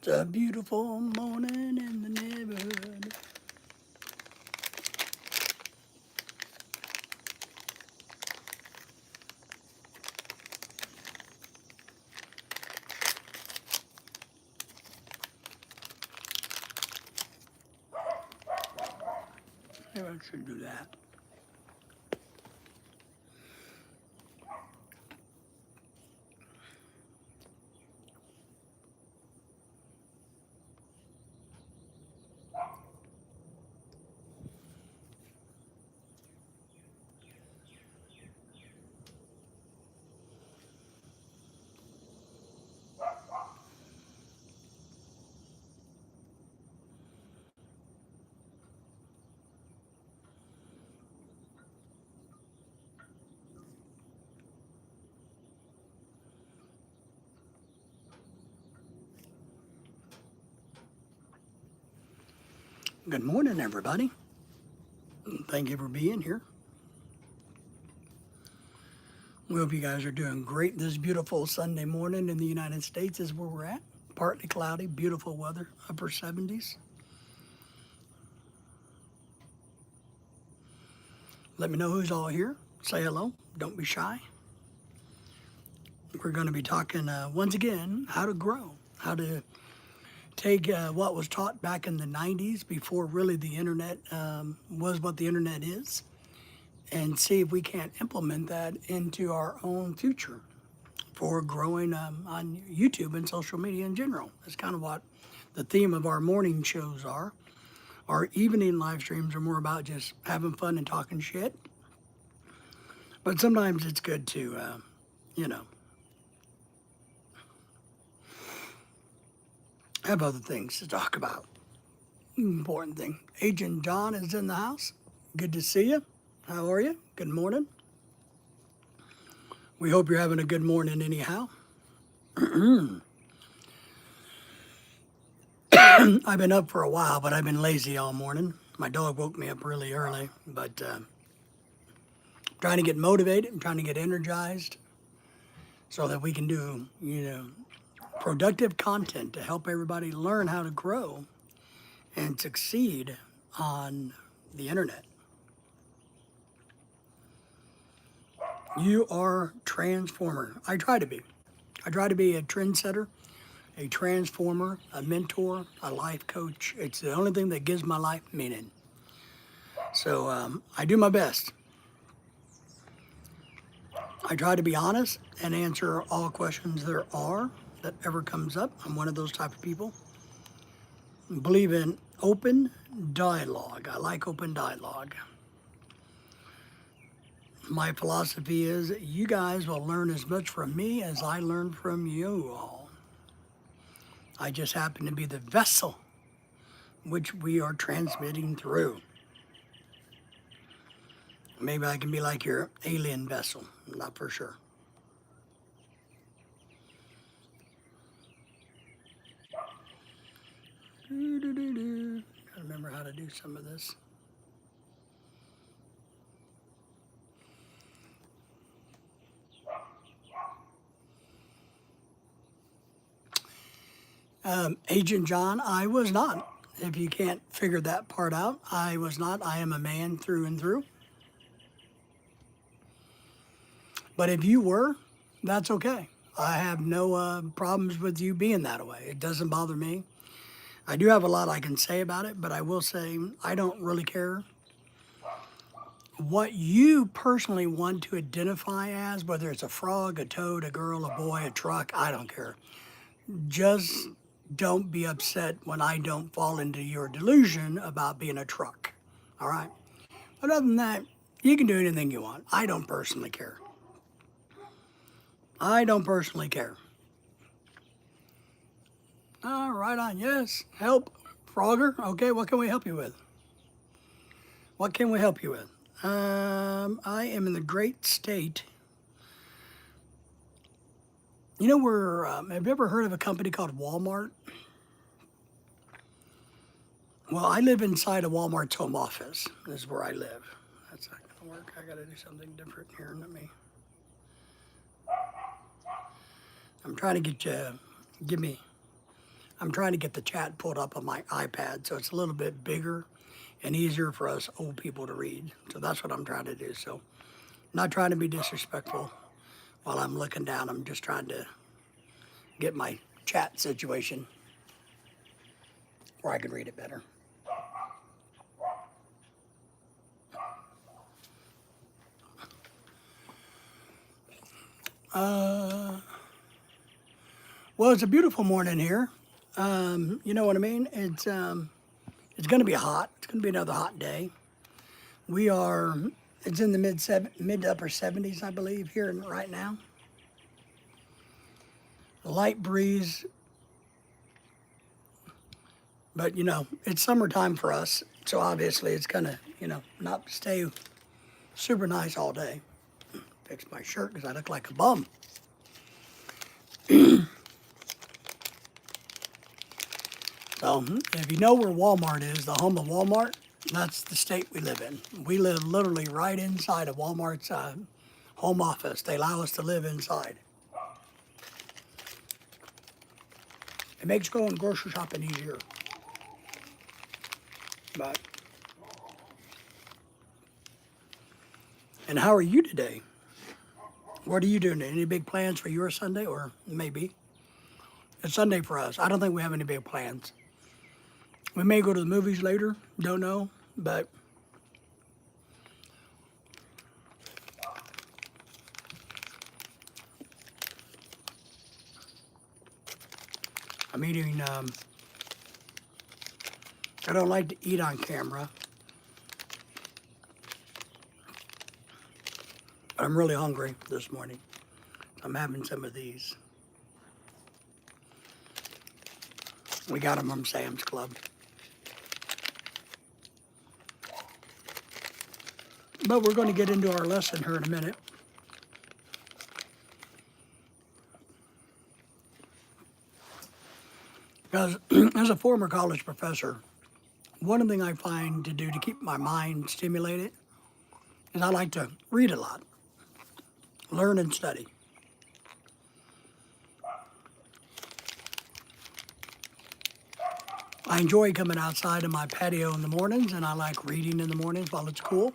It's a beautiful morning in the neighborhood. Maybe I should do that. Good morning, everybody. Thank you for being here. We hope you guys are doing great. This beautiful Sunday morning in the United States is where we're at. Partly cloudy, beautiful weather, upper 70s. Let me know who's all here. Say hello. Don't be shy. We're going to be talking, once again, how to grow, how to take what was taught back in the 90s before really the internet was what the internet is, and see if we can't implement that into our own future for growing on YouTube and social media in general. That's kind of what the theme of our morning shows are. Our evening live streams are more about just having fun and talking shit. But sometimes it's good to, have other things to talk about. Important thing. Agent John is in the house. Good to see you. How are you? Good morning. We hope you're having a good morning anyhow. I've been up for a while, but I've been lazy all morning. My dog woke me up really early, but trying to get motivated, I'm trying to get energized so that we can do, productive content to help everybody learn how to grow and succeed on the internet. You are transformer. I try to be. I try to be a trendsetter, a transformer, a mentor, a life coach. It's the only thing that gives my life meaning. So I do my best. I try to be honest and answer all questions there are that ever comes up. I'm one of those type of people. I believe in open dialogue. I like open dialogue. My philosophy is you guys will learn as much from me as I learn from you all. I just happen to be the vessel which we are transmitting through. Maybe I can be like your alien vessel, not for sure. Gotta remember how to do some of this. Agent John, I was not. If you can't figure that part out, I was not. I am a man through and through. But if you were, that's okay. I have no problems with you being that way. It doesn't bother me. I do have a lot I can say about it, but I will say I don't really care what you personally want to identify as, whether it's a frog, a toad, a girl, a boy, a truck, I don't care. Just don't be upset when I don't fall into your delusion about being a truck. All right? But other than that, you can do anything you want. I don't personally care. I don't personally care. Right on. Yes. Help. Frogger. Okay, what can we help you with? What can we help you with? I am in the great state. You know, have you ever heard of a company called Walmart? Well, I live inside of Walmart's home office. This is where I live. That's not going to work. I got to do something different here. I'm trying to get I'm trying to get the chat pulled up on my iPad so it's a little bit bigger and easier for us old people to read. So that's what I'm trying to do. So I'm not trying to be disrespectful while I'm looking down. I'm just trying to get my chat situation where I can read it better. Well, it's a beautiful morning here. You know what I mean? It's going to be hot. It's going to be another hot day. It's in the mid to upper 70s, I believe, here right now. A light breeze, but you know, it's summertime for us, so obviously it's gonna, not stay super nice all day. Fix my shirt because I look like a bum. So, if you know where Walmart is, the home of Walmart, that's the state we live in. We live literally right inside of Walmart's home office. They allow us to live inside. It makes going grocery shopping easier. But, and how are you today? What are you doing? Any big plans for your Sunday? Or maybe. It's Sunday for us. I don't think we have any big plans. We may go to the movies later. Don't know. But I'm eating, I don't like to eat on camera. But I'm really hungry this morning. I'm having some of these. We got them from Sam's Club. But we're going to get into our lesson here in a minute. Because as a former college professor, one thing I find to do to keep my mind stimulated is I like to read a lot, learn and study. I enjoy coming outside of my patio in the mornings, and I like reading in the mornings while it's cool.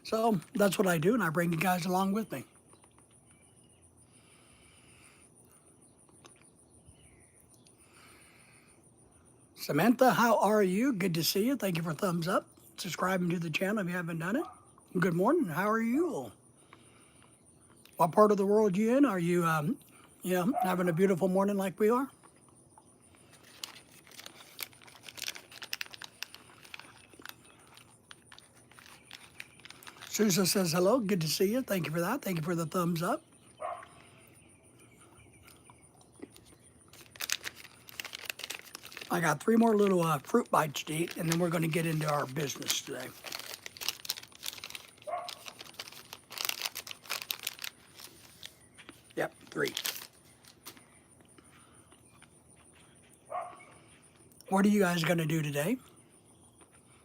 So that's what I do, and I bring you guys along with me. Samantha, how are you? Good to see you. Thank you for thumbs up. Subscribing to the channel if you haven't done it. Good morning. How are you? What part of the world you in? Are you, having a beautiful morning like we are? Susan says hello. Good to see you. Thank you for that. Thank you for the thumbs up. I got 3 more little fruit bites to eat, and then we're going to get into our business today. Yep, 3. What are you guys going to do today?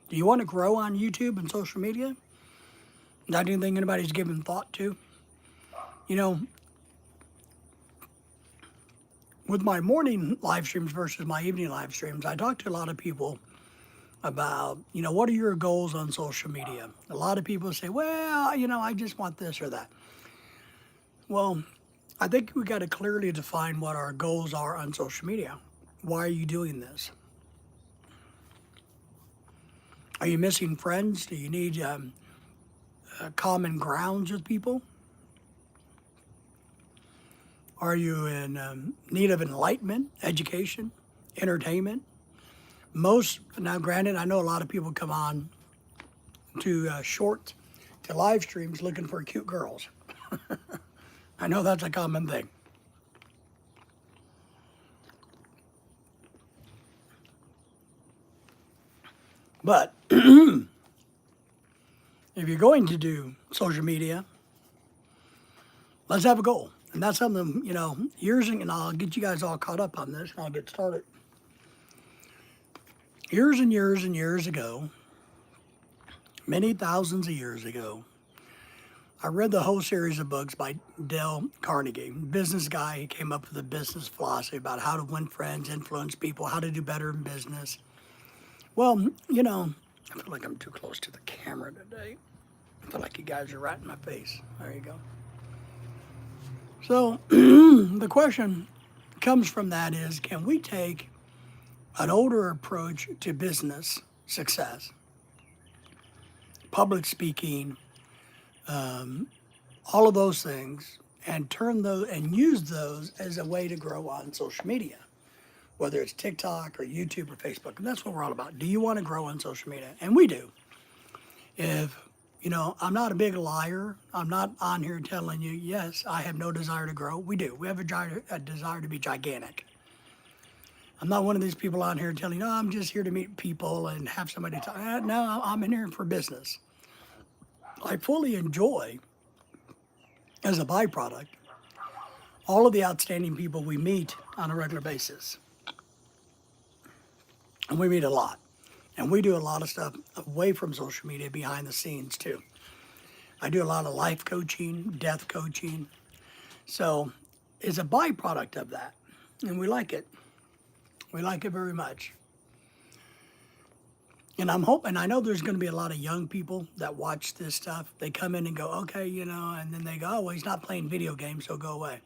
Do you want to grow on YouTube and social media? Is that anything anybody's given thought to? You know, with my morning live streams versus my evening live streams, I talk to a lot of people about, what are your goals on social media? A lot of people say, well, I just want this or that. Well, I think we got to clearly define what our goals are on social media. Why are you doing this? Are you missing friends? Do you need common grounds with people? Are you in need of enlightenment, education, entertainment? Now granted, I know a lot of people come on to to live streams looking for cute girls. I know that's a common thing. But if you're going to do social media, let's have a goal. And that's something, and I'll get you guys all caught up on this and I'll get started. Years and years and years ago, many thousands of years ago, I read the whole series of books by Dale Carnegie, business guy. He came up with a business philosophy about how to win friends, influence people, how to do better in business. Well, I feel like I'm too close to the camera today. I feel like you guys are right in my face. There you go. So the question comes from that is, can we take an older approach to business success, public speaking, all of those things, and turn those and use those as a way to grow on social media, whether it's TikTok or YouTube or Facebook? And that's what we're all about. Do you want to grow on social media? And we do. If I'm not a big liar. I'm not on here telling you, yes, I have no desire to grow. We do. We have a desire to be gigantic. I'm not one of these people on here telling you, oh, I'm just here to meet people and have somebody talk. No, I'm in here for business. I fully enjoy, as a byproduct, all of the outstanding people we meet on a regular basis. And we meet a lot. And we do a lot of stuff away from social media, behind the scenes too. I do a lot of life coaching, death coaching. So it's a byproduct of that. And we like it. We like it very much. And I'm hoping, I know there's going to be a lot of young people that watch this stuff. They come in and go, okay, and then they go, oh, well, he's not playing video games, so go away.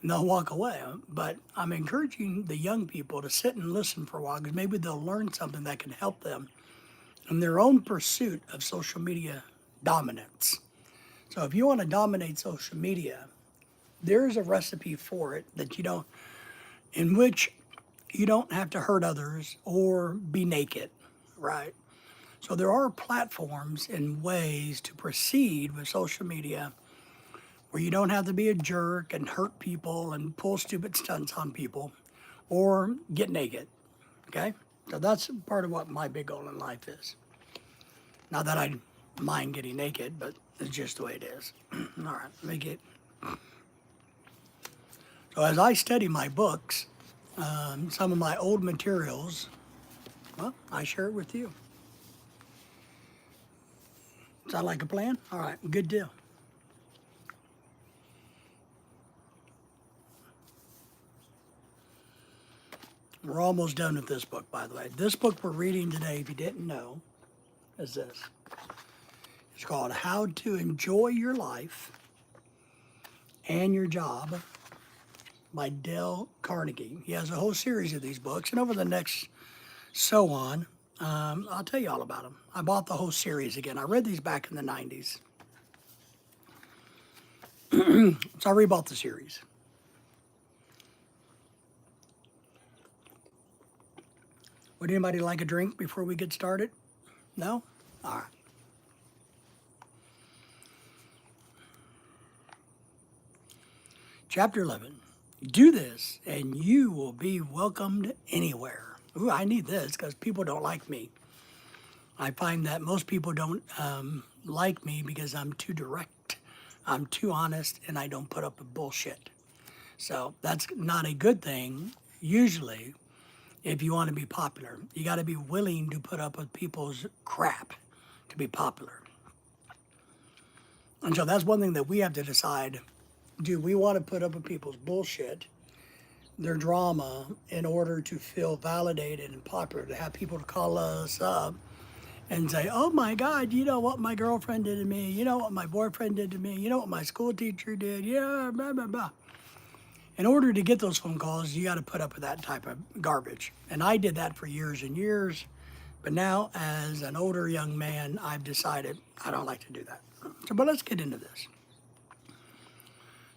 And they'll walk away. But I'm encouraging the young people to sit and listen for a while, because maybe they'll learn something that can help them in their own pursuit of social media dominance. So if you want to dominate social media, there's a recipe for it in which you don't have to hurt others or be naked, right? So there are platforms and ways to proceed with social media where you don't have to be a jerk and hurt people and pull stupid stunts on people or get naked, okay? So that's part of what my big goal in life is. Not that I mind getting naked, but it's just the way it is. All right, let me get. So as I study my books, some of my old materials, well, I share it with you. Sound like a plan? All right, good deal. We're almost done with this book, by the way. This book we're reading today, if you didn't know, is this. It's called How to Enjoy Your Life and Your Job by Dale Carnegie. He has a whole series of these books, and over the next I'll tell you all about them. I bought the whole series again. I read these back in the 90s. So I rebought the series. Would anybody like a drink before we get started? No? All right. Chapter 11. Do this and you will be welcomed anywhere. Ooh, I need this because people don't like me. I find that most people don't like me because I'm too direct, I'm too honest, and I don't put up with bullshit. So that's not a good thing, usually, if you want to be popular. You got to be willing to put up with people's crap to be popular. And so that's one thing that we have to decide. Do we want to put up with people's bullshit, their drama, in order to feel validated and popular, to have people to call us up and say, oh my God, you know what my girlfriend did to me, you know what my boyfriend did to me, you know what my school teacher did, yeah, blah, blah, blah. In order to get those phone calls, you got to put up with that type of garbage. And I did that for years and years. But now, as an older young man, I've decided I don't like to do that. So, but let's get into this.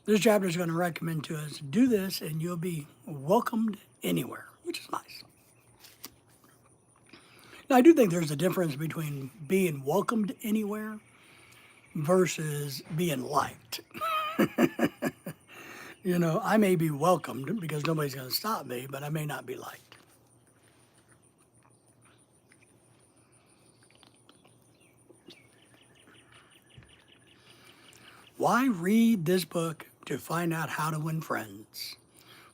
This chapter is going to recommend to us do this and you'll be welcomed anywhere, which is nice. Now, I do think there's a difference between being welcomed anywhere versus being liked. You know, I may be welcomed because nobody's going to stop me, but I may not be liked. Why read this book to find out how to win friends?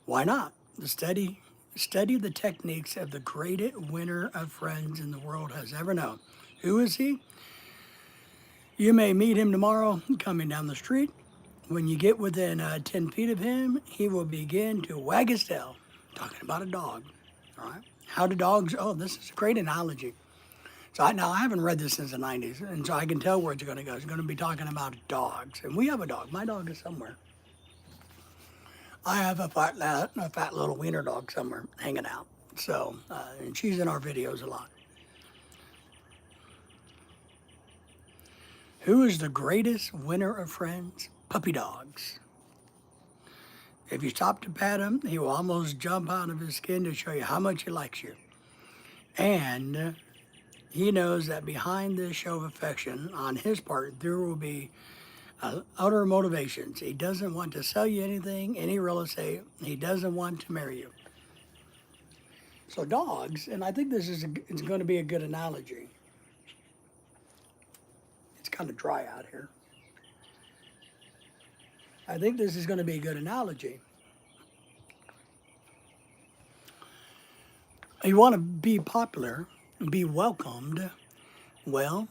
Why not? Study the techniques of the greatest winner of friends in the world has ever known. Who is he? You may meet him tomorrow coming down the street. When you get within 10 feet of him, he will begin to wag his tail. Talking about a dog. All right. How do dogs? Oh, this is a great analogy. So I haven't read this since the 90s, and so I can tell where it's going to go. It's going to be talking about dogs. And we have a dog. My dog is somewhere. I have a fat little wiener dog somewhere hanging out. So, and she's in our videos a lot. Who is the greatest winner of friends? Puppy dogs. If you stop to pat him, he will almost jump out of his skin to show you how much he likes you. And he knows that behind this show of affection on his part, there will be outer motivations. He doesn't want to sell you anything, any real estate. He doesn't want to marry you. So dogs, and I think it's going to be a good analogy. It's kind of dry out here. I think this is going to be a good analogy. You want to be popular, be welcomed, well,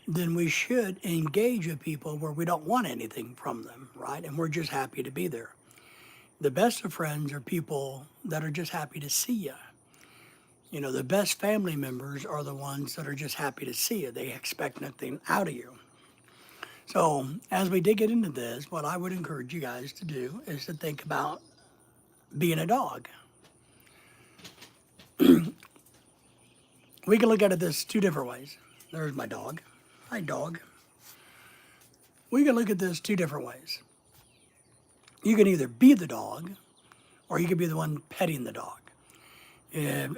then we should engage with people where we don't want anything from them, right? And we're just happy to be there. The best of friends are people that are just happy to see you. You know, the best family members are the ones that are just happy to see you. They expect nothing out of you. So as we dig into this, what I would encourage you guys to do is to think about being a dog. We can look at it this two different ways. There's my dog. Hi, dog. We can look at this two different ways. You can either be the dog, or you can be the one petting the dog. And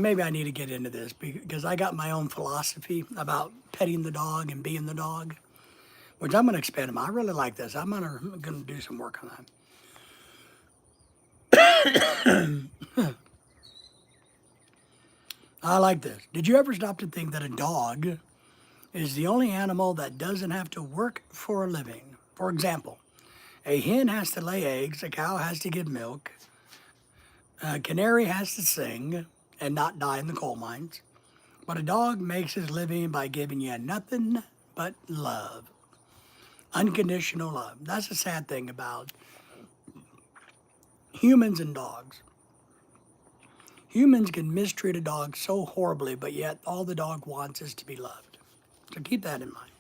maybe I need to get into this because I got my own philosophy about petting the dog and being the dog, which I'm going to expand on. I really like this. I'm going to do some work on that. I like this. Did you ever stop to think that a dog is the only animal that doesn't have to work for a living? For example, a hen has to lay eggs, a cow has to give milk, a canary has to sing and not die in the coal mines, but a dog makes his living by giving you nothing but love. Unconditional love. That's the sad thing about humans and dogs. Humans can mistreat a dog so horribly, but yet all the dog wants is to be loved. So keep that in mind.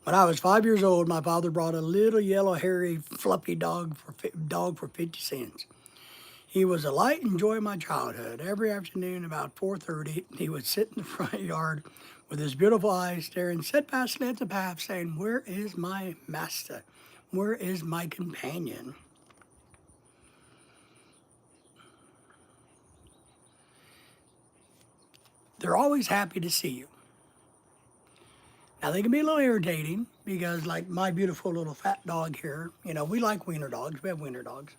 When I was 5 years old, my father brought a little yellow, hairy, fluffy dog for 50 cents. He was a light and joy of my childhood. Every afternoon about 4:30, he would sit in the front yard with his beautiful eyes staring steadfastly at the path, saying, "Where is my master? Where is my companion?" They're always happy to see you. Now, they can be a little irritating because, like my beautiful little fat dog here, you know, we like wiener dogs. We have wiener dogs.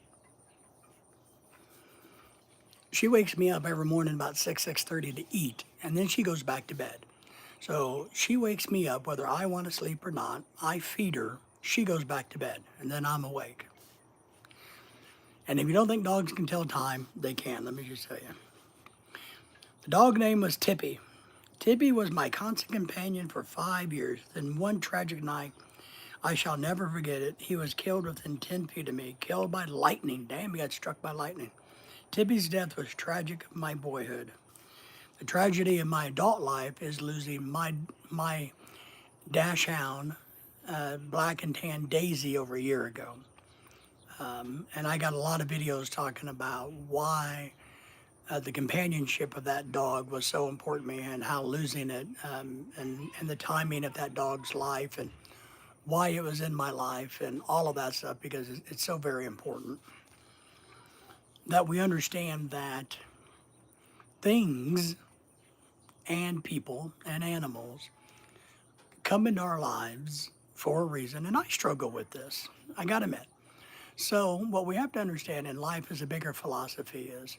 She wakes me up every morning about 6:30 to eat, and then she goes back to bed. So she wakes me up whether I want to sleep or not. I feed her. She goes back to bed, and then I'm awake. And if you don't think dogs can tell time, they can. Let me just tell you. The dog name was Tippy. Tippy was my constant companion for 5 years. Then one tragic night, I shall never forget it. He was killed within 10 feet of me, killed by lightning. Damn, he got struck by lightning. Tippy's death was tragic of my boyhood. The tragedy of my adult life is losing my dachshund, black and tan Daisy, over a year ago. And I got a lot of videos talking about why the companionship of that dog was so important to me, and how losing it, and the timing of that dog's life, and why it was in my life, and all of that stuff, because it's so very important that we understand that things and people and animals come into our lives for a reason. And I struggle with this, I gotta admit. So, what we have to understand in life is a bigger philosophy is,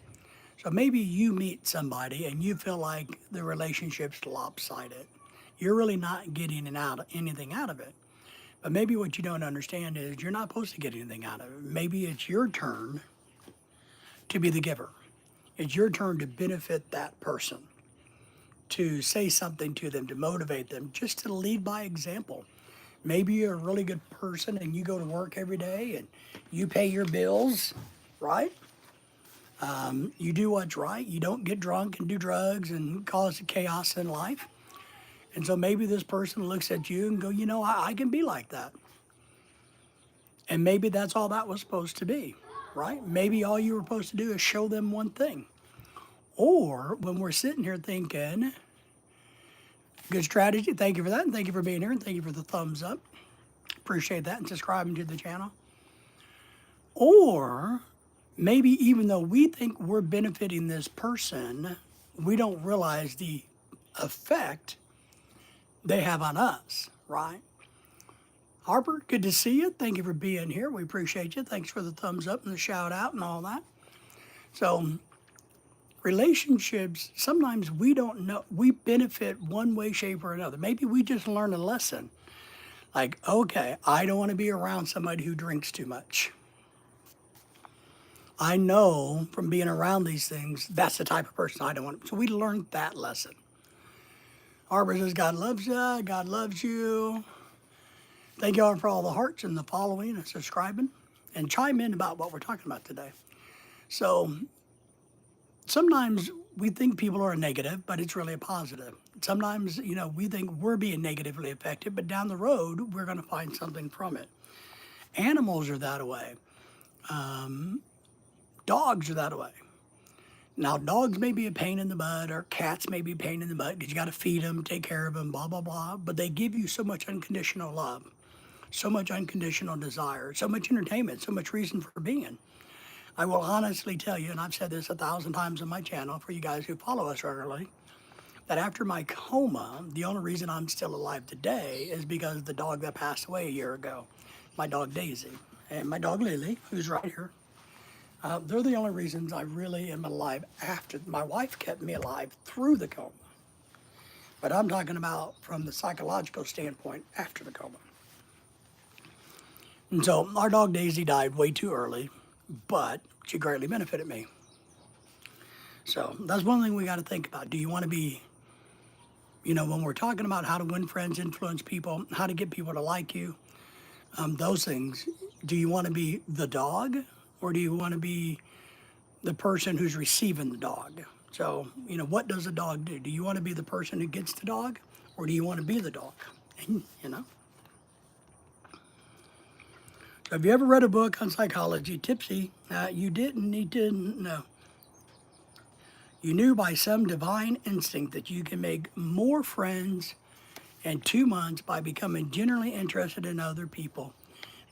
so maybe you meet somebody and you feel like the relationship's lopsided. You're really not getting anything out of it. But maybe what you don't understand is you're not supposed to get anything out of it. Maybe it's your turn to be the giver. It's your turn to benefit that person, to say something to them, to motivate them, just to lead by example. Maybe you're a really good person and you go to work every day and you pay your bills, right? You do what's right. You don't get drunk and do drugs and cause chaos in life. And so maybe this person looks at you and go, you know, I can be like that. And maybe that's all that was supposed to be, right? Maybe all you were supposed to do is show them one thing. Or when we're sitting here thinking, good strategy, thank you for that, and thank you for being here, and thank you for the thumbs up. Appreciate that, and subscribing to the channel. Or maybe even though we think we're benefiting this person, we don't realize the effect they have on us, right? Harper, good to see you. Thank you for being here. We appreciate you. Thanks for the thumbs up and the shout out and all that. So, relationships, sometimes we don't know, we benefit one way, shape, or another. Maybe we just learn a lesson. Like, okay, I don't want to be around somebody who drinks too much. I know from being around these things, that's the type of person I don't want. So we learned that lesson. Harper says, God loves you. God loves you. Thank you all for all the hearts and the following and subscribing. And chime in about what we're talking about today. So sometimes we think people are negative, but it's really a positive. Sometimes, you know, we think we're being negatively affected, but down the road, we're going to find something from it. Animals are that way. Dogs are that way. Now, dogs may be a pain in the butt, or cats may be a pain in the butt because you got to feed them, take care of them, blah, blah, blah. But they give you so much unconditional love, so much unconditional desire, so much entertainment, so much reason for being. I will honestly tell you, and I've said this 1,000 times on my channel for you guys who follow us regularly, that after my coma, the only reason I'm still alive today is because of the dog that passed away a year ago, my dog Daisy, and my dog Lily, who's right here. They're the only reasons I really am alive after. My wife kept me alive through the coma. But I'm talking about from the psychological standpoint after the coma. And so our dog Daisy died way too early, but she greatly benefited me. So that's one thing we got to think about. Do you want to be, you know, when we're talking about how to win friends, influence people, how to get people to like you, those things, do you want to be the dog, or do you want to be the person who's receiving the dog? So, you know, what does a dog do? Do you want to be the person who gets the dog, or do you want to be the dog? And, you know. So have you ever read a book on psychology, Tipsy? You didn't need to know. You knew by some divine instinct that you can make more friends in 2 months by becoming genuinely interested in other people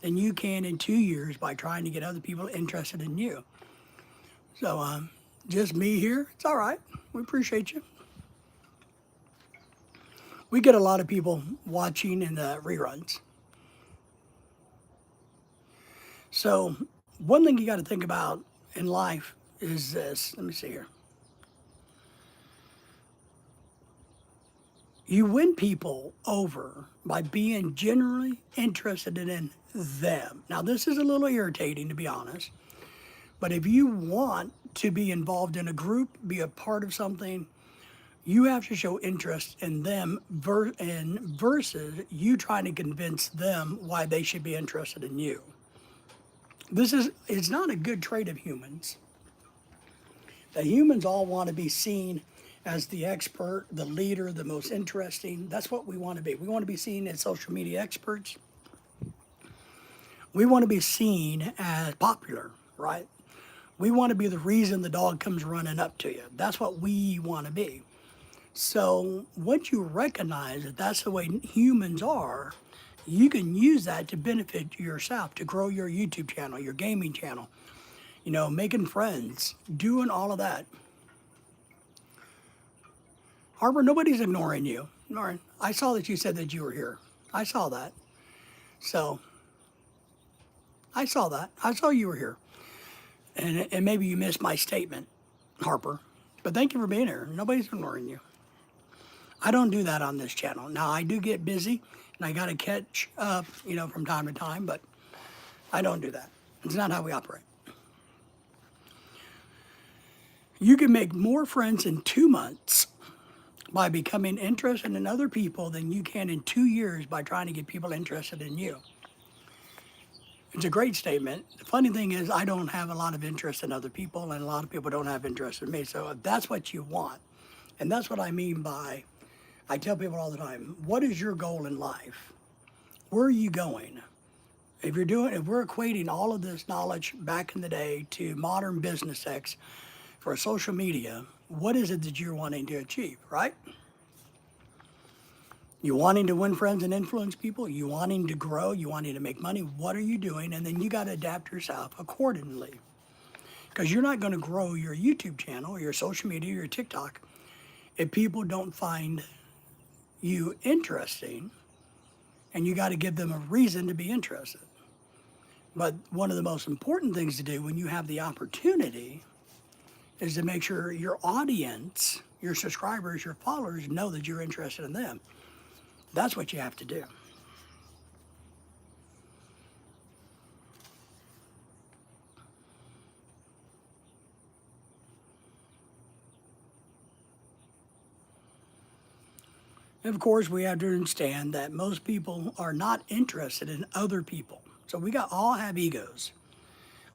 than you can in 2 years by trying to get other people interested in you. So, just me here. It's all right. We appreciate you. We get a lot of people watching in the reruns. So, one thing you got to think about in life is this. Let me see here. You win people over by being genuinely interested in them. Now, this is a little irritating, to be honest, but if you want to be involved in a group, be a part of something, you have to show interest in them versus you trying to convince them why they should be interested in you. It's not a good trait of humans. The humans all want to be seen as the expert, the leader, the most interesting. That's what we want to be. We want to be seen as social media experts. We want to be seen as popular, right? We want to be the reason the dog comes running up to you. That's what we want to be. So once you recognize that that's the way humans are, you can use that to benefit yourself, to grow your YouTube channel, your gaming channel, making friends, doing all of that. Harper, nobody's ignoring you. Lauren, I saw that you said that you were here. I saw that. So, I saw that. I saw you were here. And maybe you missed my statement, Harper. But thank you for being here. Nobody's ignoring you. I don't do that on this channel. Now, I do get busy, and I got to catch up, from time to time, but I don't do that. It's not how we operate. You can make more friends in 2 months by becoming interested in other people than you can in 2 years by trying to get people interested in you. It's a great statement. The funny thing is, I don't have a lot of interest in other people, and a lot of people don't have interest in me. So if that's what you want, and that's what I mean by, I tell people all the time, what is your goal in life? Where are you going? If we're equating all of this knowledge back in the day to modern business X for social media, what is it that you're wanting to achieve, right? You wanting to win friends and influence people? You wanting to grow? You wanting to make money? What are you doing? And then you got to adapt yourself accordingly. Because you're not going to grow your YouTube channel, your social media, your TikTok, if people don't find you interesting, and you got to give them a reason to be interested. But one of the most important things to do when you have the opportunity is to make sure your audience, your subscribers, your followers know that you're interested in them. That's what you have to do. And of course, we have to understand that most people are not interested in other people. So we all have egos.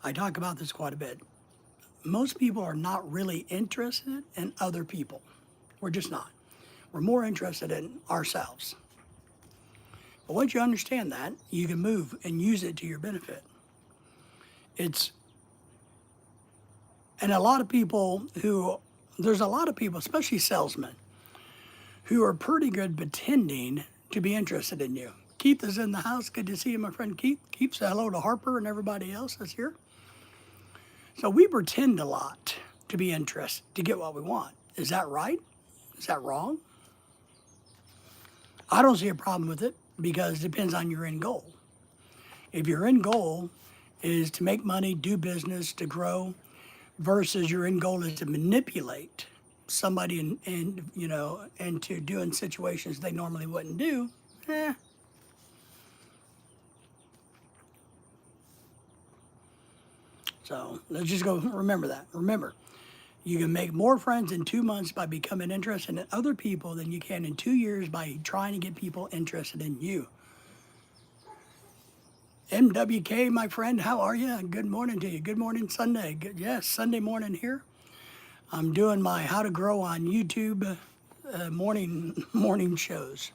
I talk about this quite a bit. Most people are not really interested in other people. We're just not. We're more interested in ourselves. But once you understand that, you can move and use it to your benefit. And there's a lot of people, especially salesmen, who are pretty good pretending to be interested in you. Keith is in the house. Good to see you, my friend Keith. Keith, say hello to Harper and everybody else that's here. So we pretend a lot to be interested, to get what we want. Is that right? Is that wrong? I don't see a problem with it because it depends on your end goal. If your end goal is to make money, do business, to grow, versus your end goal is to manipulate somebody into doing situations they normally wouldn't do, So let's just go remember that. Remember, you can make more friends in 2 months by becoming interested in other people than you can in 2 years by trying to get people interested in you. MWK, my friend, how are you? Good morning to you. Good morning, Sunday. Yes, Sunday morning here. I'm doing my How to Grow on YouTube morning shows.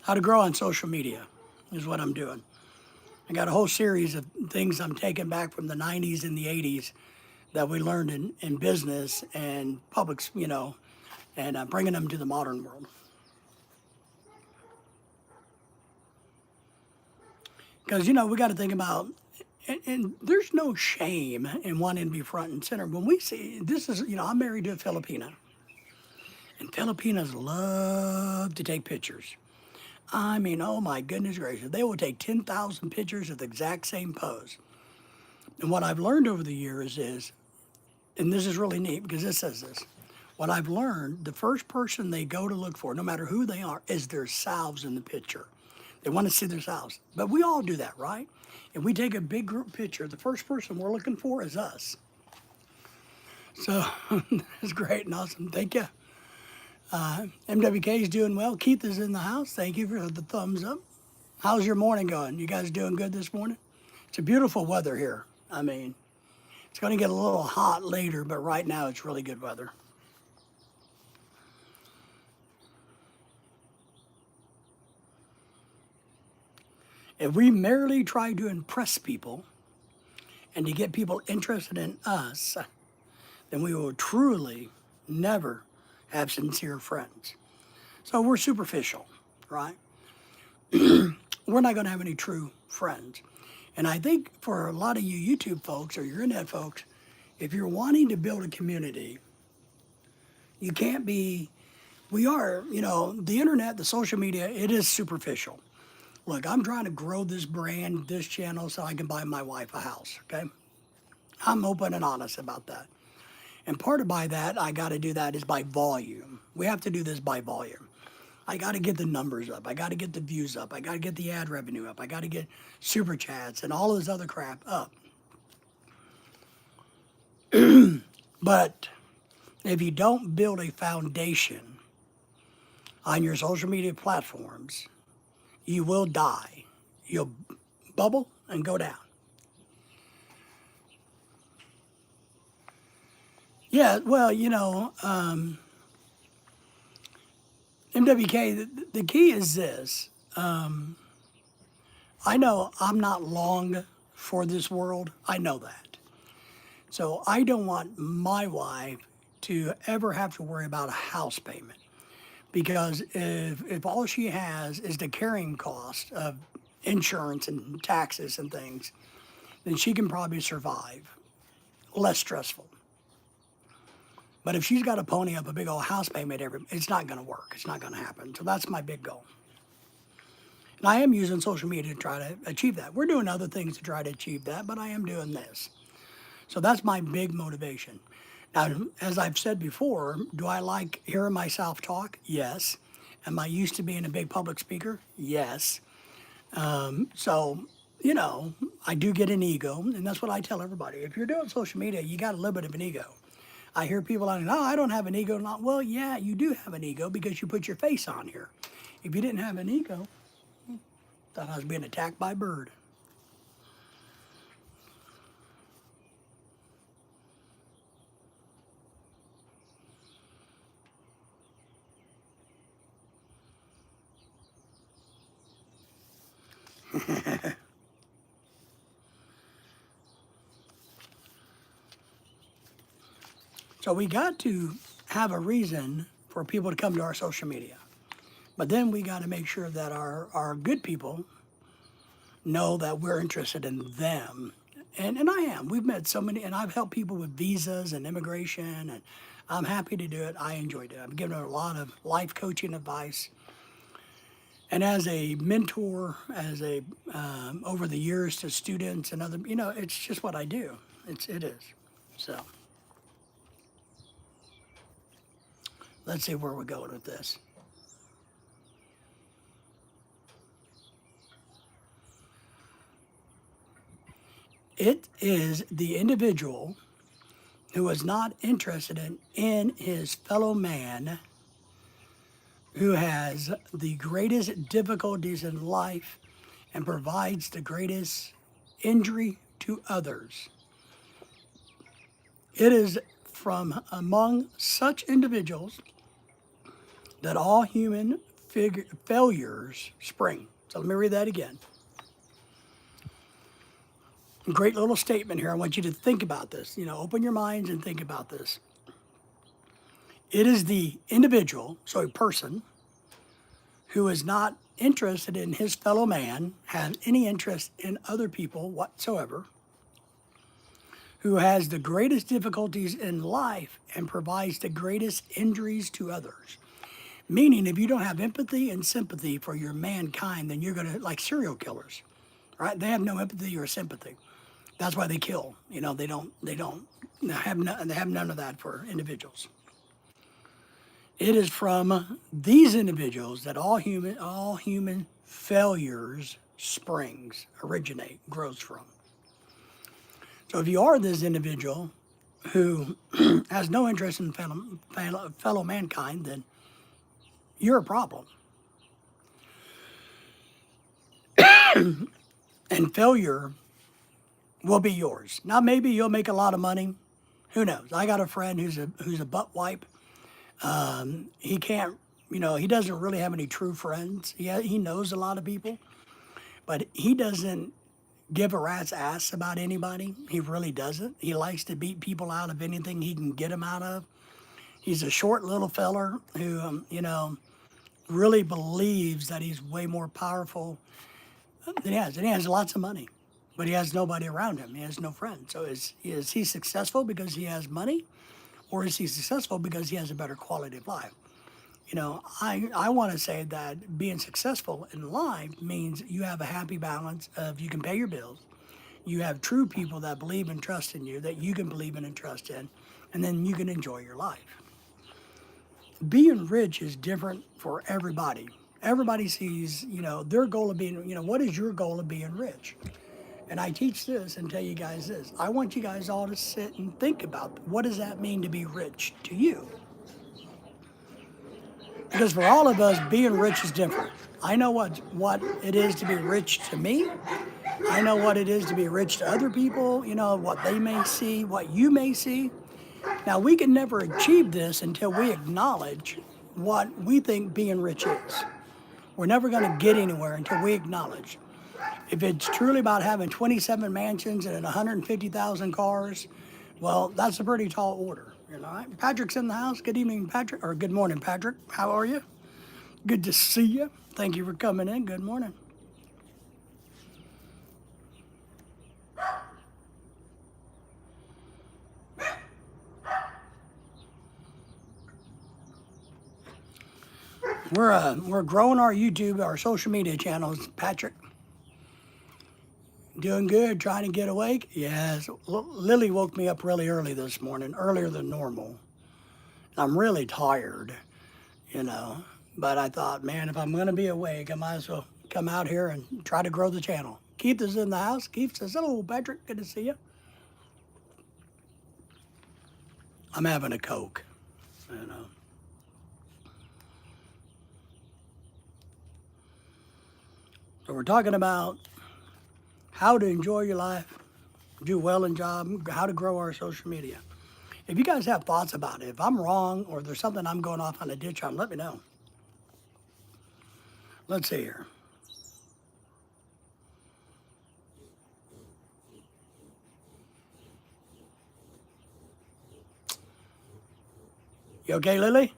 How to grow on social media is what I'm doing. I got a whole series of things I'm taking back from the 90s and the 80s that we learned in business and publics, and I'm bringing them to the modern world. Because, we got to think about, and there's no shame in wanting to be front and center. When we see, this is, I'm married to a Filipina, and Filipinas love to take pictures. I mean, oh my goodness gracious, they will take 10,000 pictures of the exact same pose. And what I've learned over the years is, and this is really neat because it says this, what I've learned, the first person they go to look for, no matter who they are, is themselves in the picture. They want to see themselves. But we all do that, right? If we take a big group picture, the first person we're looking for is us. So it's great and awesome. Thank you. MWK is doing well. Keith is in the house. Thank you for the thumbs up. How's your morning going? You guys doing good this morning? It's a beautiful weather here. I mean, it's going to get a little hot later, but right now it's really good weather. If we merely try to impress people and to get people interested in us, then we will truly never have sincere friends. So we're superficial, right? We're not going to have any true friends. And I think for a lot of you YouTube folks or your internet folks, if you're wanting to build a community, you can't be, we are, the internet, the social media, it is superficial. Look, I'm trying to grow this brand, this channel, so I can buy my wife a house, okay? I'm open and honest about that. And part of by that, I got to do that is by volume. We have to do this by volume. I got to get the numbers up. I got to get the views up. I got to get the ad revenue up. I got to get super chats and all this other crap up. But if you don't build a foundation on your social media platforms, you will die. You'll bubble and go down. Yeah, well, MWK, the key is this. I know I'm not long for this world. I know that. So I don't want my wife to ever have to worry about a house payment. Because if all she has is the carrying cost of insurance and taxes and things, then she can probably survive. Less stressful. But if she's got to pony up a big old house payment it's not going to work. It's not going to happen. So that's my big goal. And I am using social media to try to achieve that. We're doing other things to try to achieve that, but I am doing this. So that's my big motivation. Now, as I've said before, do I like hearing myself talk? Yes. Am I used to being a big public speaker? Yes. So, I do get an ego, and that's what I tell everybody. If you're doing social media, you got a little bit of an ego. I hear people like, no, I don't have an ego. Not, well, yeah, you do have an ego because you put your face on here. If you didn't have an ego, thought I was being attacked by a bird. So we got to have a reason for people to come to our social media. But then we got to make sure that our good people know that we're interested in them. And I am. We've met so many, and I've helped people with visas and immigration, and I'm happy to do it. I enjoyed it. I've given a lot of life coaching advice. And as a mentor, over the years to students and other, it's just what I do. It is. So let's see where we're going with this. It is the individual who is not interested in his fellow man who has the greatest difficulties in life and provides the greatest injury to others. It is from among such individuals that all human failures spring. So let me read that again. Great little statement here. I want you to think about this. Open your minds and think about this. It is the individual, so a person, who is not interested in his fellow man, has any interest in other people whatsoever, who has the greatest difficulties in life and provides the greatest injuries to others. Meaning, if you don't have empathy and sympathy for your mankind, then you're going to, like serial killers, right? They have no empathy or sympathy. That's why they kill. They have none of that for individuals. It is from these individuals that all human failures grows from. So if you are this individual who has no interest in fellow mankind, then you're a problem. And failure will be yours. Now, maybe you'll make a lot of money. Who knows? I got a friend who's a butt wipe. He can't, he doesn't really have any true friends. He knows a lot of people, but he doesn't give a rat's ass about anybody. He really doesn't. He likes to beat people out of anything he can get them out of. He's a short little feller who, really believes that he's way more powerful than he has. And he has lots of money, but he has nobody around him. He has no friends. So is he successful because he has money, or is he successful because he has a better quality of life? I want to say that being successful in life means you have a happy balance of you can pay your bills, you have true people that believe and trust in you, that you can believe in and trust in, and then you can enjoy your life. Being rich is different for everybody. Everybody sees, their goal of being, what is your goal of being rich? And I teach this and tell you guys this. I want you guys all to sit and think about what does that mean to be rich to you? Because for all of us, being rich is different. I know what it is to be rich to me. I know what it is to be rich to other people, what they may see, what you may see. Now, we can never achieve this until we acknowledge what we think being rich is. We're never going to get anywhere until we acknowledge. If it's truly about having 27 mansions and 150,000 cars, well, that's a pretty tall order. Right? Patrick's in the house. Good evening, Patrick. Or good morning, Patrick. How are you? Good to see you. Thank you for coming in. Good morning. We're growing our YouTube, our social media channels, Patrick. Doing good, trying to get awake? Yes. Lily woke me up really early this morning, earlier than normal. I'm really tired, But I thought, man, if I'm going to be awake, I might as well come out here and try to grow the channel. Keith is in the house. Keith says, hello, Patrick. Good to see you. I'm having a Coke, So we're talking about how to enjoy your life, do well in job, how to grow our social media. If you guys have thoughts about it, if I'm wrong or there's something I'm going off on a ditch on, let me know. Let's see here. You okay, Lily?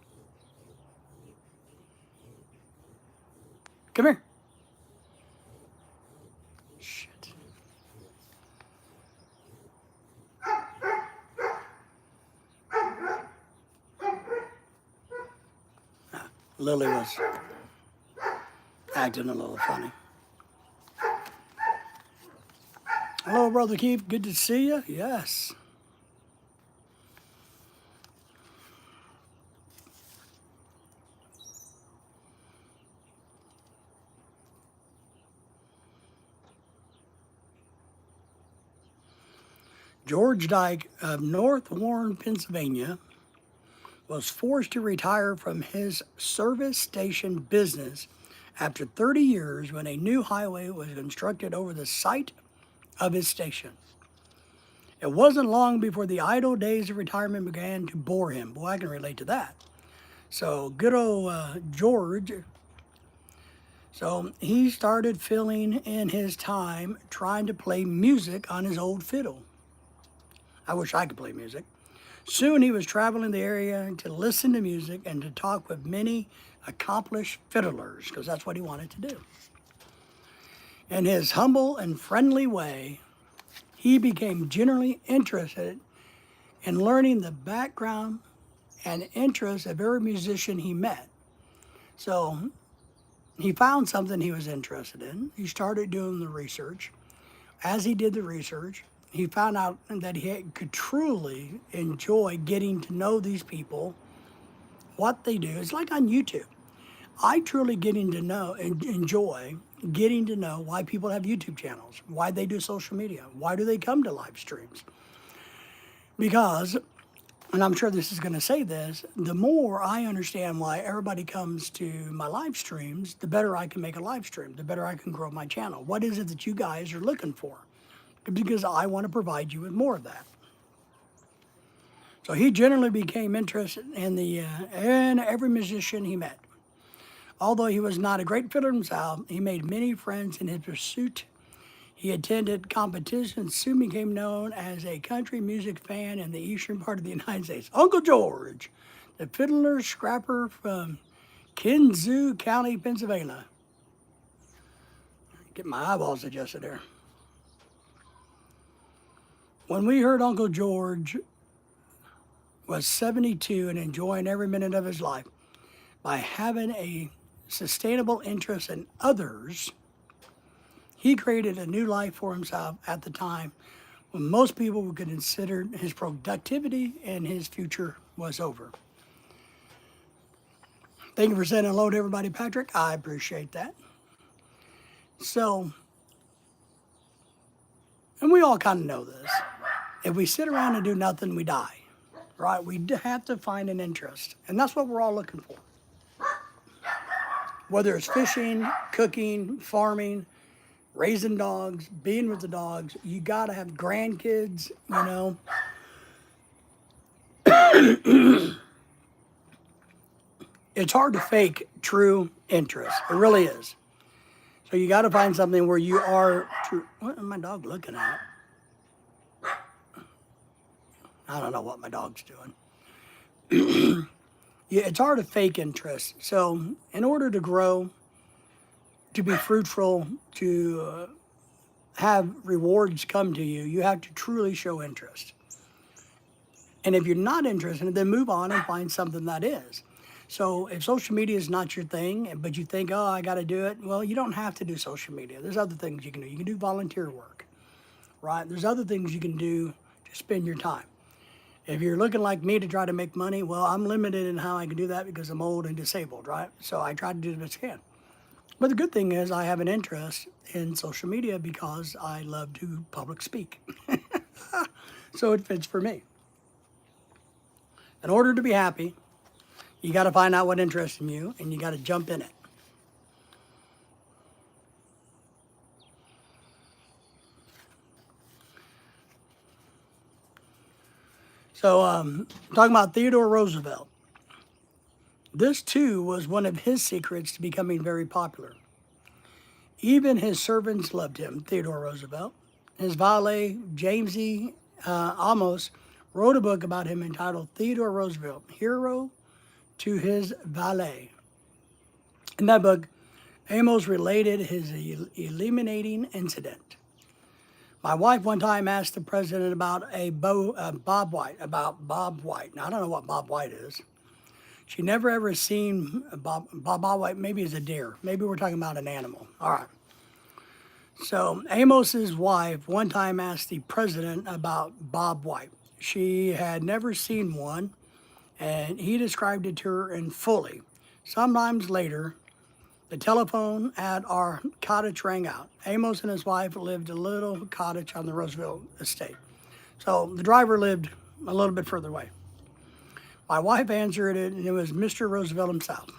Come here. Shit. Lily was acting a little funny. Hello, Brother Keith. Good to see you. Yes. George Dyke of North Warren, Pennsylvania, was forced to retire from his service station business after 30 years when a new highway was constructed over the site of his station. It wasn't long before the idle days of retirement began to bore him. Boy, I can relate to that. So, good old George. So, he started filling in his time trying to play music on his old fiddle. I wish I could play music. Soon he was traveling the area to listen to music and to talk with many accomplished fiddlers, because that's what he wanted to do. In his humble and friendly way, he became generally interested in learning the background and interests of every musician he met. So he found something he was interested in. He started doing the research. As he did the research, he found out that he could truly enjoy getting to know these people, what they do. It's like on YouTube. I truly enjoy getting to know why people have YouTube channels, why they do social media, why do they come to live streams. Because, and I'm sure this is going to say this, the more I understand why everybody comes to my live streams, the better I can make a live stream, the better I can grow my channel. What is it that you guys are looking for? Because I want to provide you with more of that. So he generally became interested in every musician he met. Although he was not a great fiddler himself, he made many friends in his pursuit. He attended competitions, soon became known as a country music fan in the eastern part of the United States. Uncle George, the fiddler scrapper from Kinzua County, Pennsylvania. Get my eyeballs adjusted there. When we heard Uncle George was 72 and enjoying every minute of his life by having a sustainable interest in others, he created a new life for himself at the time when most people would consider his productivity and his future was over. Thank you for saying hello to everybody, Patrick. I appreciate that. So, and we all kind of know this. If we sit around and do nothing, we die, right? We have to find an interest, and that's what we're all looking for. Whether it's fishing, cooking, farming, raising dogs, being with the dogs, you got to have grandkids, you know. It's hard to fake true interest. It really is. So you got to find something where you are true. What is my dog looking at? I don't know what my dog's doing. Yeah, it's hard to fake interest. So in order to grow, to be fruitful, to have rewards come to you, you have to truly show interest. And if you're not interested, then move on and find something that is. So if social media is not your thing, but you think, oh, I got to do it, well, you don't have to do social media. There's other things you can do. You can do volunteer work, right? There's other things you can do to spend your time. If you're looking like me to try to make money, well, I'm limited in how I can do that because I'm old and disabled, right? So I try to do the best I can. But the good thing is I have an interest in social media because I love to public speak. So it fits for me. In order to be happy, you got to find out what interests in you and you got to jump in it. So, talking about Theodore Roosevelt. This, too, was one of his secrets to becoming very popular. Even his servants loved him, Theodore Roosevelt. His valet, James E. Amos, wrote a book about him entitled Theodore Roosevelt, Hero to His Valet. In that book, Amos related his illuminating incident. My wife one time asked the president about Bob White. Now, I don't know what Bob White is. She never ever seen Bob White. Maybe it's a deer. Maybe we're talking about an animal. All right. So Amos's wife one time asked the president about Bob White. She had never seen one, and he described it to her in fully. Sometimes later, the telephone at our cottage rang out. Amos and his wife lived in a little cottage on the Roosevelt estate. So the driver lived a little bit further away. My wife answered it, and it was Mr. Roosevelt himself.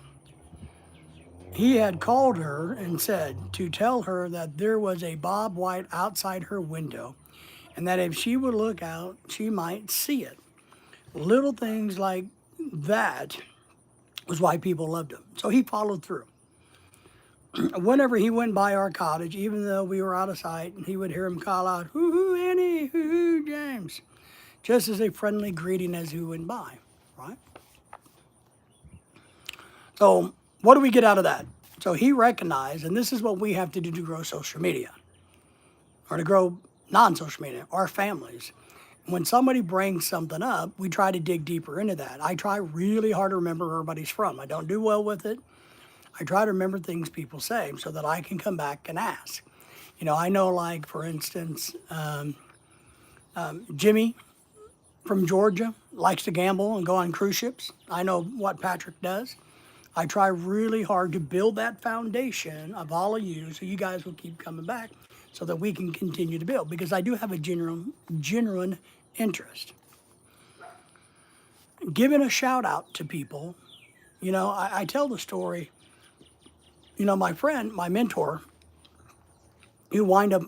He had called her and said to tell her that there was a Bob White outside her window, and that if she would look out, she might see it. Little things like that was why people loved him. So he followed through. Whenever he went by our cottage, even though we were out of sight, he would hear him call out, "Hoo-hoo, Annie, hoo-hoo, James," just as a friendly greeting as he went by, right? So what do we get out of that? So he recognized, and this is what we have to do to grow social media, or to grow non-social media, our families. When somebody brings something up, we try to dig deeper into that. I try really hard to remember where everybody's from. I don't do well with it. I try to remember things people say so that I can come back and ask. You know, I know, like, for instance, Jimmy from Georgia likes to gamble and go on cruise ships. I know what Patrick does. I try really hard to build that foundation of all of you so you guys will keep coming back so that we can continue to build, because I do have a genuine interest. Giving a shout out to people, you know, I tell the story. You know, my friend, my mentor, who wound up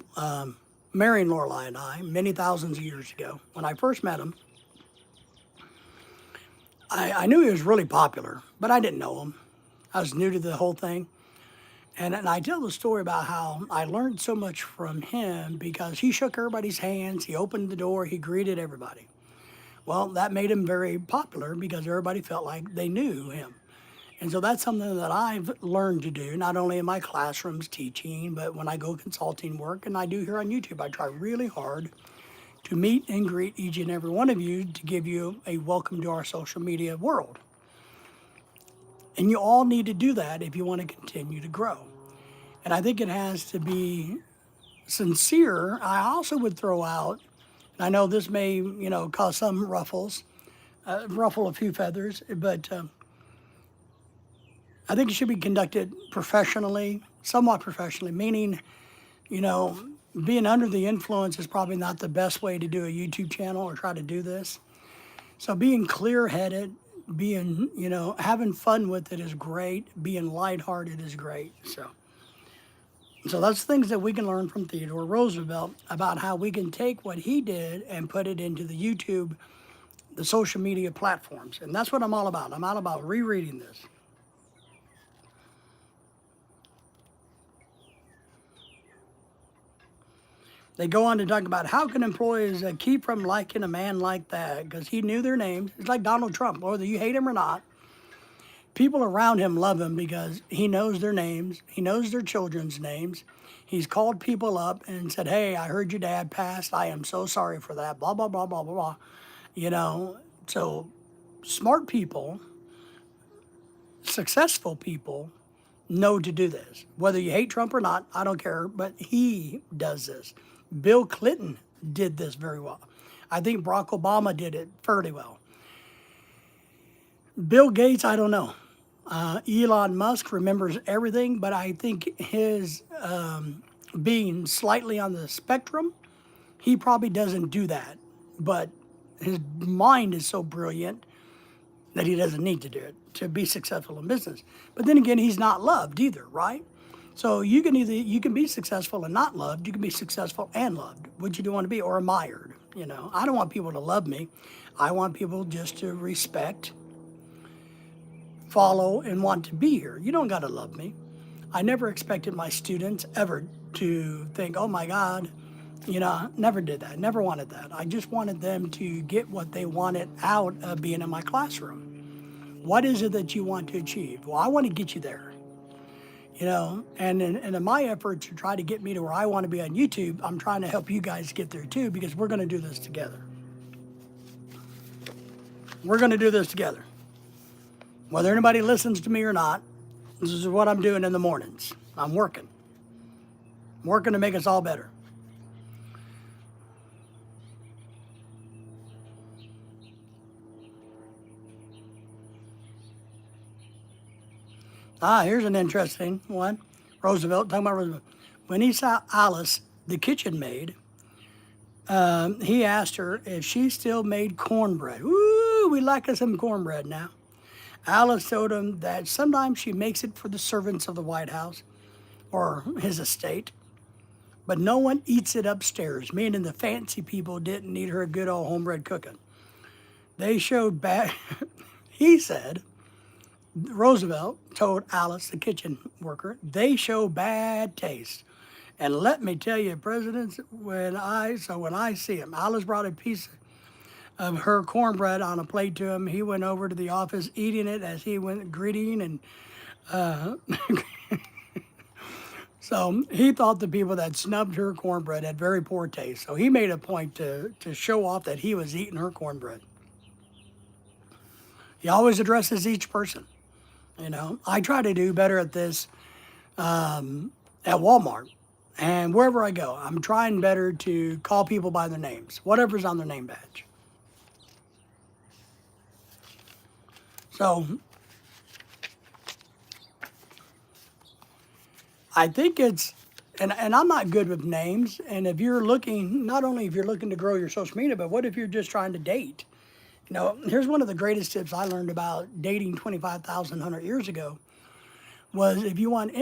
marrying Lorelei and I many thousands of years ago, when I first met him, I knew he was really popular, but I didn't know him. I was new to the whole thing. And I tell the story about how I learned so much from him because he shook everybody's hands, he opened the door, he greeted everybody. Well, that made him very popular because everybody felt like they knew him. And so that's something that I've learned to do, not only in my classrooms teaching, but when I go consulting work, and I do here on YouTube. I try really hard to meet and greet each and every one of you to give you a welcome to our social media world. And you all need to do that if you want to continue to grow. And I think it has to be sincere. I also would throw out, and I know this may, cause some ruffle a few feathers, but I think it should be conducted professionally, somewhat professionally, meaning, being under the influence is probably not the best way to do a YouTube channel or try to do this. So being clear-headed, being, having fun with it is great. Being lighthearted is great. So that's things that we can learn from Theodore Roosevelt about how we can take what he did and put it into the YouTube, the social media platforms. And that's what I'm all about. I'm all about rereading this. They go on to talk about how can employees keep from liking a man like that because he knew their names. It's like Donald Trump, whether you hate him or not. People around him love him because he knows their names. He knows their children's names. He's called people up and said, hey, I heard your dad passed. I am so sorry for that, blah, blah, blah, blah, blah, blah. So smart people, successful people know to do this. Whether you hate Trump or not, I don't care, but he does this. Bill Clinton did this very well. I think Barack Obama did it fairly well. Bill Gates, I don't know. Elon Musk remembers everything, but I think his being slightly on the spectrum, he probably doesn't do that. But his mind is so brilliant that he doesn't need to do it to be successful in business. But then again, he's not loved either, right? So you can be successful and not loved. You can be successful and loved. What you do want to be, or admired. I don't want people to love me. I want people just to respect, follow, and want to be here. You don't got to love me. I never expected my students ever to think, oh my God, never did that, never wanted that. I just wanted them to get what they wanted out of being in my classroom. What is it that you want to achieve? Well, I want to get you there. And in my effort to try to get me to where I want to be on YouTube, I'm trying to help you guys get there too, because we're going to do this together. We're going to do this together. Whether anybody listens to me or not, this is what I'm doing in the mornings. I'm working. I'm working to make us all better. Here's an interesting one. Roosevelt, talking about Roosevelt. When he saw Alice, the kitchen maid, he asked her if she still made cornbread. Ooh, we like us some cornbread now. Alice told him that sometimes she makes it for the servants of the White House or his estate, but no one eats it upstairs, meaning the fancy people didn't need her good old homebread cooking. They showed bad, he said, Roosevelt told Alice, the kitchen worker, they show bad taste. And let me tell you, presidents, when I see him, Alice brought a piece of her cornbread on a plate to him. He went over to the office eating it as he went greeting, and so he thought the people that snubbed her cornbread had very poor taste. So he made a point to show off that he was eating her cornbread. He always addresses each person. I try to do better at this at Walmart and wherever I go. I'm trying better to call people by their names, whatever's on their name badge. So I think it's, and I'm not good with names. And if you're looking, not only if you're looking to grow your social media, but what if you're just trying to date? Here's one of the greatest tips I learned about dating 25,100 years ago was if you want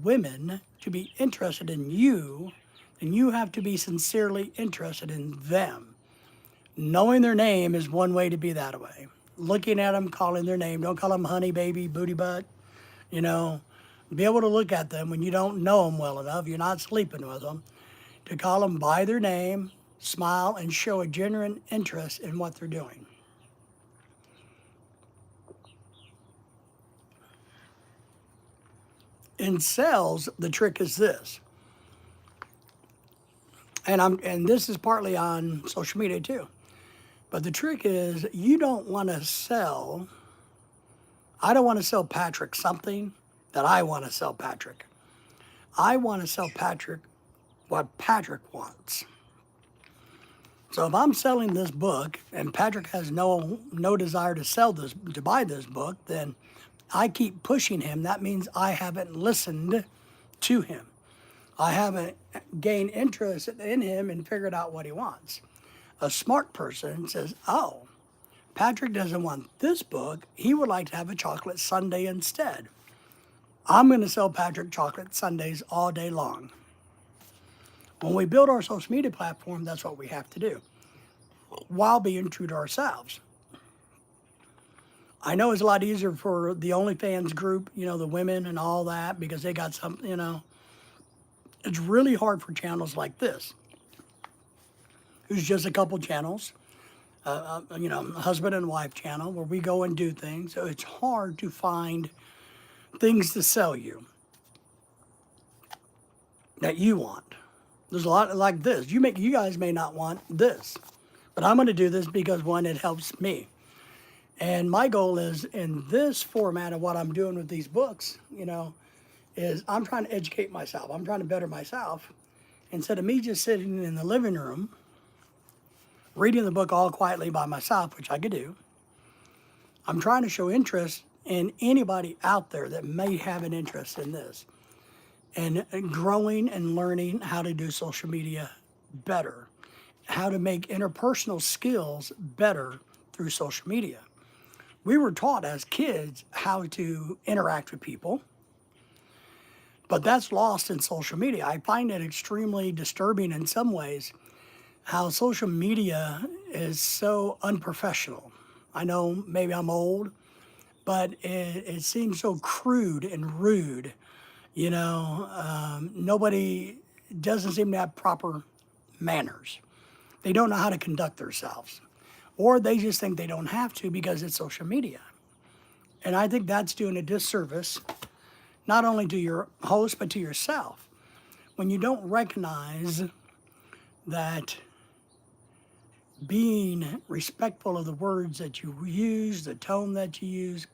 women to be interested in you, then you have to be sincerely interested in them. Knowing their name is one way to be that way. Looking at them, calling their name. Don't call them honey, baby, booty butt. be able to look at them when you don't know them well enough, you're not sleeping with them, to call them by their name, smile, and show a genuine interest in what they're doing. In sales, the trick is this, and this is partly on social media too. But the trick is you don't want to sell. I don't want to sell Patrick something that I want to sell Patrick. I want to sell Patrick what Patrick wants. So if I'm selling this book and Patrick has no desire to buy this book, then I keep pushing him. That means I haven't listened to him. I haven't gained interest in him and figured out what he wants. A smart person says, oh, Patrick doesn't want this book. He would like to have a chocolate sundae instead. I'm going to sell Patrick chocolate sundaes all day long. When we build our social media platform, that's what we have to do, while being true to ourselves. I know it's a lot easier for the OnlyFans group, the women and all that, because they got something, It's really hard for channels like this, who's just a couple channels, husband and wife channel, where we go and do things. So it's hard to find things to sell you that you want. There's a lot like this. You guys may not want this, but I'm going to do this because, one, it helps me. And my goal is, in this format of what I'm doing with these books, is I'm trying to educate myself. I'm trying to better myself. Instead of me just sitting in the living room, reading the book all quietly by myself, which I could do, I'm trying to show interest in anybody out there that may have an interest in this, and growing and learning how to do social media better, how to make interpersonal skills better through social media. We were taught as kids how to interact with people, but that's lost in social media. I find it extremely disturbing in some ways how social media is so unprofessional. I know maybe I'm old, but it seems so crude and rude. Nobody doesn't seem to have proper manners. They don't know how to conduct themselves, or they just think they don't have to because it's social media. And I think that's doing a disservice, not only to your host, but to yourself, when you don't recognize that being respectful of the words that you use, the tone that you use,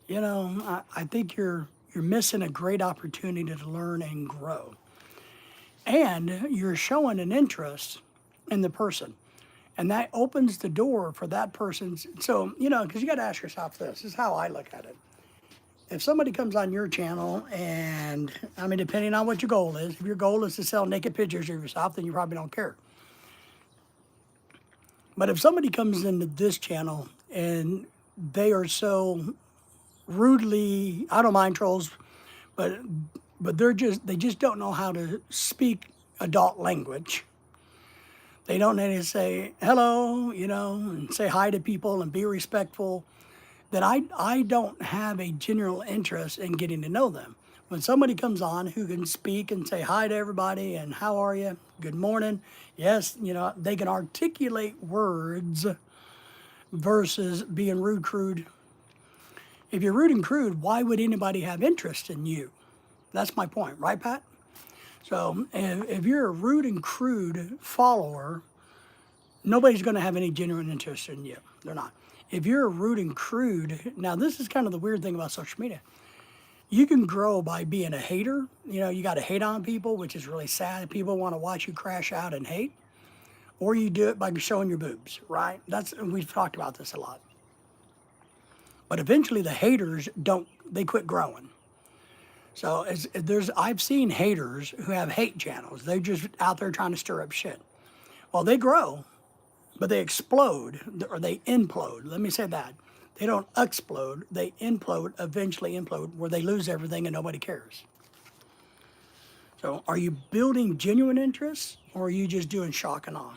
I think you're missing a great opportunity to learn and grow. And you're showing an interest in the person. And that opens the door for that person's. So, because you got to ask yourself this is how I look at it. If somebody comes on your channel and, depending on what your goal is, if your goal is to sell naked pictures of yourself, then you probably don't care. But if somebody comes into this channel and they are so rudely, I don't mind trolls, but they just don't know how to speak adult language. They don't know how to say hello, and say hi to people and be respectful. Then I don't have a general interest in getting to know them. When somebody comes on who can speak and say hi to everybody and how are you, good morning, yes, they can articulate words versus being rude, crude. If you're rude and crude, why would anybody have interest in you? That's my point, right, Pat? So if you're a rude and crude follower, nobody's going to have any genuine interest in you. They're not. If you're a rude and crude, now this is kind of the weird thing about social media. You can grow by being a hater. You got to hate on people, which is really sad. People want to watch you crash out and hate. Or you do it by showing your boobs, right? We've talked about this a lot. But eventually the haters they quit growing. So I've seen haters who have hate channels. They're just out there trying to stir up shit. Well, they grow, but they explode, or they implode. Let me say that. They don't explode, they implode, eventually implode, where they lose everything and nobody cares. So are you building genuine interest, or are you just doing shock and awe?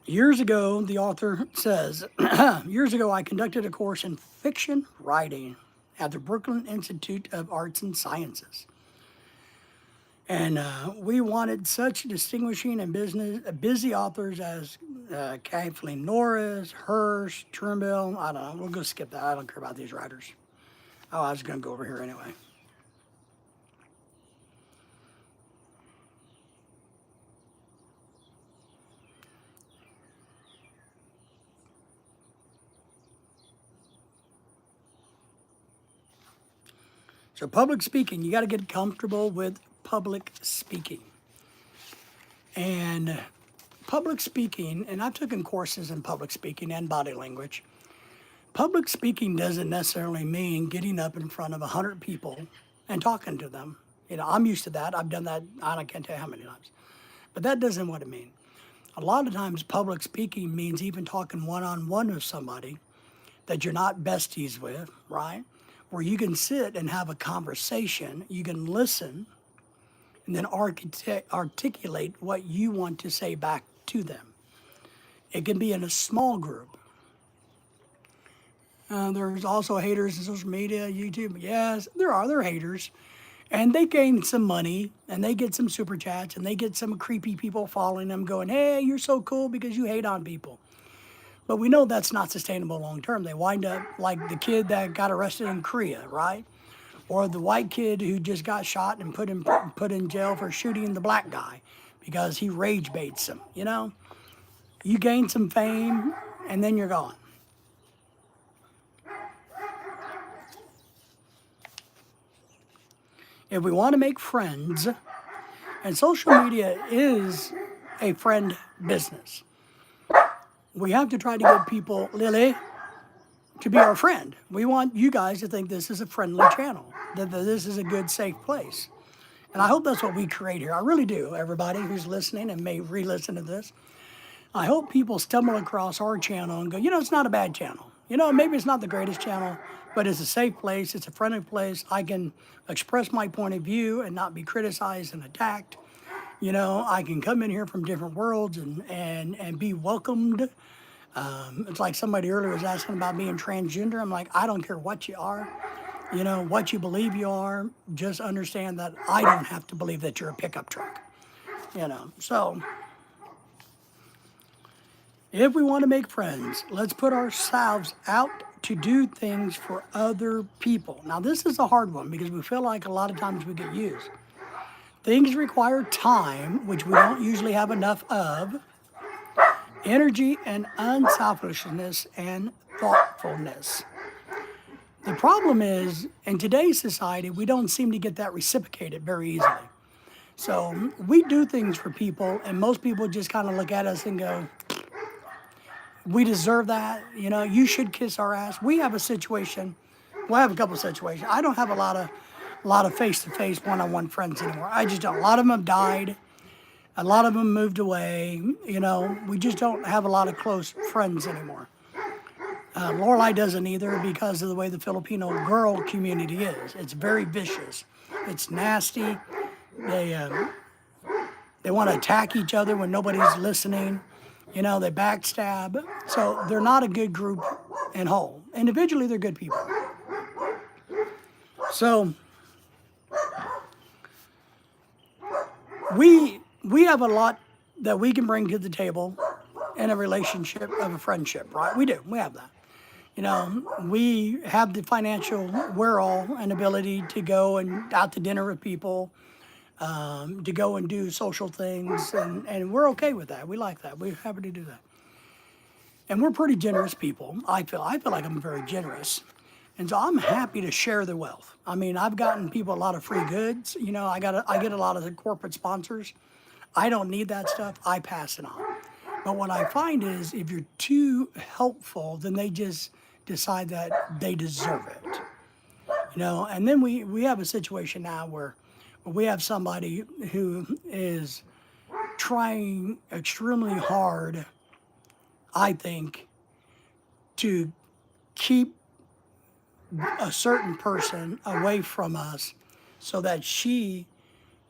Years ago, the author says, years ago, I conducted a course in fiction writing at the Brooklyn Institute of Arts and Sciences. And we wanted such distinguishing and busy authors as Kathleen Norris, Hirsch, Turnbull. I don't know. We'll go skip that. I don't care about these writers. Oh, I was going to go over here anyway. So public speaking, you got to get comfortable with public speaking. And public speaking, and I've taken courses in public speaking and body language. Public speaking doesn't necessarily mean getting up in front of 100 people and talking to them. You know, I'm used to that. I've done that, I can't tell you how many times. But that doesn't what it mean. A lot of times public speaking means even talking one-on-one with somebody that you're not besties with, right? Where you can sit and have a conversation, you can listen, and then articulate what you want to say back to them. It can be in a small group. There's also haters in social media, YouTube. Yes, there are haters. And they gain some money, and they get some super chats, and they get some creepy people following them going, hey, you're so cool because you hate on people. But we know that's not sustainable long term. They wind up like the kid that got arrested in Korea, right? Or the white kid who just got shot and put in jail for shooting the black guy because he rage baits him. You know, you gain some fame and then you're gone. If we want to make friends, and social media is a friend business, we have to try to get people, Lily, to be our friend. We want you guys to think this is a friendly channel, that this is a good, safe place. And I hope that's what we create here. I really do, everybody who's listening and may re-listen to this. I hope people stumble across our channel and go, you know, it's not a bad channel. You know, maybe it's not the greatest channel, but it's a safe place. It's a friendly place. I can express my point of view and not be criticized and attacked. You know, I can come in here from different worlds and be welcomed. It's like somebody earlier was asking about being transgender. I'm like, I don't care what you are, you know, what you believe you are. Just understand that I don't have to believe that you're a pickup truck, you know. So if we want to make friends, let's put ourselves out to do things for other people. Now, this is a hard one because we feel like a lot of times we get used. Things require time, which we don't usually have enough of, energy and unselfishness and thoughtfulness. The problem is, in today's society, we don't seem to get that reciprocated very easily. So we do things for people, and most people just kind of look at us and go, we deserve that. You know, you should kiss our ass. We have a situation. Well, I have a couple of situations. I don't have a lot of face-to-face, one-on-one friends anymore. I just don't. A lot of them have died. A lot of them moved away. You know, we just don't have a lot of close friends anymore. Lorelai doesn't either because of the way the Filipino girl community is. It's very vicious. It's nasty. They want to attack each other when nobody's listening. You know, they backstab. So they're not a good group in whole. Individually, they're good people. So we have a lot that we can bring to the table in a relationship of a friendship, right? We do. We have that. You know, we have the financial wherewithal and ability to go and out to dinner with people, to go and do social things, and we're okay with that. We like that. We're happy to do that. And we're pretty generous people. I feel like I'm very generous. And so I'm happy to share the wealth. I mean, I've gotten people a lot of free goods. You know, I get a lot of the corporate sponsors. I don't need that stuff. I pass it on. But what I find is if you're too helpful, then they just decide that they deserve it. You know, and then we have a situation now where we have somebody who is trying extremely hard, I think, to keep a certain person away from us so that she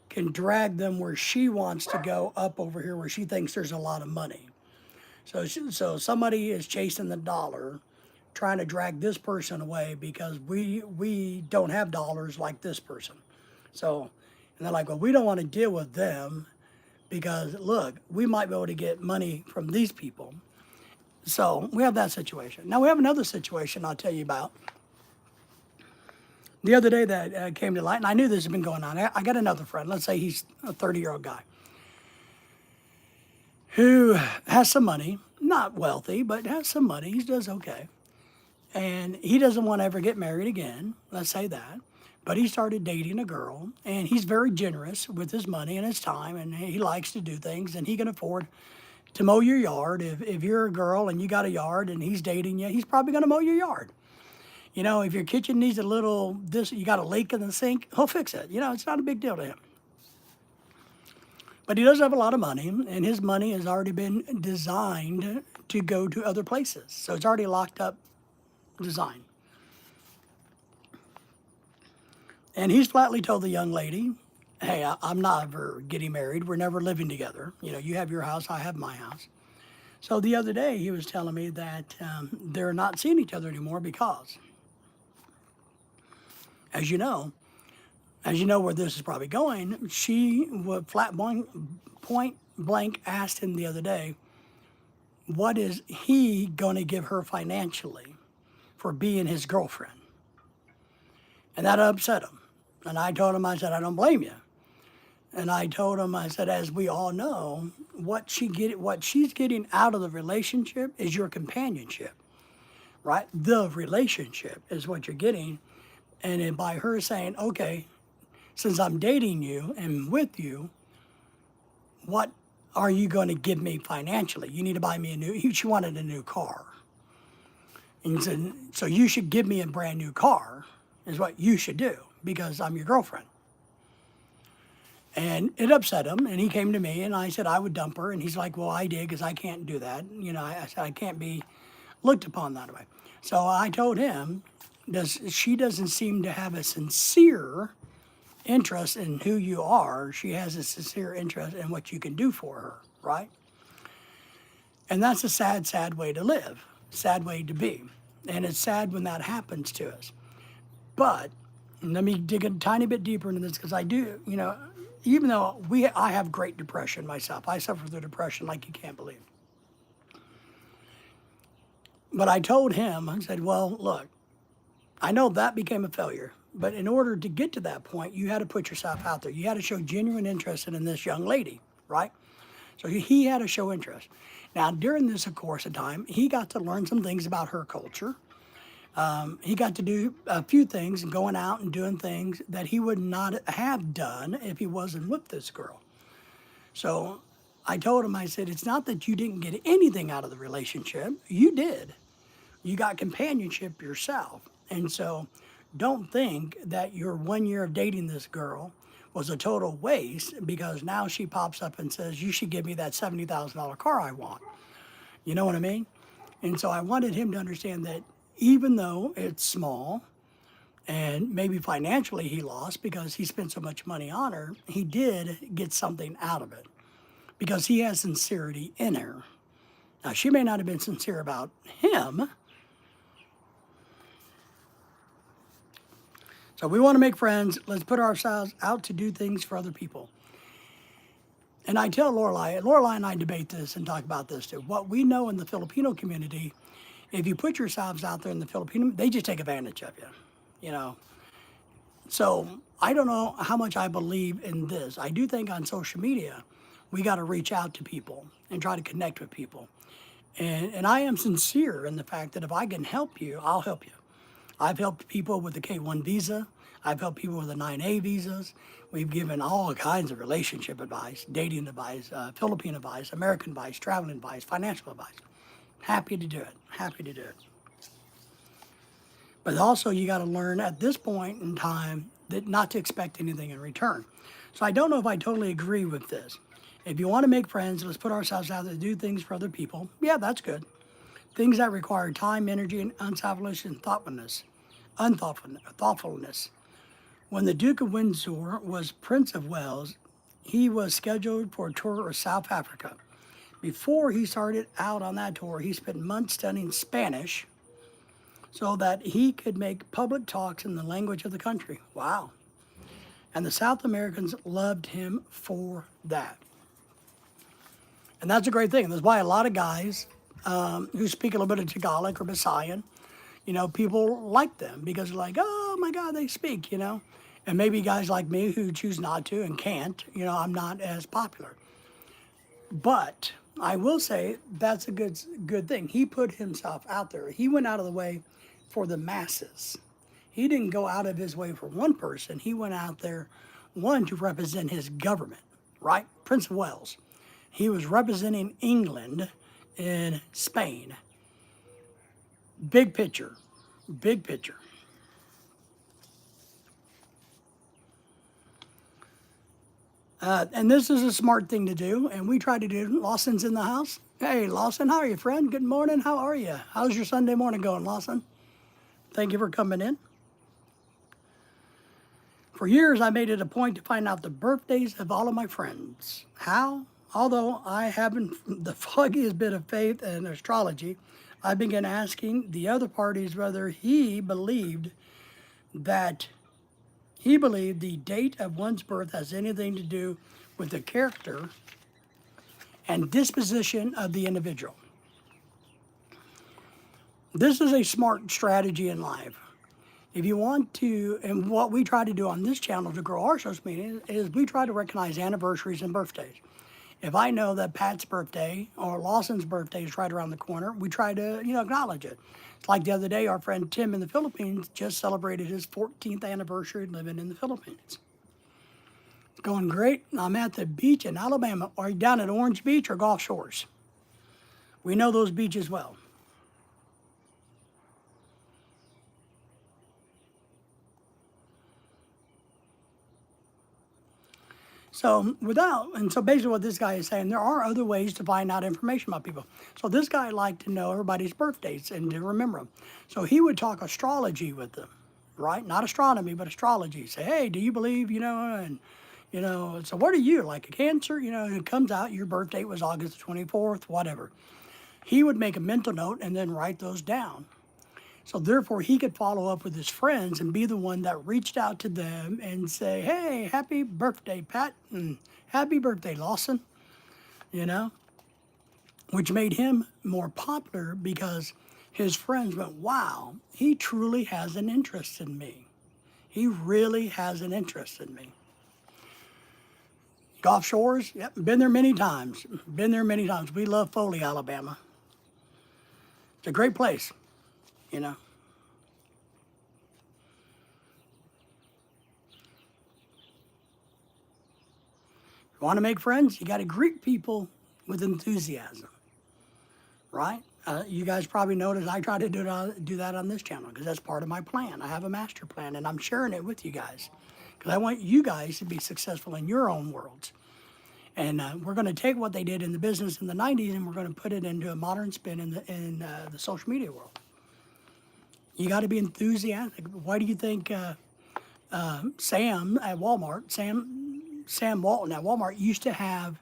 can drag them where she wants to go up over here where she thinks there's a lot of money. So somebody is chasing the dollar, trying to drag this person away because we don't have dollars like this person. So, and they're like, well, we don't want to deal with them because look, we might be able to get money from these people. So we have that situation. Now we have another situation I'll tell you about. The other day that came to light, and I knew this had been going on. I got another friend. Let's say he's a 30-year-old guy who has some money, not wealthy, but has some money. He does okay. And he doesn't want to ever get married again, let's say that. But he started dating a girl, and he's very generous with his money and his time, and he likes to do things, and he can afford to mow your yard. If you're a girl and you got a yard and he's dating you, he's probably going to mow your yard. You know, if your kitchen needs a little, you got a leak in the sink, he'll fix it. You know, it's not a big deal to him. But he does have a lot of money, and his money has already been designed to go to other places. So it's already locked up design. And he's flatly told the young lady, hey, I'm not ever getting married. We're never living together. You know, you have your house, I have my house. So the other day he was telling me that they're not seeing each other anymore because, as you know where this is probably going, she would point blank asked him the other day, what is he going to give her financially for being his girlfriend? And that upset him. And I told him, I said, I don't blame you. And I told him, I said, as we all know, what she's getting out of the relationship is your companionship, right? The relationship is what you're getting. And then by her saying, okay, since I'm dating you and with you, what are you going to give me financially? You need to buy me she wanted a new car. And he said, so you should give me a brand new car is what you should do because I'm your girlfriend. And it upset him, and he came to me, and I said I would dump her, and he's like, well, I did because I can't do that. You know, I said I can't be looked upon that way. So I told him, she doesn't seem to have a sincere interest in who you are. She has a sincere interest in what you can do for her, right? And that's a sad, sad way to live, sad way to be. And it's sad when that happens to us. But let me dig a tiny bit deeper into this because I do, you know, even though I have great depression myself. I suffer through depression like you can't believe. But I told him, I said, well, look, I know that became a failure. But in order to get to that point, you had to put yourself out there. You had to show genuine interest in this young lady, right? So he had to show interest. Now, during this course of time, he got to learn some things about her culture. He got to do a few things and going out and doing things that he would not have done if he wasn't with this girl. So I told him, I said, it's not that you didn't get anything out of the relationship. You did. You got companionship yourself. And so don't think that your 1 year of dating this girl was a total waste because now she pops up and says, you should give me that $70,000 car I want. You know what I mean? And so I wanted him to understand that even though it's small and maybe financially he lost because he spent so much money on her, he did get something out of it because he has sincerity in her. Now, she may not have been sincere about him. So we want to make friends. Let's put ourselves out to do things for other people. And I tell Lorelai and I debate this and talk about this too. What we know in the Filipino community, if you put yourselves out there in the Filipino, they just take advantage of you, you know. So I don't know how much I believe in this. I do think on social media, we got to reach out to people and try to connect with people. And I am sincere in the fact that if I can help you, I'll help you. I've helped people with the K-1 visa. I've helped people with the 9A visas. We've given all kinds of relationship advice, dating advice, Philippine advice, American advice, traveling advice, financial advice. Happy to do it. Happy to do it. But also you got to learn at this point in time that not to expect anything in return. So I don't know if I totally agree with this. If you want to make friends, let's put ourselves out there to do things for other people. Yeah, that's good. Things that require time, energy, and unselfishness and thoughtfulness. When the Duke of Windsor was Prince of Wales, he was scheduled for a tour of South Africa. Before he started out on that tour, he spent months studying Spanish so that he could make public talks in the language of the country. Wow. And the South Americans loved him for that. And that's a great thing. That's why a lot of guys who speak a little bit of Tagalog or Visayan, people like them because they're like, oh my God, they speak, And maybe guys like me who choose not to and can't, I'm not as popular. But I will say that's a good thing. He put himself out there. He went out of the way for the masses. He didn't go out of his way for one person. He went out there, one, to represent his government, right? Prince of Wales. He was representing England in Spain. Big picture, big picture. And this is a smart thing to do, and we try to do. Lawson's in the house. Hey, Lawson, how are you, friend? Good morning. How are you? How's your Sunday morning going, Lawson? Thank you for coming in. For years, I made it a point to find out the birthdays of all of my friends. How? Although I haven't the foggiest bit of faith in astrology, I began asking the other parties whether he believed the date of one's birth has anything to do with the character and disposition of the individual. This is a smart strategy in life. If you want to, and what we try to do on this channel to grow our social media is we try to recognize anniversaries and birthdays. If I know that Pat's birthday or Lawson's birthday is right around the corner, we try to, acknowledge it. It's like the other day, our friend Tim in the Philippines just celebrated his 14th anniversary living in the Philippines. It's going great. I'm at the beach in Alabama. Are you down at Orange Beach or Gulf Shores? We know those beaches well. So basically what this guy is saying, there are other ways to find out information about people. So this guy liked to know everybody's birthdays and to remember them. So he would talk astrology with them, right? Not astronomy, but astrology. Say, hey, do you believe, so what are you, like a Cancer? And it comes out your birth date was August 24th, whatever. He would make a mental note and then write those down. So therefore, he could follow up with his friends and be the one that reached out to them and say, hey, happy birthday, Pat, and happy birthday, Lawson, which made him more popular because his friends went, wow, he truly has an interest in me. He really has an interest in me. Gulf Shores, yep, been there many times. We love Foley, Alabama. It's a great place. If you want to make friends, you got to greet people with enthusiasm, right? You guys probably noticed I try to do that on this channel because that's part of my plan. I have a master plan, and I'm sharing it with you guys because I want you guys to be successful in your own worlds. And we're going to take what they did in the business in the 90s, and we're going to put it into a modern spin in the social media world. You got to be enthusiastic. Why do you think Sam at Walmart, Sam Walton at Walmart used to have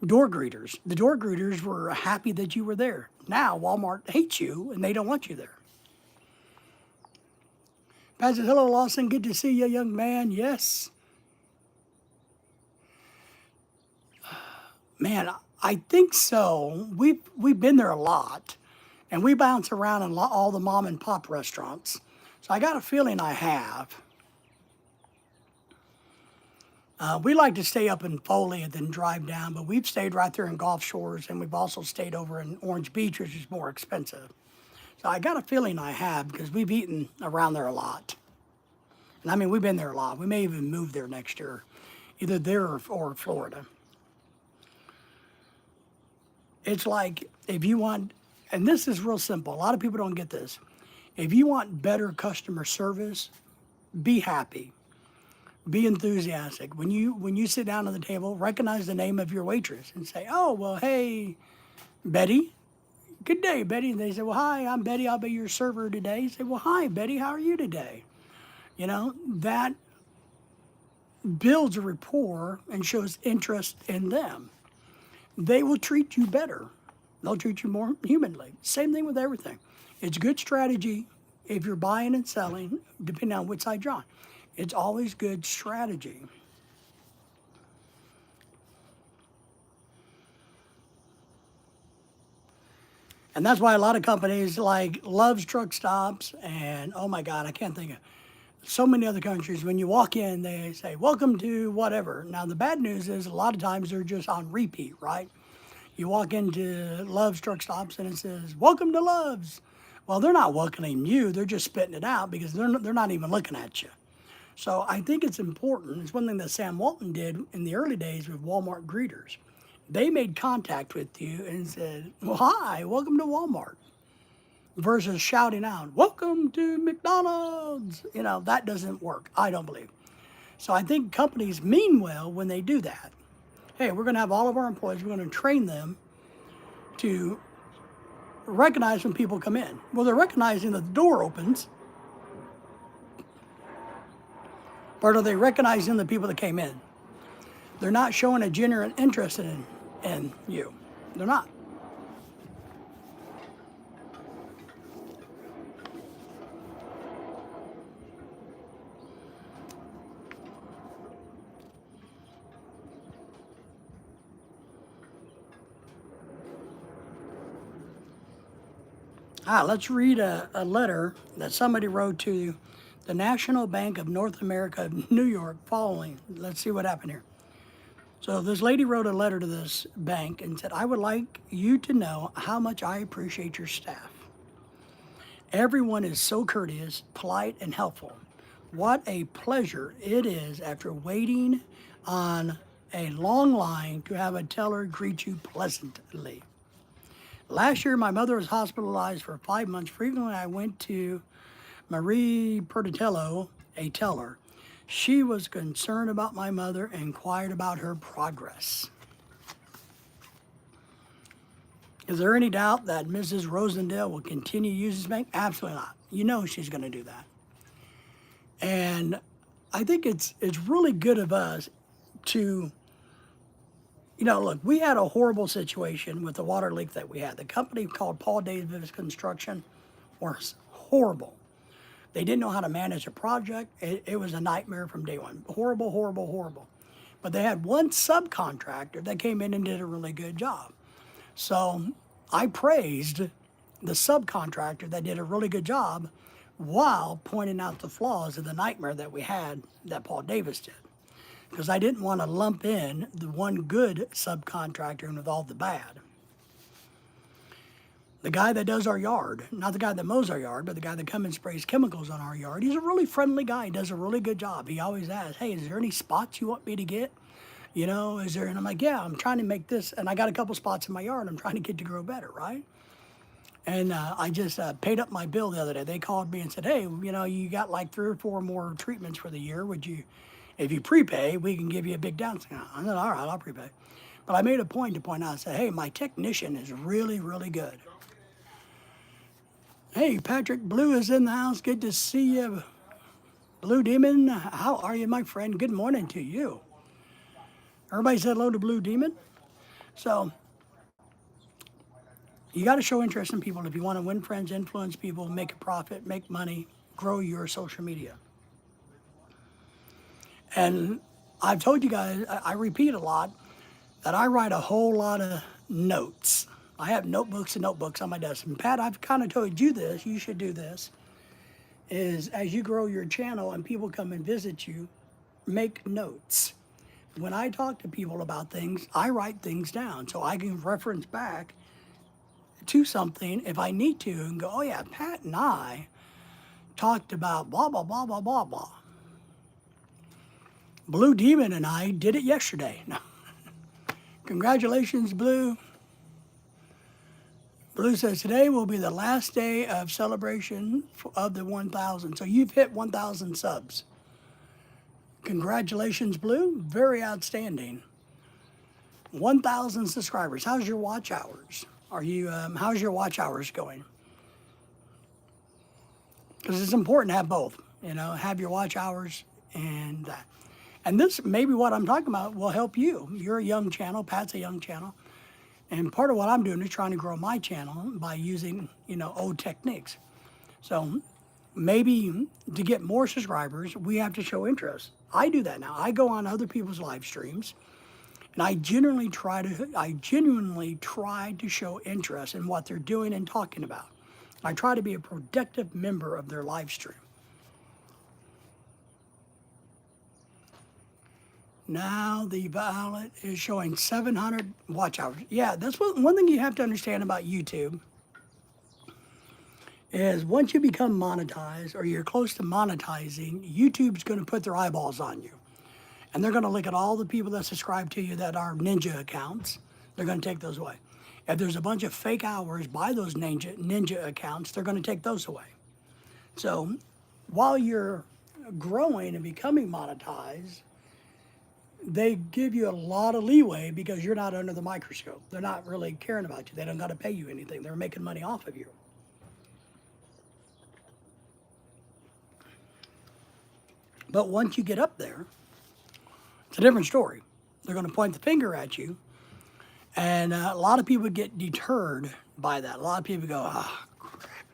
door greeters? The door greeters were happy that you were there. Now Walmart hates you and they don't want you there. Pat says, hello, Lawson. Good to see you, young man. Yes. Man, I think so. We've been there a lot. And we bounce around in all the mom and pop restaurants. So I got a feeling I have. We like to stay up in Foley and then drive down, but we've stayed right there in Gulf Shores, and we've also stayed over in Orange Beach, which is more expensive. So I got a feeling I have because we've eaten around there a lot. And I mean, we've been there a lot. We may even move there next year, either there or Florida. It's like if you want... And this is real simple. A lot of people don't get this. If you want better customer service, be happy. Be enthusiastic. When you sit down at the table, recognize the name of your waitress and say, oh, well, hey, Betty. Good day, Betty. And they say, well, hi, I'm Betty. I'll be your server today. You say, well, hi, Betty. How are you today? That builds a rapport and shows interest in them. they will treat you better. They'll treat you more humanly. Same thing with everything. It's good strategy if you're buying and selling, depending on which side you're on. It's always good strategy. And that's why a lot of companies like Love's Truck Stops and, oh my God, I can't think of so many other countries, when you walk in, they say, welcome to whatever. Now, the bad news is a lot of times they're just on repeat, right? You walk into Love's Truck Stops and it says, welcome to Love's. Well, they're not welcoming you, they're just spitting it out because they're not even looking at you. So I think it's important. It's one thing that Sam Walton did in the early days with Walmart greeters. They made contact with you and said, well, hi, welcome to Walmart, versus shouting out, welcome to McDonald's. You know, that doesn't work, I don't believe. So I think companies mean well when they do that. Hey, we're going to have all of our employees, we're going to train them to recognize when people come in. Well, they're recognizing that the door opens, but are they recognizing the people that came in? They're not showing a genuine interest in you. They're not. Let's read a letter that somebody wrote to the National Bank of North America of New York following. Let's see what happened here. So this lady wrote a letter to this bank and said, I would like you to know how much I appreciate your staff. Everyone is so courteous, polite, and helpful. What a pleasure it is after waiting on a long line to have a teller greet you pleasantly. Last year, my mother was hospitalized for 5 months. Frequently, I went to Marie Pertatello, a teller. She was concerned about my mother and inquired about her progress. Is there any doubt that Mrs. Rosendale will continue to use this bank? Absolutely not. You know she's going to do that. And I think it's really good of us to, you know, look, we had a horrible situation with the water leak that we had. The company called Paul Davis Construction was horrible. They didn't know how to manage a project. It was a nightmare from day one. Horrible, horrible, horrible. But they had one subcontractor that came in and did a really good job. So I praised the subcontractor that did a really good job while pointing out the flaws of the nightmare that we had that Paul Davis did. Because I didn't want to lump in the one good subcontractor with all the bad. The guy that does our yard, not the guy that mows our yard, but the guy that comes and sprays chemicals on our yard, he's a really friendly guy. He does a really good job. He always asks, hey, is there any spots you want me to get? You know, is there? And I'm like, yeah, I'm trying to make this. And I got a couple spots in my yard I'm trying to get to grow better, right? And I just paid up my bill the other day. They called me and said, hey, you know, you got like 3 or 4 more treatments for the year. Would you, if you prepay, we can give you a big down. I said, all right, I'll prepay. But I made a point to point out, I said, hey, my technician is really, really good. Hey, Patrick Blue is in the house. Good to see you. Blue Demon, how are you, my friend? Good morning to you. Everybody said hello to Blue Demon. So, you got to show interest in people if you want to win friends, influence people, make a profit, make money, grow your social media. And I've told you guys, I repeat a lot, that I write a whole lot of notes. I have notebooks and notebooks on my desk. And Pat, I've kind of told you this, you should do this, is as you grow your channel and people come and visit you, make notes. When I talk to people about things, I write things down so I can reference back to something if I need to and go, oh yeah, Pat and I talked about blah, blah, blah, blah, blah, blah. Blue Demon and I did it yesterday. Congratulations, Blue. Blue says, today will be the last day of celebration of the 1,000. So you've hit 1,000 subs. Congratulations, Blue. Very outstanding. 1,000 subscribers. How's your watch hours? How's your watch hours going? Because it's important to have both. You know, have your watch hours and that. And this, maybe what I'm talking about, will help you. You're a young channel. Pat's a young channel. And part of what I'm doing is trying to grow my channel by using, old techniques. So maybe to get more subscribers, we have to show interest. I do that now. I go on other people's live streams, and I genuinely try to show interest in what they're doing and talking about. I try to be a productive member of their live stream. Now the ballot is showing 700 watch hours. Yeah, that's one thing you have to understand about YouTube is once you become monetized or you're close to monetizing, YouTube's going to put their eyeballs on you. And they're going to look at all the people that subscribe to you that are ninja accounts. They're going to take those away. If there's a bunch of fake hours by those ninja accounts, they're going to take those away. So while you're growing and becoming monetized, they give you a lot of leeway because you're not under the microscope. They're not really caring about you. They don't got to pay you anything. They're making money off of you. But once you get up there, it's a different story. They're going to point the finger at you. And a lot of people get deterred by that. A lot of people go, ah, crap.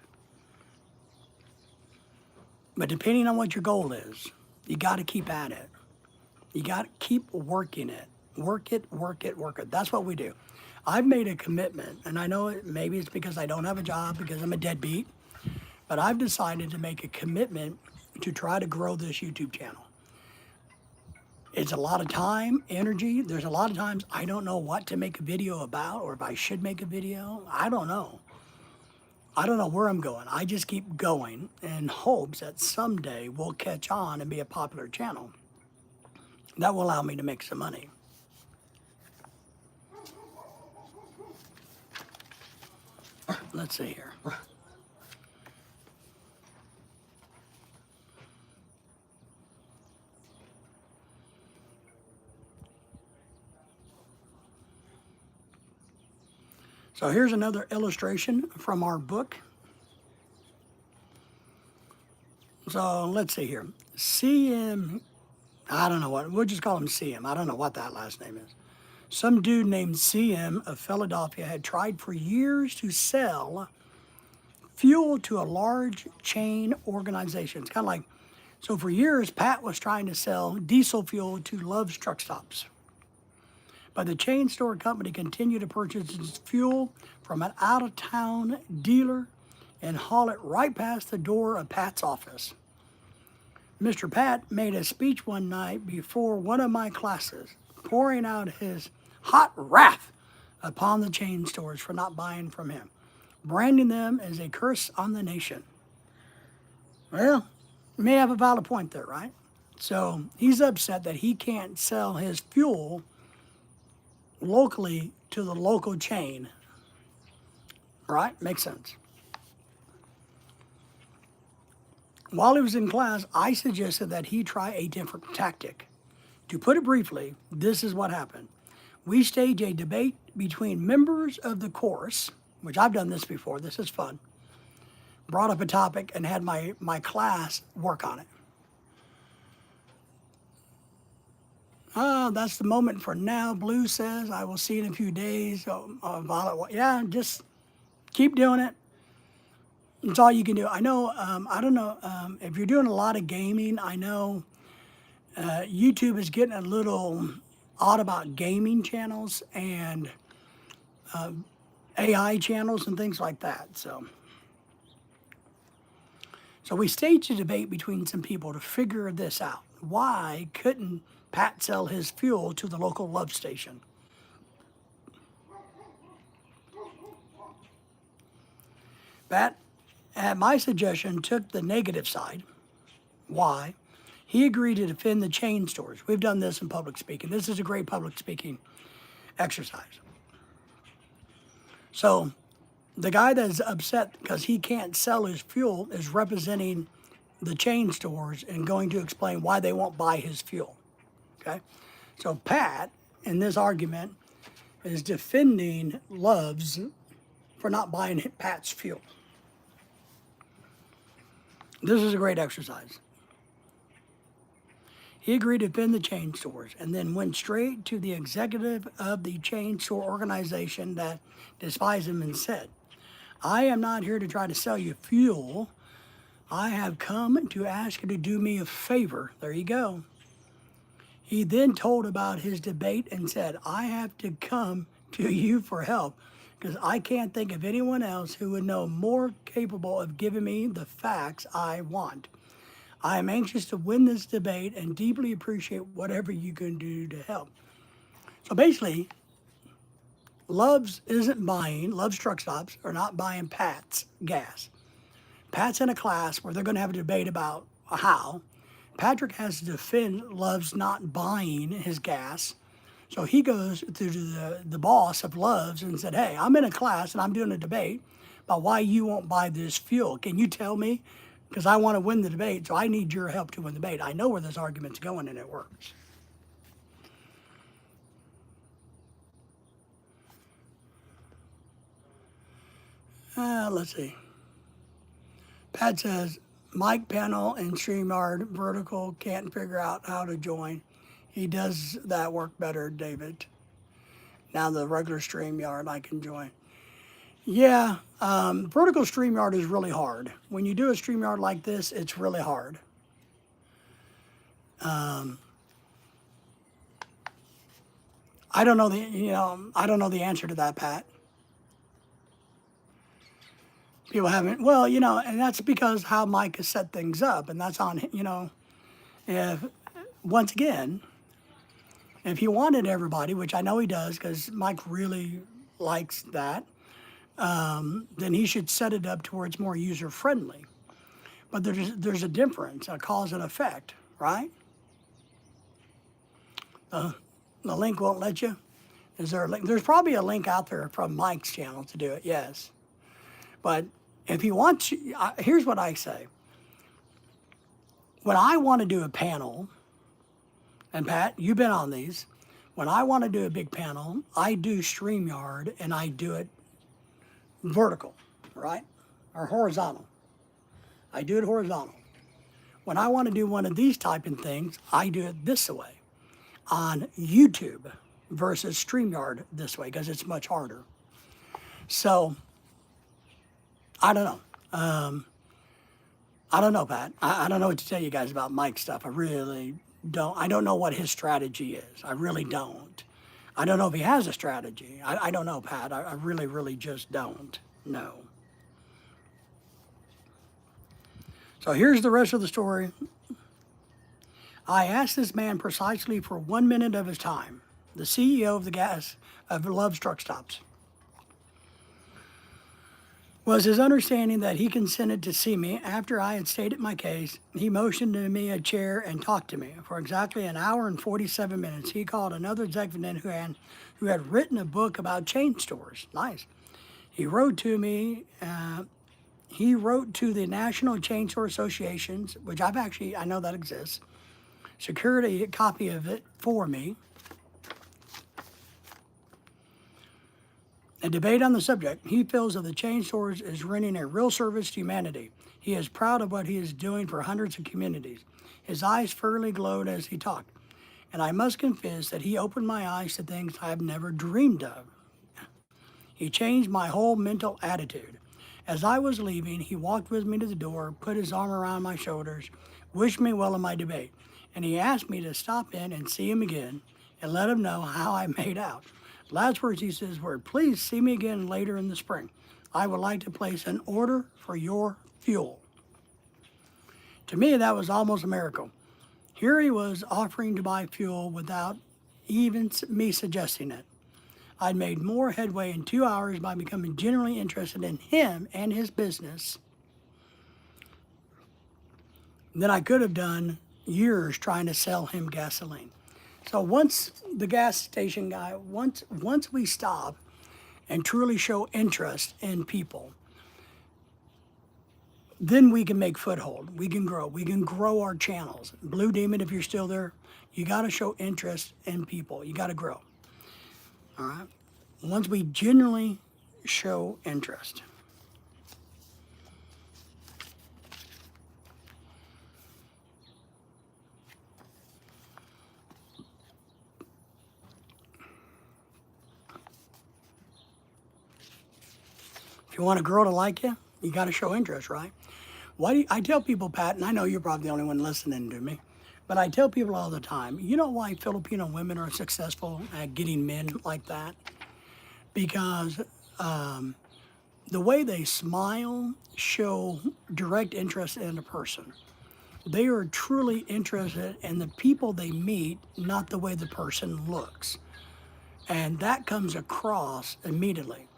But depending on what your goal is, you got to keep at it. You got to keep working it. Work it, work it, work it. That's what we do. I've made a commitment, and I know maybe it's because I don't have a job, because I'm a deadbeat, but I've decided to make a commitment to try to grow this YouTube channel. It's a lot of time, energy. There's a lot of times I don't know what to make a video about or if I should make a video. I don't know. I don't know where I'm going. I just keep going in hopes that someday we'll catch on and be a popular channel. That will allow me to make some money. Let's see here. So here's another illustration from our book. So let's see here. CM, I don't know what, we'll just call him CM. I don't know what that last name is. Some dude named CM of Philadelphia had tried for years to sell fuel to a large chain organization. It's kind of like, so for years, Pat was trying to sell diesel fuel to Love's truck stops. But the chain store company continued to purchase its fuel from an out-of-town dealer and haul it right past the door of Pat's office. Mr. Pat made a speech one night before one of my classes, pouring out his hot wrath upon the chain stores for not buying from him, branding them as a curse on the nation. Well, you may have a valid point there, right? So he's upset that he can't sell his fuel locally to the local chain. Right? Makes sense. While he was in class, I suggested that he try a different tactic. To put it briefly, this is what happened. We staged a debate between members of the course, which I've done this before, this is fun, brought up a topic and had my class work on it. That's the moment for now. Blue says, I will see you in a few days. Violet, yeah, just keep doing it. It's all you can do. I know, I don't know, if you're doing a lot of gaming, I know YouTube is getting a little odd about gaming channels and AI channels and things like that. So we staged a debate between some people to figure this out. Why couldn't Pat sell his fuel to the local Love station? Pat, at my suggestion, took the negative side. Why? He agreed to defend the chain stores. We've done this in public speaking. This is a great public speaking exercise. So the guy that's upset because he can't sell his fuel is representing the chain stores and going to explain why they won't buy his fuel. Okay? So Pat, in this argument, is defending Love's for not buying Pat's fuel. This is a great exercise. He agreed to defend the chain stores and then went straight to the executive of the chain store organization that despised him and said, I am not here to try to sell you fuel. I have come to ask you to do me a favor. There you go. He then told about his debate and said, I have to come to you for help because I can't think of anyone else who would know more capable of giving me the facts I want. I am anxious to win this debate and deeply appreciate whatever you can do to help. So basically, Love's truck stops are not buying Pat's gas. Pat's in a class where they're going to have a debate about how. Patrick has to defend Love's not buying his gas. So he goes to the boss of Love's and said, hey, I'm in a class and I'm doing a debate about why you won't buy this fuel. Can you tell me? Because I want to win the debate, so I need your help to win the debate. I know where this argument's going and it works. Let's see. Pat says, Mike Pennell and StreamYard Vertical can't figure out how to join. He does that work better, David. Now the regular StreamYard I can join. Yeah, vertical StreamYard is really hard. When you do a StreamYard like this, it's really hard. I don't know the answer to that, Pat. People haven't, and that's because how Mike has set things up, and that's on, if, once again, if he wanted everybody, which I know he does because Mike really likes that, then he should set it up to where it's more user-friendly. But there's a difference, a cause and effect, right? The link won't let you? Is there a link? There's probably a link out there from Mike's channel to do it, yes. But if he wants, here's what I say. When I want to do a panel, and Pat, you've been on these, when I want to do a big panel, I do StreamYard and I do it vertical, right? Or horizontal. I do it horizontal. When I want to do one of these typing things, I do it this way on YouTube versus StreamYard this way because it's much harder. So, I don't know. I don't know, Pat. I don't know what to tell you guys about Mike's stuff. I really don't. I don't know what his strategy is. I really don't. I don't know if he has a strategy. I don't know, Pat. I really, really just don't know. So here's the rest of the story. I asked this man precisely for 1 minute of his time, the CEO of Love's Truck Stops. Was his understanding that he consented to see me after I had stated my case. He motioned to me a chair and talked to me. For exactly an hour and 47 minutes, he called another executive who had written a book about chain stores. Nice. He wrote to me, he wrote to the National Chain Store Associations, which I know that exists, secured a copy of it for me. A debate on the subject. He feels that the chain stores is rendering a real service to humanity. He is proud of what he is doing for hundreds of communities. His eyes fairly glowed as he talked, and I must confess that he opened my eyes to things I have never dreamed of. He changed my whole mental attitude. As I was leaving, he walked with me to the door, put his arm around my shoulders, wished me well in my debate, and he asked me to stop in and see him again and let him know how I made out. Last words he says were, please see me again later in the spring. I would like to place an order for your fuel. To me, that was almost a miracle. Here he was offering to buy fuel without even me suggesting it. I'd made more headway in 2 hours by becoming genuinely interested in him and his business than I could have done years trying to sell him gasoline. So once the gas station guy, once we stop and truly show interest in people, then we can make foothold. We can grow. We can grow our channels. Blue Demon, if you're still there, you got to show interest in people. You got to grow. All right? Once we genuinely show interest. If you want a girl to like you, you got to show interest, right? I tell people, Pat, and I know you're probably the only one listening to me, but I tell people all the time, you know why Filipino women are successful at getting men like that? Because the way they smile show direct interest in a person. They are truly interested in the people they meet, not the way the person looks. And that comes across immediately.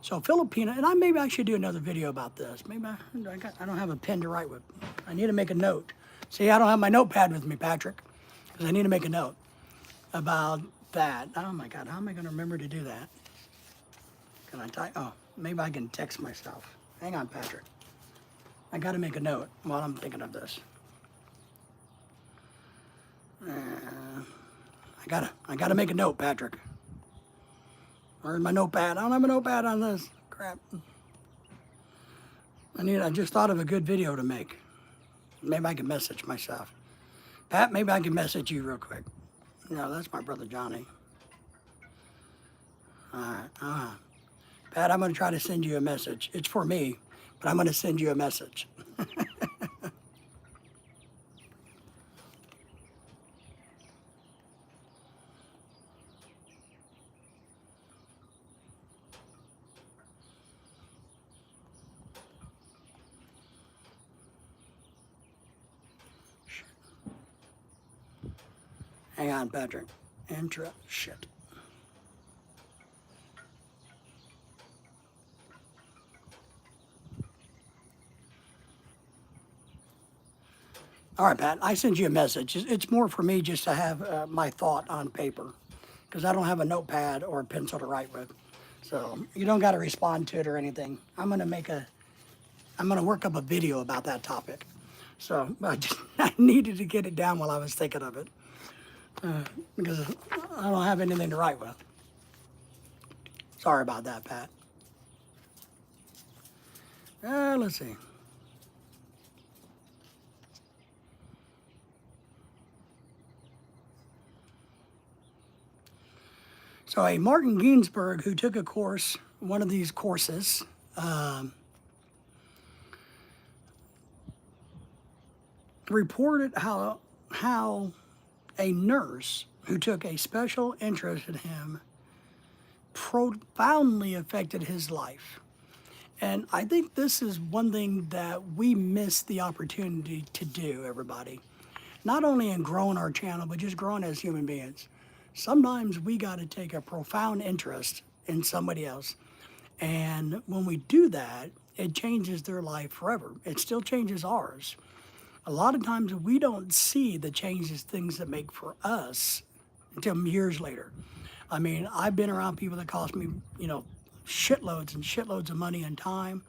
So Filipino, and maybe I should do another video about this. Maybe I don't have a pen to write with. I need to make a note. See, I don't have my notepad with me, Patrick, because I need to make a note about that. Oh my God, how am I going to remember to do that? Can I type? Oh, maybe I can text myself. Hang on, Patrick. I got to make a note while I'm thinking of this. I gotta make a note, Patrick. Where's my notepad? I don't have a notepad on this. Crap. I just thought of a good video to make. Maybe I can message myself. Pat, maybe I can message you real quick. No, that's my brother Johnny. All right. Pat, I'm gonna try to send you a message. It's for me, but I'm gonna send you a message. Hang on, Patrick. Shit. All right, Pat, I send you a message. It's more for me just to have my thought on paper because I don't have a notepad or a pencil to write with. So you don't got to respond to it or anything. I'm going to work up a video about that topic. So I needed to get it down while I was thinking of it because I don't have anything to write with. Sorry about that, Pat. Let's see. So a Martin Ginsburg who took a course, one of these courses, reported how a nurse who took a special interest in him profoundly affected his life. And I think this is one thing that we miss the opportunity to do, everybody. Not only in growing our channel, but just growing as human beings. Sometimes we got to take a profound interest in somebody else. And when we do that, it changes their life forever. It still changes ours. A lot of times we don't see the changes, things that make for us until years later. I mean, I've been around people that cost me, shitloads and shitloads of money and time.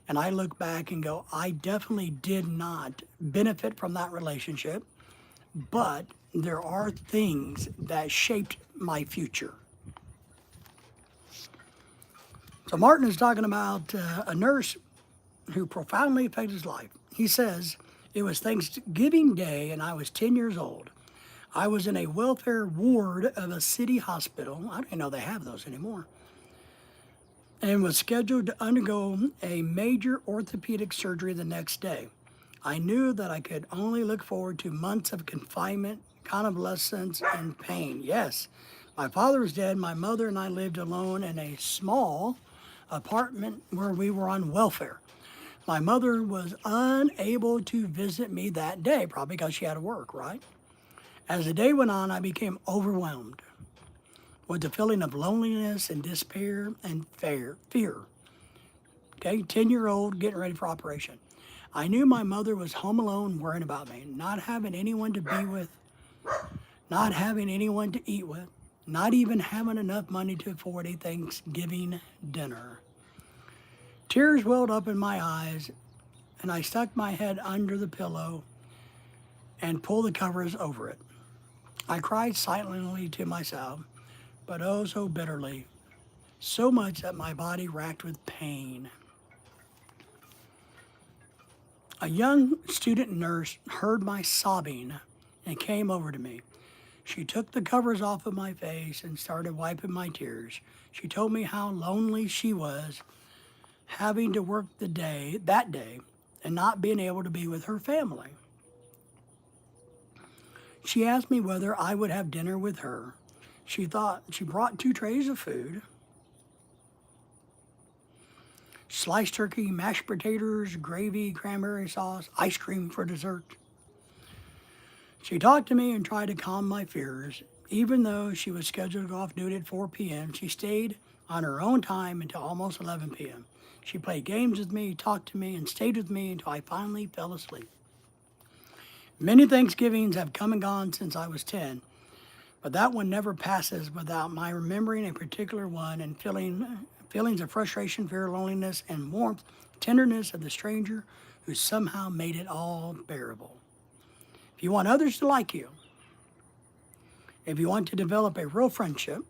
And I look back and go, I definitely did not benefit from that relationship, but there are things that shaped my future. So Martin is talking about a nurse who profoundly affected his life. He says, it was Thanksgiving Day and I was 10 years old. I was in a welfare ward of a city hospital. I don't even know they have those anymore. And was scheduled to undergo a major orthopedic surgery the next day. I knew that I could only look forward to months of confinement, convalescence, and pain. Yes, my father was dead. My mother and I lived alone in a small apartment where we were on welfare. My mother was unable to visit me that day, probably because she had to work, right? As the day went on, I became overwhelmed with the feeling of loneliness and despair and fear. Okay, 10-year-old getting ready for operation. I knew my mother was home alone worrying about me, not having anyone to be with, not having anyone to eat with, not even having enough money to afford a Thanksgiving dinner. Tears welled up in my eyes, and I stuck my head under the pillow and pulled the covers over it. I cried silently to myself, but oh so bitterly, so much that my body racked with pain. A young student nurse heard my sobbing and came over to me. She took the covers off of my face and started wiping my tears. She told me how lonely she was, having to work that day and not being able to be with her family. She asked me whether I would have dinner with her. She brought 2 trays of food, sliced turkey, mashed potatoes, gravy, cranberry sauce, ice cream for dessert. She talked to me and tried to calm my fears. Even though she was scheduled to go off duty at 4 p.m., she stayed on her own time until almost 11 p.m. She played games with me, talked to me, and stayed with me until I finally fell asleep. Many Thanksgivings have come and gone since I was 10, but that one never passes without my remembering a particular one and feelings of frustration, fear, loneliness, and warmth, tenderness of the stranger who somehow made it all bearable. If you want others to like you, if you want to develop a real friendship,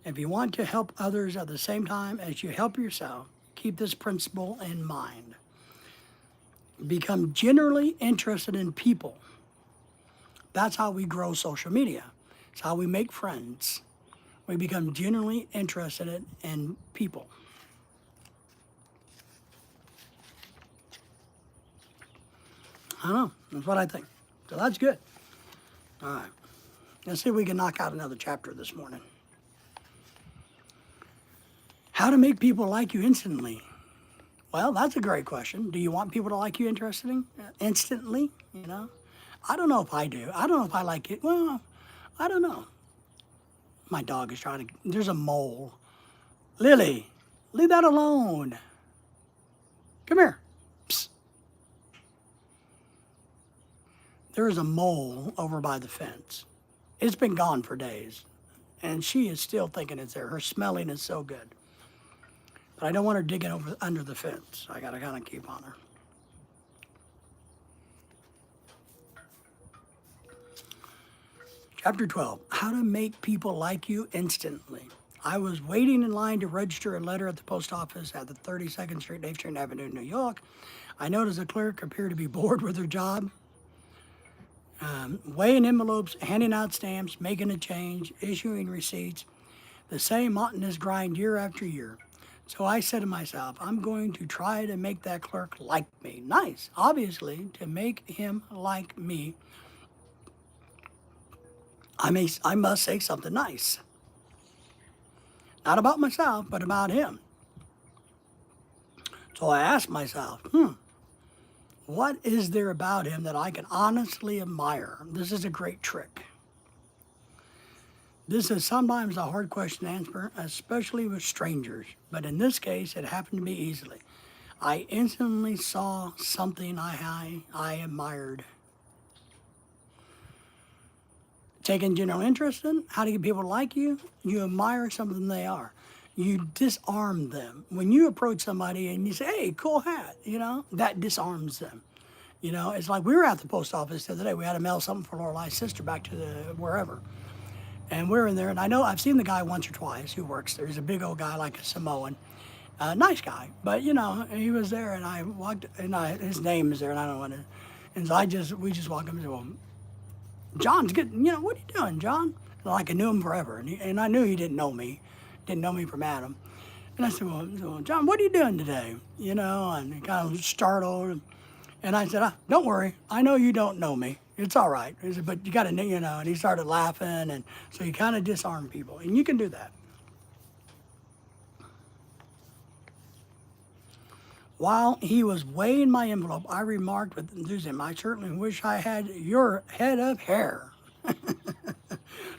if you want to help others at the same time as you help yourself, keep this principle in mind. Become generally interested in people. That's how we grow social media. It's how we make friends. We become genuinely interested in people. I don't know. That's what I think. So that's good. All right. Let's see if we can knock out another chapter this morning. How to make people like you instantly. Well, that's a great question. Do you want people to like you instantly? You know, I don't know if I do. I don't know if I like it. Well, I don't know. My dog is trying to, there's a mole. Lily, leave that alone. Come here. Psst. There is a mole over by the fence. It's been gone for days, and she is still thinking it's there. Her smelling is so good. But I don't want her digging under the fence. I gotta kind of keep on her. Chapter 12, how to make people like you instantly. I was waiting in line to register a letter at the post office at the 32nd Street, Dave Street Avenue, New York. I noticed a clerk appeared to be bored with her job. Weighing envelopes, handing out stamps, making a change, issuing receipts. The same monotonous grind year after year. So I said to myself, I'm going to try to make that clerk like me. Nice. Obviously, to make him like me, I must say something nice. Not about myself, but about him. So I asked myself, what is there about him that I can honestly admire? This is a great trick. This is sometimes a hard question to answer, especially with strangers, but in this case, it happened to me easily. I instantly saw something I admired. Taking general interest in, how to get people to like you, you admire something they are. You disarm them. When you approach somebody and you say, hey, cool hat, that disarms them. It's like we were at the post office the other day. We had to mail something for Lorelai's sister back to wherever. And we're in there, and I know I've seen the guy once or twice who works there. He's a big old guy like a Samoan. Nice guy. But, he was there, and I walked, and his name is there, and I don't want to. And so we just walked up and said, well, John's good. What are you doing, John? Like I knew him forever, and I knew he didn't know me from Adam. And I said, well, John, what are you doing today? And he kind of startled. And I said, don't worry. I know you don't know me. It's all right. He said, but you got to, and he started laughing. And so you kind of disarm people. And you can do that. While he was weighing my envelope, I remarked with enthusiasm, I certainly wish I had your head of hair.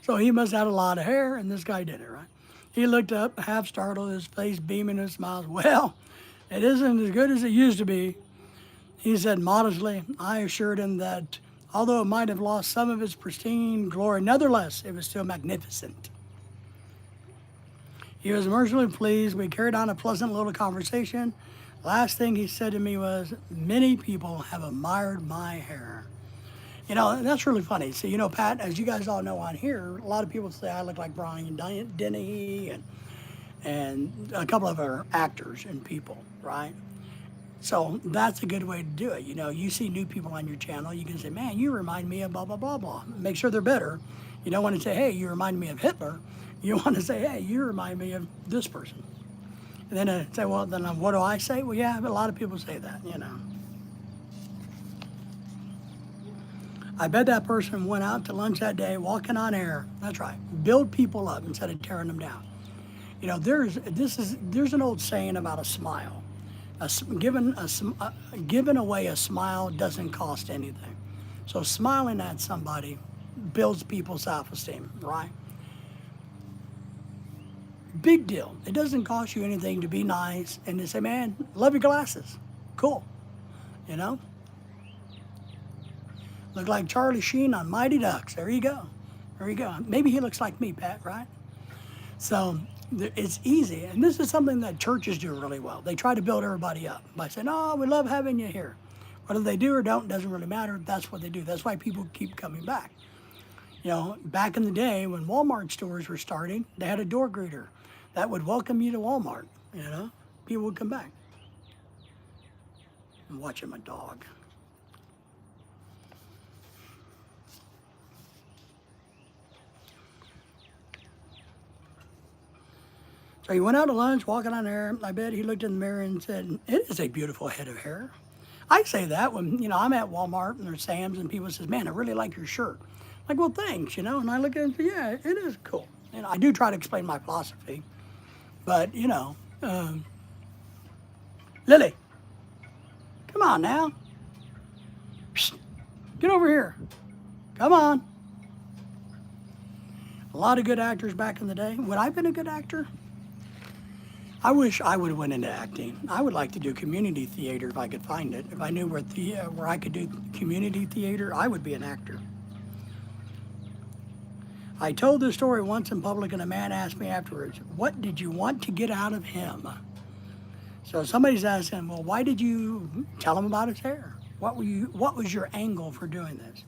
So he must have had a lot of hair, and this guy did it, right? He looked up, half startled, his face beaming and smiles. Well, it isn't as good as it used to be. He said modestly. I assured him that although it might have lost some of its pristine glory, nevertheless, it was still magnificent. He was mercifully pleased. We carried on a pleasant little conversation. Last thing he said to me was, many people have admired my hair. That's really funny. So, Pat, as you guys all know on here, a lot of people say I look like Brian Dennehy and a couple of other actors and people, right? So that's a good way to do it. You see new people on your channel, you can say, man, you remind me of blah, blah, blah, blah. Make sure they're better. You don't want to say, hey, you remind me of Hitler. You want to say, hey, you remind me of this person. And then I say, well, then what do I say? Well, yeah, but a lot of people say that, you know. I bet that person went out to lunch that day walking on air. That's right. Build people up instead of tearing them down. You know, there's an old saying about a smile. Giving away a smile doesn't cost anything. So smiling at somebody builds people's self-esteem, right? Big deal. It doesn't cost you anything to be nice and to say, man, love your glasses. Cool. You know? Look like Charlie Sheen on Mighty Ducks. There you go. There you go. Maybe he looks like me, Pat, right? So it's easy. And this is something that churches do really well. They try to build everybody up by saying, oh, we love having you here. Whether they do or don't doesn't really matter. That's what they do. That's why people keep coming back. You know, back in the day when Walmart stores were starting, they had a door greeter that would welcome you to Walmart. You know, people would come back. I'm watching my dog. So he went out to lunch, walking on air. I bet he looked in the mirror and said, it is a beautiful head of hair. I say that when, you know, I'm at Walmart and there's Sam's and people says, man, I really like your shirt. I'm like, well, thanks, you know. And I look at it and say, yeah, it is cool. You know, I do try to explain my philosophy. But, you know, Lily, come on now. Psst, get over here. Come on. A lot of good actors back in the day. Would I have been a good actor? I wish I would have went into acting. I would like to do community theater if I could find it. If I knew where I could do community theater, I would be an actor. I told this story once in public and a man asked me afterwards, what did you want to get out of him? So somebody's asking, well, why did you tell him about his hair? What was your angle for doing this?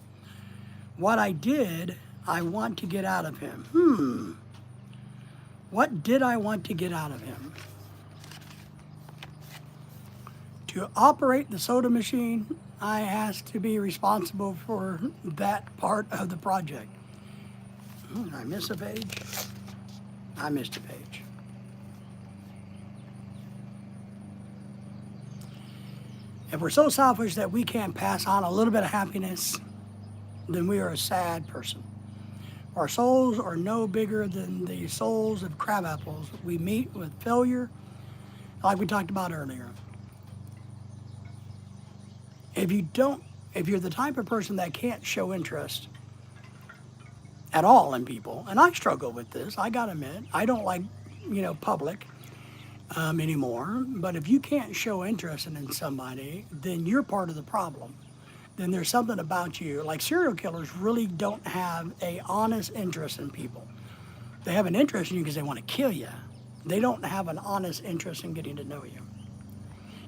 What I did, I want to get out of him. What did I want to get out of him? To operate the soda machine, I asked to be responsible for that part of the project. Did I miss a page? I missed a page. If we're so selfish that we can't pass on a little bit of happiness, then we are a sad person. Our souls are no bigger than the souls of crab apples. We meet with failure, like we talked about earlier. If you're the type of person that can't show interest at all in people, and I struggle with this, I gotta admit, I don't like, public anymore, but if you can't show interest in somebody, then you're part of the problem. Then there's something about you. Like serial killers really don't have a honest interest in people. They have an interest in you because they want to kill you. They don't have an honest interest in getting to know you.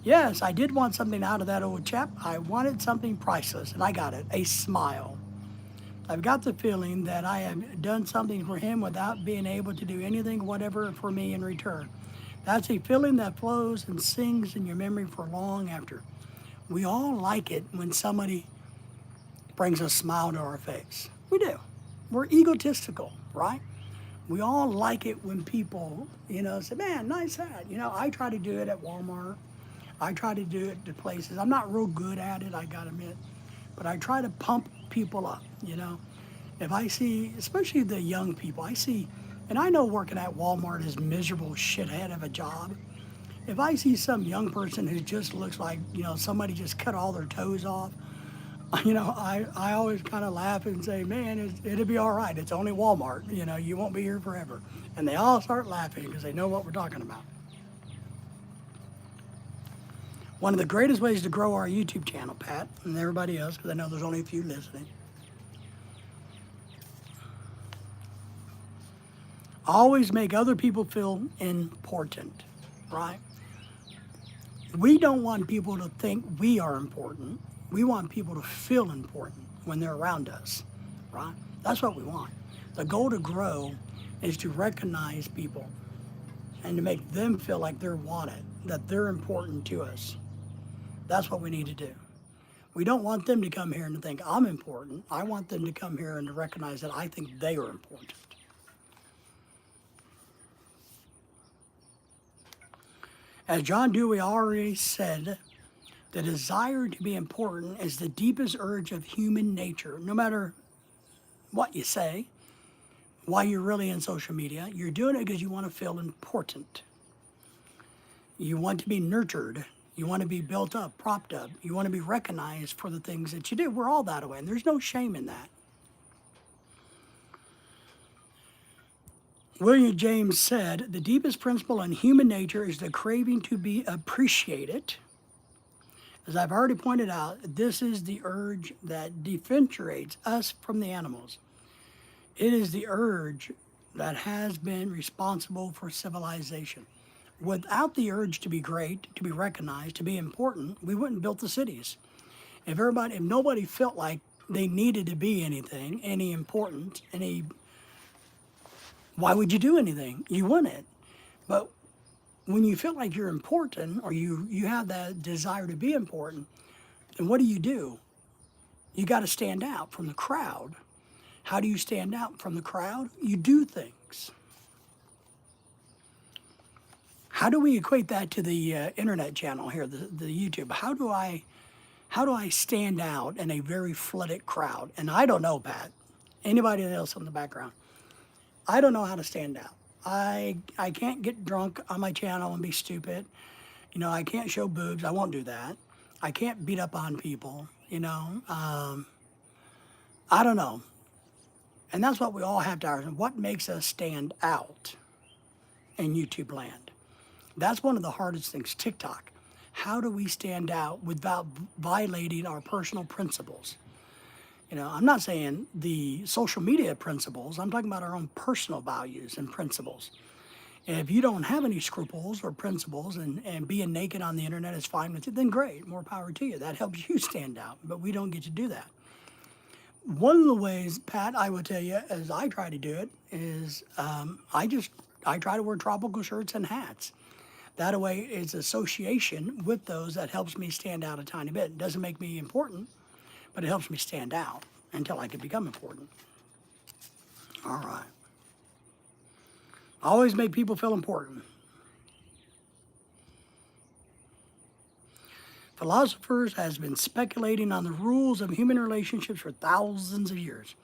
Yes, I did want something out of that old chap. I wanted something priceless, and I got it, a smile. I've got the feeling that I have done something for him without being able to do anything whatever for me in return. That's a feeling that flows and sings in your memory for long after. We all like it when somebody brings a smile to our face. We do. We're egotistical, right? We all like it when people, say, man, nice hat. I try to do it at Walmart. I try to do it to places. I'm not real good at it, I gotta admit. But I try to pump people up, If I see, especially the young people, and I know working at Walmart is miserable shithead of a job. If I see some young person who just looks like, somebody just cut all their toes off, I always kind of laugh and say, man, it'll be all right. It's only Walmart. You won't be here forever. And they all start laughing because they know what we're talking about. One of the greatest ways to grow our YouTube channel, Pat, and everybody else, because I know there's only a few listening, always make other people feel important, right? We don't want people to think we are important. We want people to feel important when they're around us, right? That's what we want. The goal to grow is to recognize people and to make them feel like they're wanted, that they're important to us. That's what we need to do. We don't want them to come here and to think I'm important. I want them to come here and to recognize that I think they are important. As John Dewey already said, the desire to be important is the deepest urge of human nature. No matter what you say, why you're really in social media, you're doing it because you want to feel important. You want to be nurtured. You want to be built up, propped up. You want to be recognized for the things that you do. We're all that way, and there's no shame in that. William James said, the deepest principle in human nature is the craving to be appreciated. As I've already pointed out, this is the urge that differentiates us from the animals. It is the urge that has been responsible for civilization. Without the urge to be great, to be recognized, to be important, we wouldn't build the cities. If nobody felt like they needed to be anything, any important, why would you do anything? You wouldn't. But when you feel like you're important, or you have that desire to be important, then what do? You got to stand out from the crowd. How do you stand out from the crowd? You do things. How do we equate that to the internet channel here, the YouTube? How do I stand out in a very flooded crowd? And I don't know, Pat. Anybody else in the background? I don't know how to stand out. I can't get drunk on my channel and be stupid. I can't show boobs. I won't do that. I can't beat up on people. I don't know. And that's what we all have to ask. What makes us stand out in YouTube land? That's one of the hardest things. TikTok. How do we stand out without violating our personal principles? I'm not saying the social media principles. I'm talking about our own personal values and principles. And if you don't have any scruples or principles, and being naked on the internet is fine with you, then great, more power to you. That helps you stand out, but we don't get to do that. One of the ways, Pat, I would tell you, as I try to do it, is I try to wear tropical shirts and hats. That way, it's association with those that helps me stand out a tiny bit. It doesn't make me important, but it helps me stand out until I can become important. All right. Always make people feel important. Philosophers has been speculating on the rules of human relationships for thousands of years.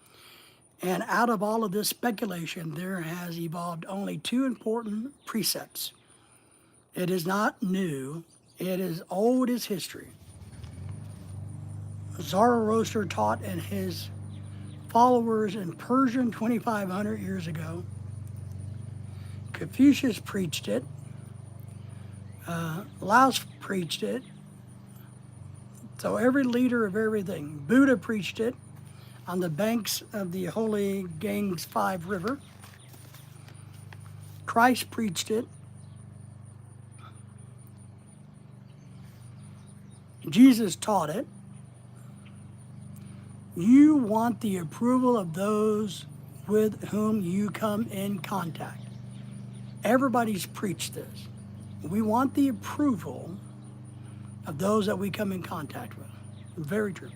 And out of all of this speculation, there has evolved only two important precepts. It is not new. It is old as history. Zoroaster taught and his followers in Persia 2,500 years ago. Confucius preached it. Laos preached it. So every leader of everything. Buddha preached it on the banks of the holy Ganges 5 River. Christ preached it. Jesus taught it. You want the approval of those with whom you come in contact. Everybody's preached this. We want the approval of those that we come in contact with. Very true.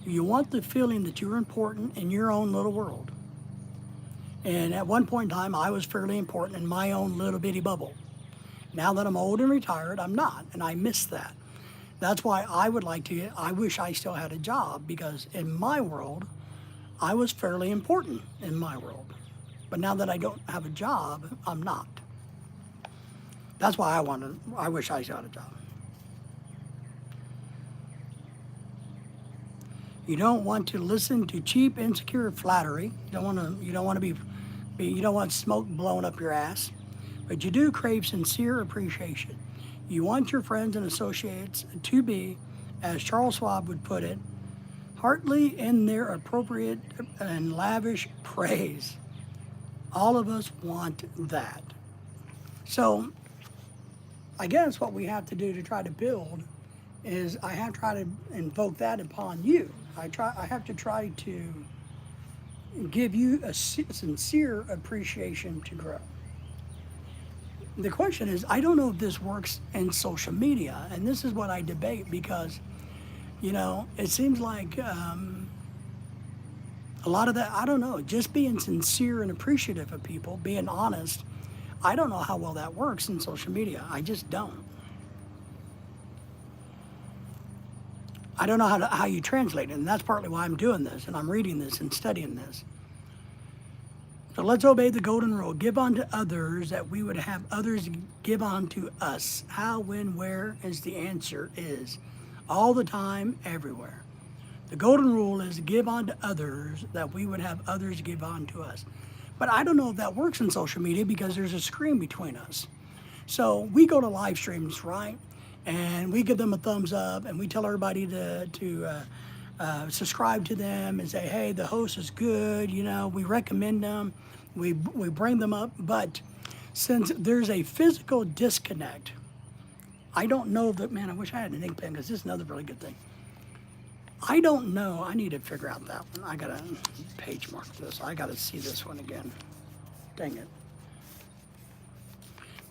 You want the feeling that you're important in your own little world. And at one point in time, I was fairly important in my own little bitty bubble. Now that I'm old and retired, I'm not, and I miss that. That's why I wish I still had a job, because in my world, I was fairly important in my world. But now that I don't have a job, I'm not. That's why I wish I still had a job. You don't want to listen to cheap, insecure flattery. You don't want smoke blowing up your ass. But you do crave sincere appreciation. You want your friends and associates to be, as Charles Schwab would put it, heartily in their appropriate and lavish praise. All of us want that. So I guess what we have to do to try to build is I have to try to invoke that upon you. I have to try to give you a sincere appreciation to grow. The question is, I don't know if this works in social media, and this is what I debate, because, it seems like a lot of that, I don't know, just being sincere and appreciative of people, being honest, I don't know how well that works in social media. I just don't. I don't know how you translate it, and that's partly why I'm doing this, and I'm reading this and studying this. So let's obey the golden rule. Give unto others that we would have others give unto us. How, when, where is the answer is. All the time, everywhere. The golden rule is give unto others that we would have others give unto us. But I don't know if that works in social media because there's a screen between us. So we go to live streams, right? And we give them a thumbs up and we tell everybody to subscribe to them and say, hey, the host is good, you know, we recommend them, we bring them up. But since there's a physical disconnect, I don't know that, man, I wish I had an ink pen because this is another really good thing. I don't know, I need to figure out that one. I gotta page mark this. I gotta see this one again. Dang it.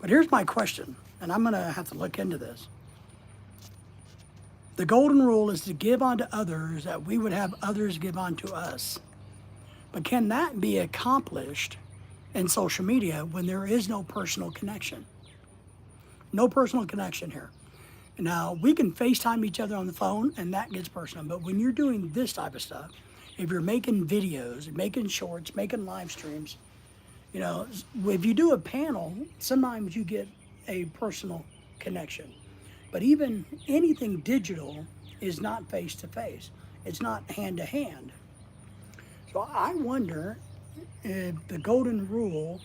But here's my question, and I'm gonna have to look into this. The golden rule is to give unto others that we would have others give unto us. But can that be accomplished in social media when there is no personal connection? No personal connection here. Now, we can FaceTime each other on the phone and that gets personal, but when you're doing this type of stuff, if you're making videos, making shorts, making live streams, you know, if you do a panel, sometimes you get a personal connection. But even anything digital is not face-to-face. It's not hand-to-hand. So I wonder if the golden rule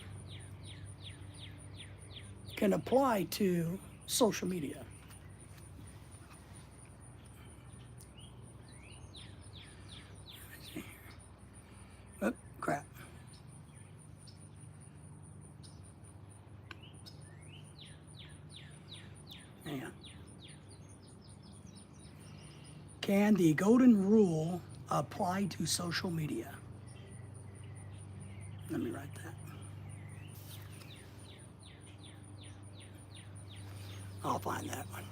can apply to social media. Oh, crap. Hang on. Can the golden rule apply to social media? Let me write that. I'll find that one.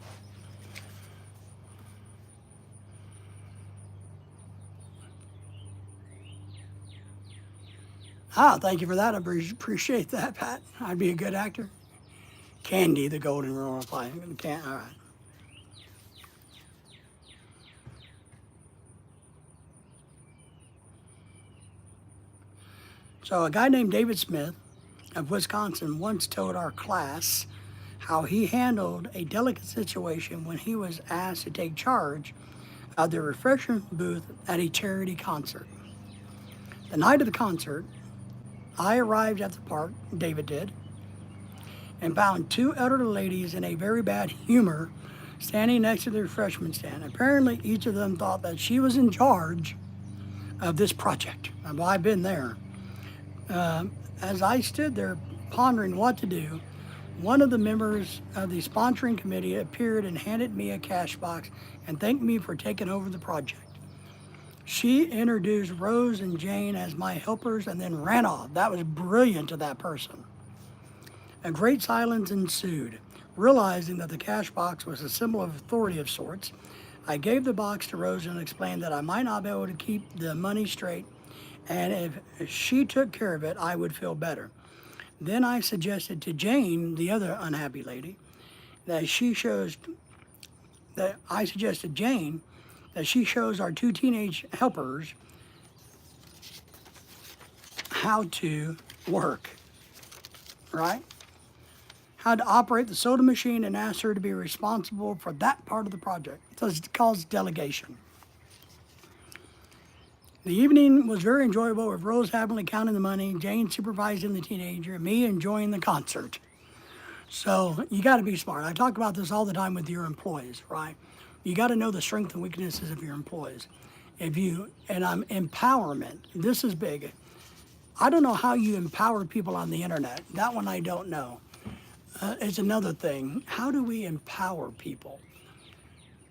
Ah, thank you for that. I appreciate that, Pat. I'd be a good actor. Candy, the golden rule apply. All right. So a guy named David Smith of Wisconsin once told our class how he handled a delicate situation when he was asked to take charge of the refreshment booth at a charity concert. The night of the concert, I arrived at the park, David did, and found two elderly ladies in a very bad humor standing next to the refreshment stand. Apparently, each of them thought that she was in charge of this project. Well, I've been there. As I stood there pondering what to do, one of the members of the sponsoring committee appeared and handed me a cash box and thanked me for taking over the project. She introduced Rose and Jane as my helpers and then ran off. That was brilliant of that person. A great silence ensued. Realizing that the cash box was a symbol of authority of sorts, I gave the box to Rose and explained that I might not be able to keep the money straight, and if she took care of it, I would feel better. Then I suggested to Jane, the other unhappy lady, that she shows our two teenage helpers how to work, right? How to operate the soda machine and asked her to be responsible for that part of the project. So it's called delegation. The evening was very enjoyable with Rose happily counting the money, Jane supervising the teenager, and me enjoying the concert. So you got to be smart. I talk about this all the time with your employees, right? You got to know the strengths and weaknesses of your employees. Empowerment. This is big. I don't know how you empower people on the internet. That one I don't know. It's another thing. How do we empower people?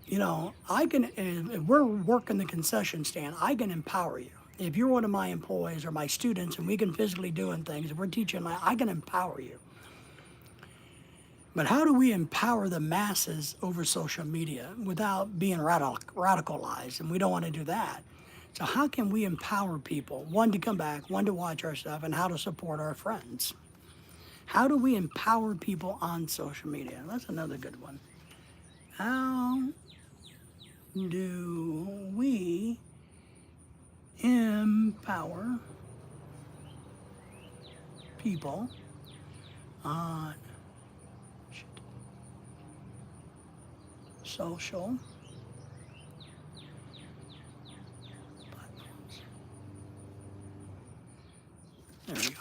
You know, if we're working the concession stand, I can empower you. If you're one of my employees or my students and we can physically doing things, if we're teaching, I can empower you. But how do we empower the masses over social media without being radicalized? And we don't want to do that. So how can we empower people? One, to come back, one, to watch our stuff, and how to support our friends. How do we empower people on social media? That's another good one. How do we empower people on social platforms? There we go.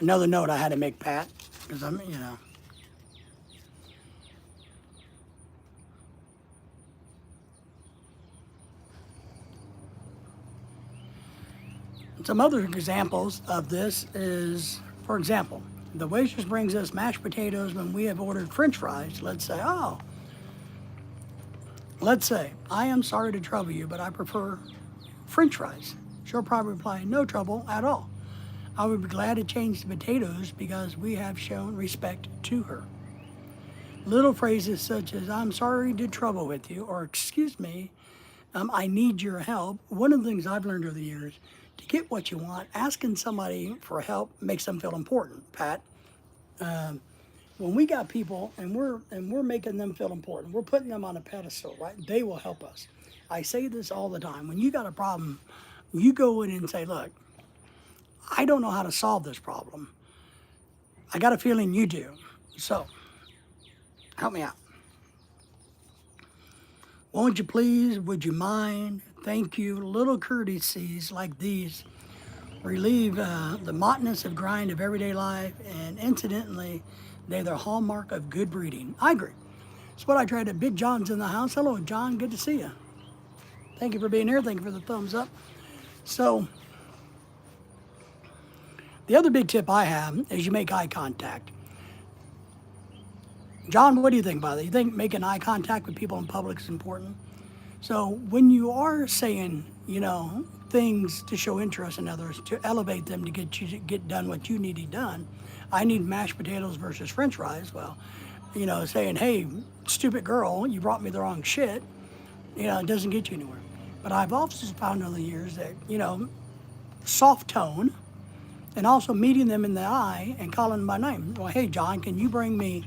Another note I had to make, Pat, because I'm, Some other examples of this is, for example, the waitress brings us mashed potatoes when we have ordered French fries. Let's say, I am sorry to trouble you, but I prefer French fries. She'll probably reply, no trouble at all. I would be glad to change the potatoes because we have shown respect to her. Little phrases such as, I'm sorry to trouble with you, or excuse me, I need your help. One of the things I've learned over the years, to get what you want, asking somebody for help makes them feel important, Pat. When we got people and we're making them feel important, we're putting them on a pedestal, right? They will help us. I say this all the time. When you got a problem, you go in and say, look, I don't know how to solve this problem. I got a feeling you do. So, help me out. Won't you please? Would you mind? Thank you. Little courtesies like these relieve the monotonous of grind of everyday life, and incidentally, they're the hallmark of good breeding. I agree. That's what I tried to. Big John's in the house. Hello, John. Good to see you. Thank you for being here. Thank you for the thumbs up. So, the other big tip I have is you make eye contact. John, what do you think about that? You think making eye contact with people in public is important? So when you are saying, things to show interest in others, to elevate them, to get you to get done what you need done, I need mashed potatoes versus French fries. Well, saying, hey, stupid girl, you brought me the wrong shit, it doesn't get you anywhere. But I've also found over the years that, soft tone and also meeting them in the eye and calling them by name. Well, hey, John, can you bring me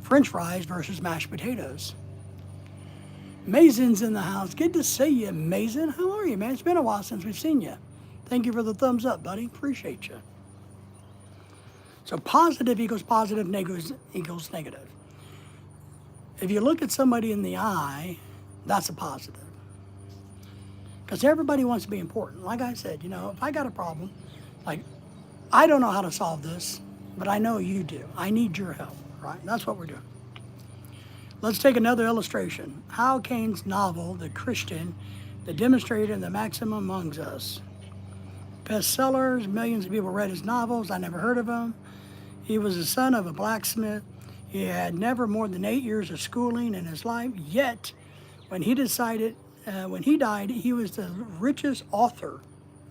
French fries versus mashed potatoes? Mason's in the house. Good to see you, Mason. How are you, man? It's been a while since we've seen you. Thank you for the thumbs up, buddy. Appreciate you. So positive equals positive, negative equals negative. If you look at somebody in the eye, that's a positive. Because everybody wants to be important. Like I said, if I got a problem, like, I don't know how to solve this, but I know you do. I need your help, right? That's what we're doing. Let's take another illustration. Hal Kane's novel, The Christian, the demonstrator and the maxim amongst us. Bestsellers, millions of people read his novels. I never heard of him. He was the son of a blacksmith. He had never more than 8 years of schooling in his life. Yet, when he died, he was the richest author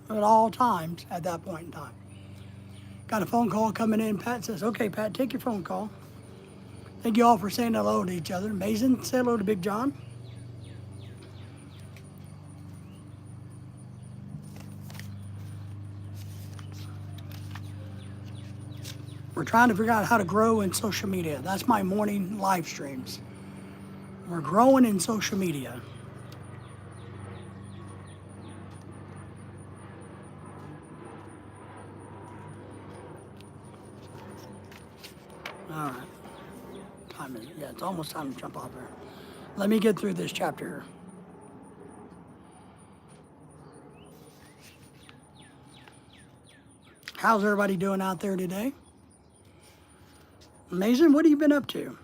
at all times at that point in time. Got a phone call coming in. Pat says, okay, Pat, take your phone call. Thank you all for saying hello to each other. Amazing. Say hello to Big John. We're trying to figure out how to grow in social media. That's my morning live streams. We're growing in social media. All right. Time is, it's almost time to jump off here. Let me get through this chapter here. How's everybody doing out there today? Amazing. What have you been up to?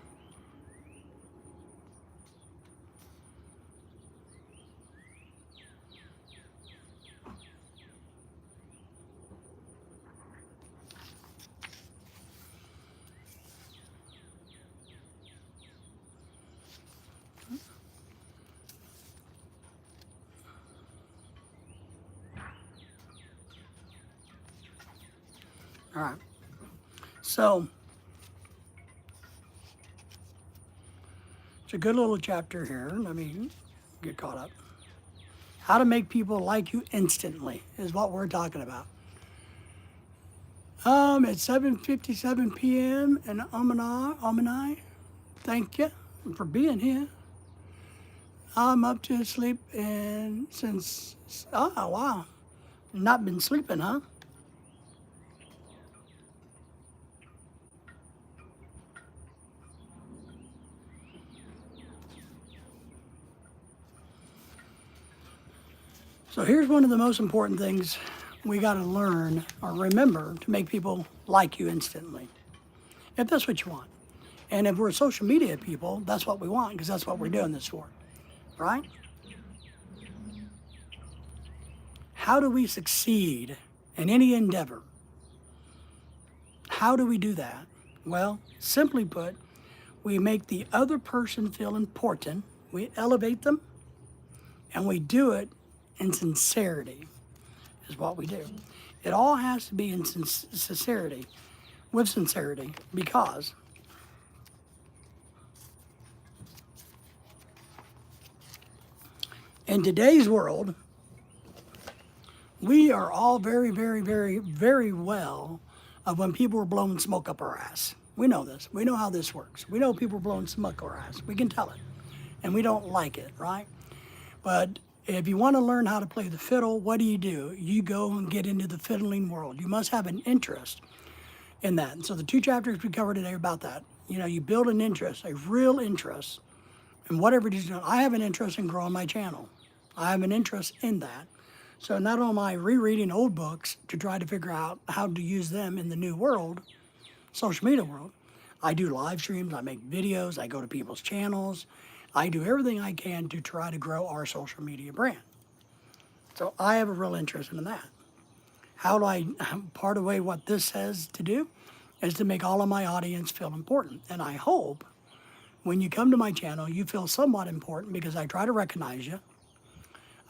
All right. So, it's a good little chapter here. Let me get caught up. How to make people like you instantly is what we're talking about. It's 7:57 p.m. and Amani, thank you for being here. I'm up to sleep and since, oh wow, not been sleeping, huh? So here's one of the most important things we got to learn or remember to make people like you instantly, if that's what you want. And if we're social media people, that's what we want because that's what we're doing this for, right? How do we succeed in any endeavor? How do we do that? Well, simply put, we make the other person feel important, we elevate them, and we do it in sincerity, is what we do. It all has to be in sincerity, with sincerity, because in today's world, we are all very, very, very, very well of when people are blowing smoke up our ass. We know this. We know how this works. We know people are blowing smoke up our ass. We can tell it. And we don't like it, right? But if you want to learn how to play the fiddle, what do? You go and get into the fiddling world. You must have an interest in that. And so the 2 chapters we covered today are about that. You know, you build an interest, a real interest in whatever it is you're doing. I have an interest in growing my channel. I have an interest in that. So not only am I rereading old books to try to figure out how to use them in the new world, social media world, I do live streams, I make videos, I go to people's channels, I do everything I can to try to grow our social media brand. So I have a real interest in that. How do I, part of the way what this says to do is to make all of my audience feel important. And I hope when you come to my channel, you feel somewhat important because I try to recognize you.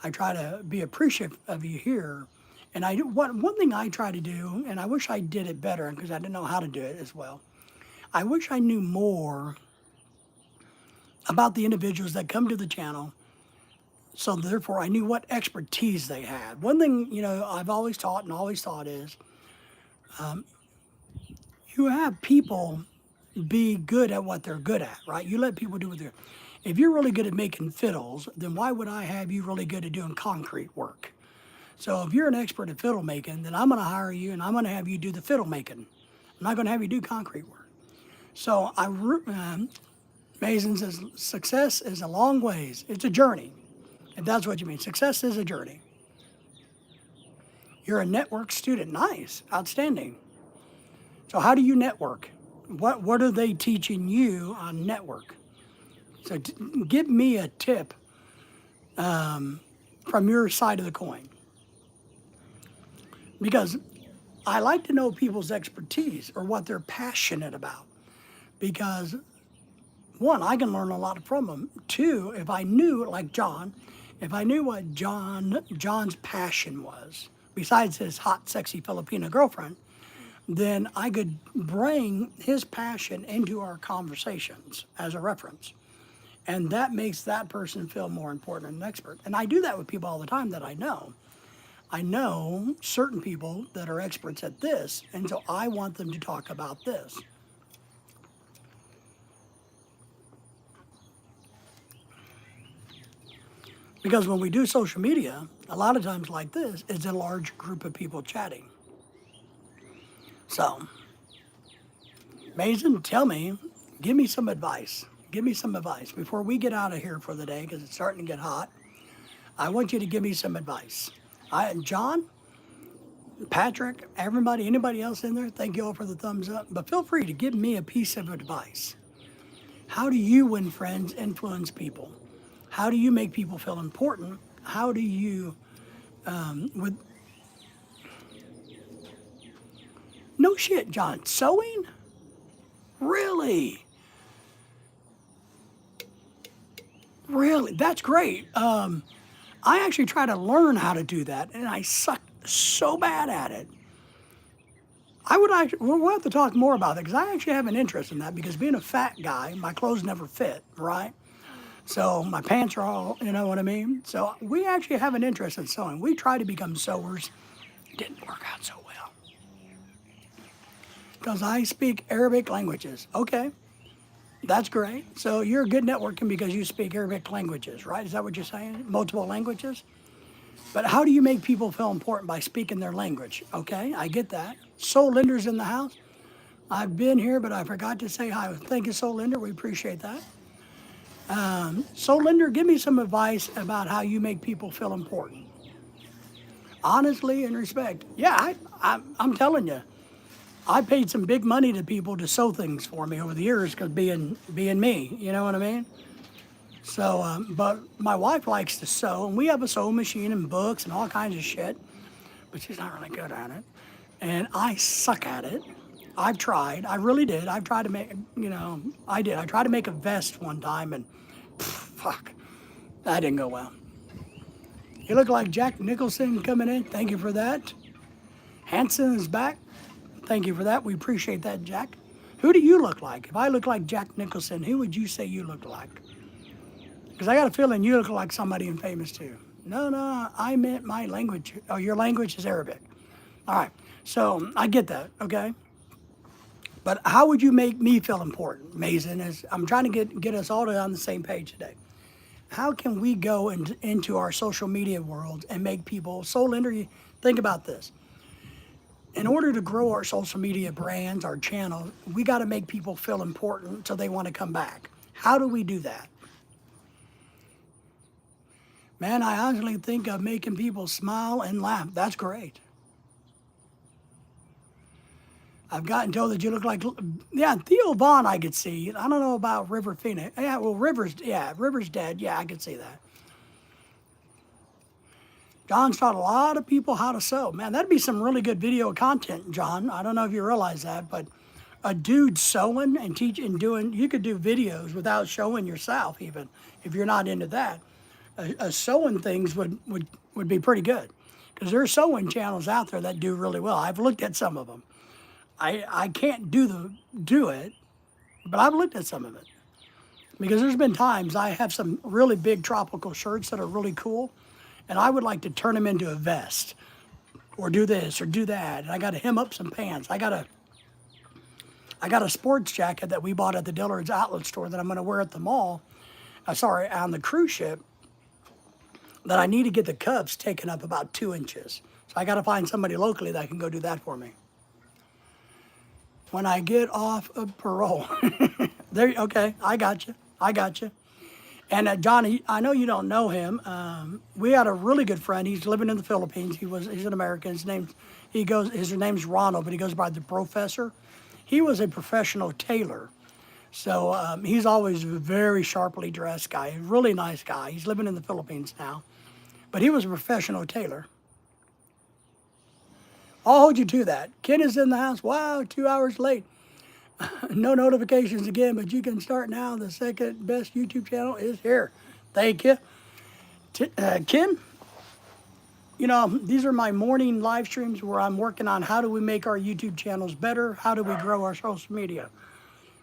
I try to be appreciative of you here. And I do, one thing I try to do, and I wish I did it better because I didn't know how to do it as well. I wish I knew more about the individuals that come to the channel. So therefore I knew what expertise they had. One thing, you know, I've always taught and always thought is you have people be good at what they're good at, right? You let people do what they're, if you're really good at making fiddles, then why would I have you really good at doing concrete work? So if you're an expert at fiddle making, then I'm going to hire you and I'm going to have you do the fiddle making. I'm not going to have you do concrete work. So Mason says, success is a long ways. It's a journey, if that's what you mean. Success is a journey. You're a network student. Nice. Outstanding. So how do you network? What are they teaching you on network? So give me a tip from your side of the coin. Because I like to know people's expertise or what they're passionate about. Because one, I can learn a lot from them. Two, if I knew, like John, if I knew what John's passion was, besides his hot, sexy Filipino girlfriend, then I could bring his passion into our conversations as a reference. And that makes that person feel more important and an expert. And I do that with people all the time that I know. I know certain people that are experts at this, and so I want them to talk about this. Because when we do social media, a lot of times like this, it's a large group of people chatting. So, Mason, tell me, give me some advice. Give me some advice before we get out of here for the day because it's starting to get hot. I want you to give me some advice. John, Patrick, everybody, anybody else in there, thank you all for the thumbs up. But feel free to give me a piece of advice. How do you win friends, influence people? How do you make people feel important? How do you, no shit, John, sewing? Really? Really? That's great. I actually try to learn how to do that, and I suck so bad at it. We'll have to talk more about it because I actually have an interest in that because being a fat guy, my clothes never fit, right? So my pants are all, you know what I mean? So we actually have an interest in sewing. We try to become sewers. It didn't work out so well. Because I speak Arabic languages. Okay. That's great. So you're good networking because you speak Arabic languages, right? Is that what you're saying? Multiple languages? But how do you make people feel important by speaking their language? Okay, I get that. Soul Linder's in the house. I've been here, but I forgot to say hi. Thank you, Soul Linder. We appreciate that. Soul Linder, give me some advice about how you make people feel important. Honestly and respect. Yeah, I'm telling you, I paid some big money to people to sew things for me over the years because being me, you know what I mean? So, but my wife likes to sew, and we have a sewing machine and books and all kinds of shit, but she's not really good at it. And I suck at it. I've tried. I really did. I've tried to make, I did. I tried to make a vest one time, and fuck, that didn't go well. You look like Jack Nicholson coming in. Thank you for that. Hanson is back. Thank you for that. We appreciate that, Jack. Who do you look like? If I look like Jack Nicholson, who would you say you look like? Because I got a feeling you look like somebody in famous too. No, I meant my language. Oh, your language is Arabic. All right. So I get that, okay? But how would you make me feel important, Mason? Is I'm trying to get us all on the same page today. How can we go into our social media world and make people, Soul Linder, think about this. In order to grow our social media brands, our channel, we got to make people feel important so they want to come back. How do we do that? Man, I honestly think of making people smile and laugh. That's great. I've gotten told that you look like, yeah, Theo Vaughn I could see. I don't know about River Phoenix. Yeah, well, River's dead. Yeah, I could see that. John's taught a lot of people how to sew. Man, that'd be some really good video content, John. I don't know if you realize that, but a dude sewing and teaching, doing, you could do videos without showing yourself even, if you're not into that. Sewing things would be pretty good because there's sewing channels out there that do really well. I've looked at some of them. I can't do it, but I've looked at some of it because there's been times I have some really big tropical shirts that are really cool, and I would like to turn them into a vest or do this or do that. And I got to hem up some pants. I got a sports jacket that we bought at the Dillard's outlet store that I'm going to wear at the mall. On the cruise ship. That I need to get the cuffs taken up about 2 inches. So I got to find somebody locally that can go do that for me. When I get off of parole. Okay, I got you. And Johnny, I know you don't know him. We had a really good friend. He's living in the Philippines. He's an American. His name's Ronald, but he goes by the Professor. He was a professional tailor. So he's always a very sharply dressed guy, really nice guy. He's living in the Philippines now. But he was a professional tailor. I'll hold you to that. Ken is in the house. Wow, 2 hours late. No notifications again, but you can start now. The second best YouTube channel is here. Thank you. Ken, these are my morning live streams where I'm working on how do we make our YouTube channels better? How do we grow our social media?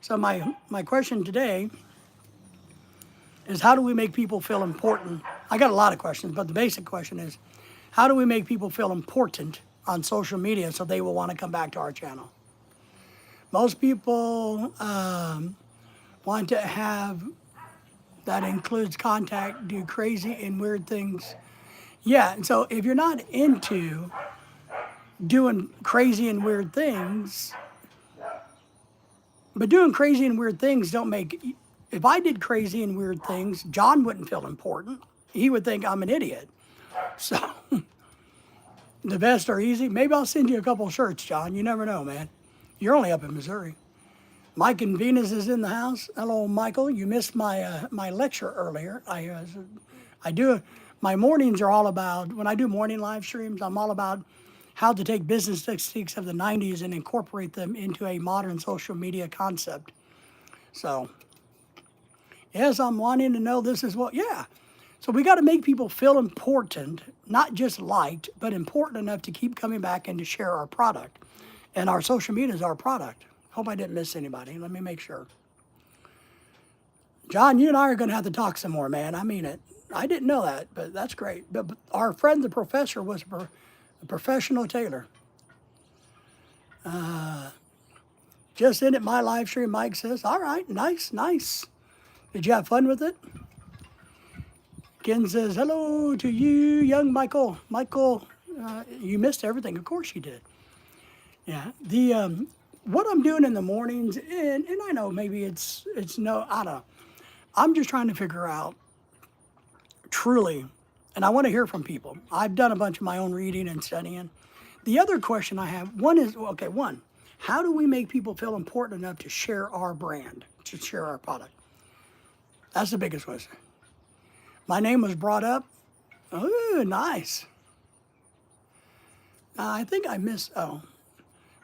So my question today is how do we make people feel important? I got a lot of questions, but the basic question is how do we make people feel important on social media so they will want to come back to our channel? Most people want to have, that includes contact, do crazy and weird things. Yeah, and so if you're not into doing crazy and weird things, but doing crazy and weird things don't make, if I did crazy and weird things, John wouldn't feel important. He would think I'm an idiot. So the vests are easy. Maybe I'll send you a couple shirts, John. You never know, man. You're only up in Missouri. Mike and Venus is in the house. Hello, Michael. You missed my my lecture earlier. I do, my mornings are all about, when I do morning live streams, I'm all about how to take business techniques of the 90s and incorporate them into a modern social media concept. So, yes, I'm wanting to know this is what, yeah. So we got to make people feel important, not just liked, but important enough to keep coming back and to share our product. And our social media is our product. Hope I didn't miss anybody. Let me make sure. John, you and I are going to have to talk some more, man. I mean it. I didn't know that, but that's great. But our friend, the professor, was a professional tailor. Just in it, my live stream. Mike says, all right, nice, nice. Did you have fun with it? Ken says, hello to you, young Michael. Michael, you missed everything. Of course you did. Yeah. What I'm doing in the mornings, and I know maybe it's no, I don't know. I'm just trying to figure out truly, and I want to hear from people. I've done a bunch of my own reading and studying. The other question I have, one is, okay, one, how do we make people feel important enough to share our brand, to share our product? That's the biggest question. My name was brought up. Oh, nice. I think I missed, oh,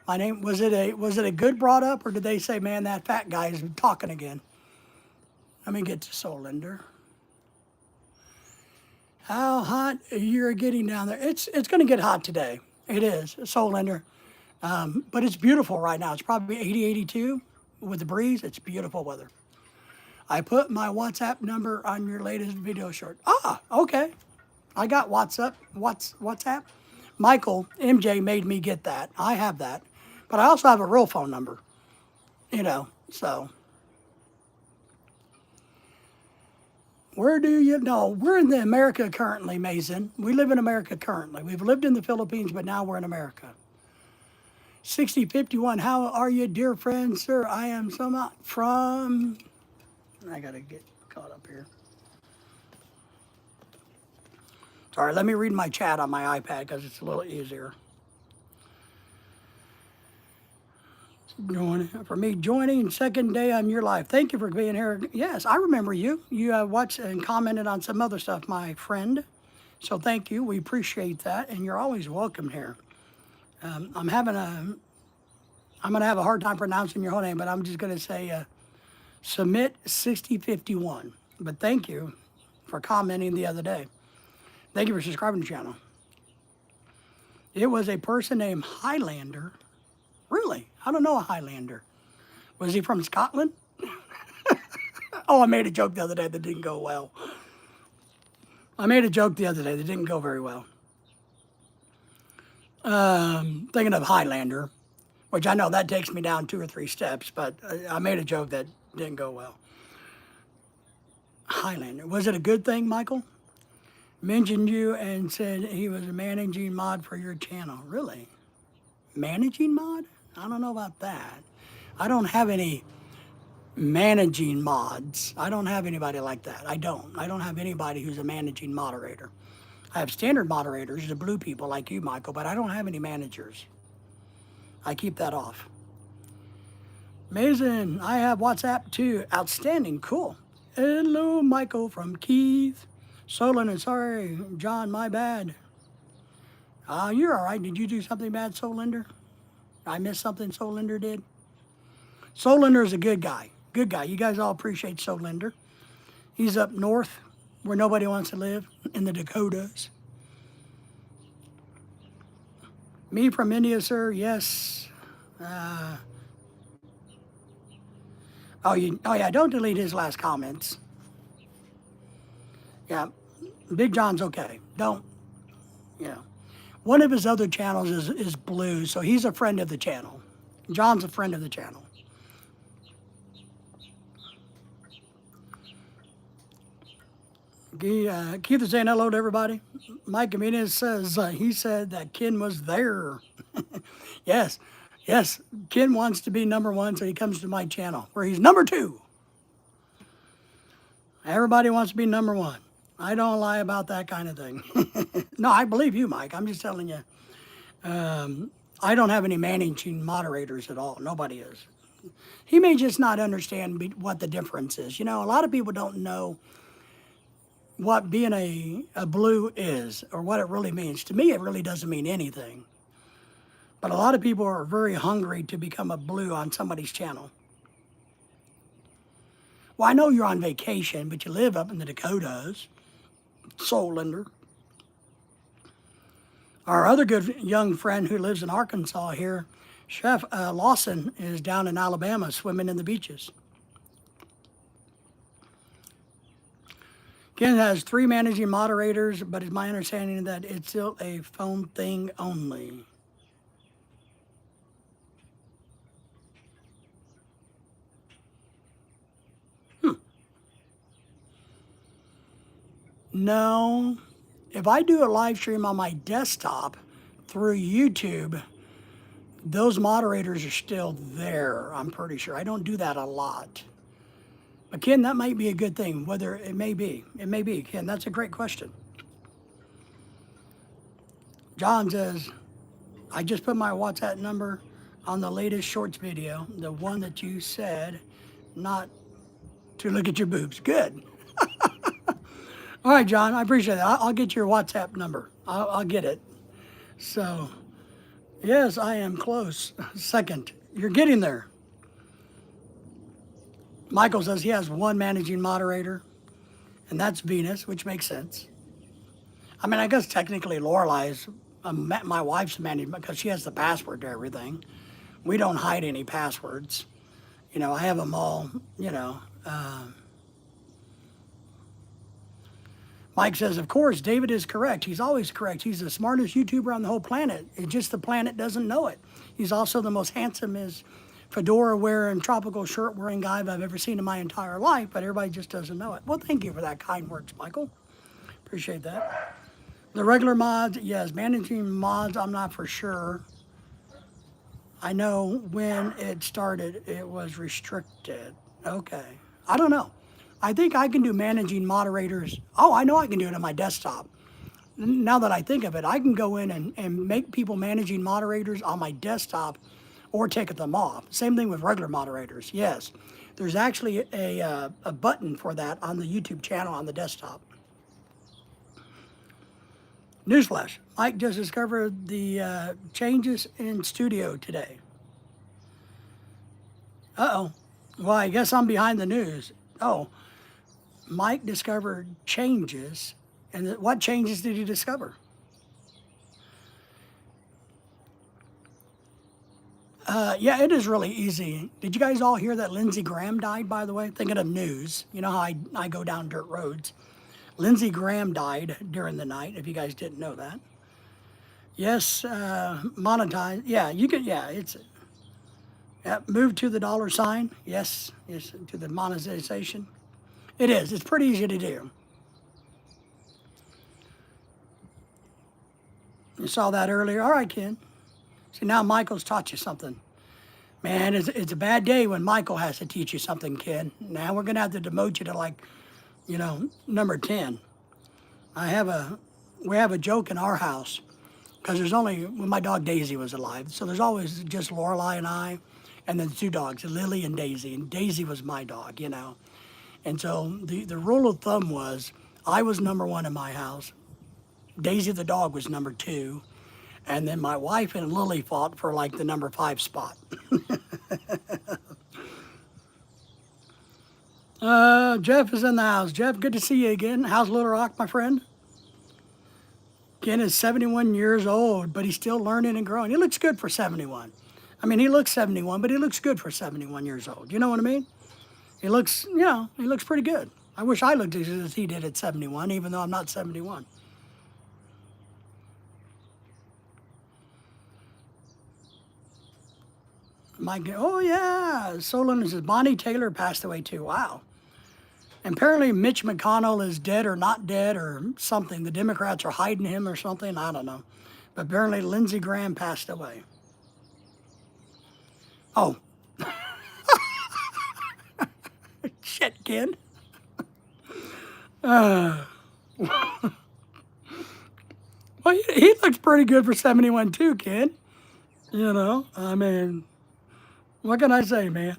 my name, was it a good brought up, or did they say, man, that fat guy is talking again? Let me get to Solinder. How hot you're getting down there? It's going to get hot today. It is, Solinder. But it's beautiful right now. It's probably 80, 82 with the breeze. It's beautiful weather. I put my WhatsApp number on your latest video short. Ah, okay. I got WhatsApp. Michael, MJ made me get that. I have that. But I also have a real phone number, so. Where do you know? We're in America currently, Mason. We live in America currently. We've lived in the Philippines, but now we're in America. 6051, how are you, dear friend, sir? I am from, I gotta get caught up here. Sorry, let me read my chat on my iPad because it's a little easier. For me, joining second day on your life. Thank you for being here. Yes, I remember you. You watched and commented on some other stuff, my friend. So thank you. We appreciate that, and you're always welcome here. I'm going to have a hard time pronouncing your whole name, but I'm just going to say Submit 6051. But thank you for commenting the other day. Thank you for subscribing to the channel. It was a person named Highlander. Really? I don't know a Highlander. Was he from Scotland? Oh, I made a joke the other day that didn't go well. That didn't go very well. Thinking of Highlander, which I know that takes me down 2 or 3 steps, but I made a joke that didn't go well. Highlander. Was it a good thing, Michael? Mentioned you and said he was a managing mod for your channel. Really? Managing mod? I don't know about that. I don't have any managing mods. I don't have anybody like that. I don't have anybody who's a managing moderator. I have standard moderators, the blue people like you, Michael, but I don't have any managers. I keep that off. Amazing. I have WhatsApp too. Outstanding. Cool. Hello, Michael from Keith. Solon, and sorry, John, my bad. You're all right. Did you do something bad, Solinder? I missed something Solinder did? Solinder is a good guy. Good guy. You guys all appreciate Solinder. He's up north where nobody wants to live, in the Dakotas. Me from India, sir? Yes. Oh yeah, don't delete his last comments. Yeah, Big John's okay. Don't, One of his other channels is Blue, so he's a friend of the channel. John's a friend of the channel. Keith is saying hello to everybody. Mike Jimenez says, he said that Ken was there. Yes, Ken wants to be number 1, so he comes to my channel, where he's number 2. Everybody wants to be number 1. I don't lie about that kind of thing. No, I believe you, Mike. I'm just telling you. I don't have any managing moderators at all. Nobody is. He may just not understand what the difference is. A lot of people don't know what being a blue is or what it really means. To me, it really doesn't mean anything. But a lot of people are very hungry to become a blue on somebody's channel. Well, I know you're on vacation, but you live up in the Dakotas. Solinder. Our other good young friend who lives in Arkansas here, Chef Lawson, is down in Alabama swimming in the beaches. Ken has 3 managing moderators, but it's my understanding that it's still a phone thing only. No, if I do a live stream on my desktop through YouTube, those moderators are still there, I'm pretty sure. I don't do that a lot. But Ken, that might be a good thing, whether it may be. It may be, Ken. That's a great question. John says, I just put my WhatsApp number on the latest shorts video, the one that you said not to look at your boobs. Good. All right, John, I appreciate that. I'll get your WhatsApp number. I'll get it. So, yes, I am close. Second, you're getting there. Michael says he has one managing moderator, and that's Venus, which makes sense. I mean, I guess technically Lorelai's my wife's managing because she has the password to everything. We don't hide any passwords. You know, I have them all, you know. Mike says, of course, David is correct. He's always correct. He's the smartest YouTuber on the whole planet. It's just the planet doesn't know it. He's also the most handsomest fedora-wearing, tropical shirt-wearing guy I've ever seen in my entire life, but everybody just doesn't know it. Well, thank you for that kind words, Michael. Appreciate that. The regular mods, yes. Managing mods, I'm not for sure. I know when it started, it was restricted. Okay. I don't know. I think I can do managing moderators. Oh, I know I can do it on my desktop. Now that I think of it, I can go in and make people managing moderators on my desktop or take them off. Same thing with regular moderators. Yes. There's actually a button for that on the YouTube channel on the desktop. Newsflash, Mike just discovered the changes in studio today. Uh-oh. Well, I guess I'm behind the news. Oh, Mike discovered changes. And what changes did he discover? Yeah, it is really easy. Did you guys all hear that Lindsey Graham died, by the way? Thinking of news. You know how I go down dirt roads. Lindsey Graham died during the night, if you guys didn't know that. Yes, monetize. Yeah, you can, yeah, it's, yeah, move to the dollar sign. Yes, yes, to the monetization. It is, it's pretty easy to do. You saw that earlier. All right, Ken. See, now Michael's taught you something. Man, it's a bad day when Michael has to teach you something, Ken. Now we're going to have to demote you to, like, you know, number 10. We have a joke in our house because there's only, when my dog Daisy was alive, so there's always just Lorelai and I, and then 2 dogs, Lily and Daisy was my dog, you know. And so the rule of thumb was I was number 1 in my house, Daisy the dog was number 2, and then my wife and Lily fought for like the number 5 spot. Jeff is in the house. Jeff, good to see you again. How's Little Rock, my friend? Ken is 71 years old, but he's still learning and growing. He looks good for 71. I mean, he looks 71, but he looks good for 71 years old. You know what I mean? He looks, you know, he looks pretty good. I wish I looked as good as he did at 71, even though I'm not 71. Oh yeah, Solon says Bonnie Taylor passed away too. Wow. And apparently Mitch McConnell is dead or not dead or something. The Democrats are hiding him or something. I don't know. But apparently Lindsey Graham passed away. Oh. Shit, kid. Well, he looks pretty good for 71 too, kid. You know, I mean, what can I say, man?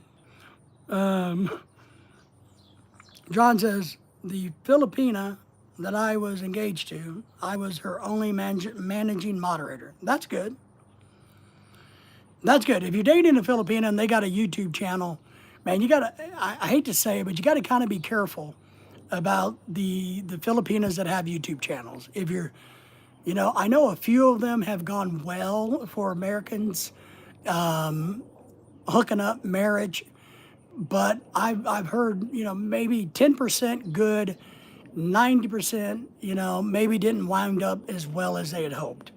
John says, the Filipina that I was engaged to, I was her only managing moderator. That's good. That's good. If you're dating a Filipina and they got a YouTube channel, man, you gotta, I hate to say it, but you gotta kind of be careful about the Filipinas that have YouTube channels. If you're, you know, I know a few of them have gone well for Americans, hooking up, marriage, but I've heard, you know, maybe 10% good, 90%, you know, maybe didn't wind up as well as they had hoped.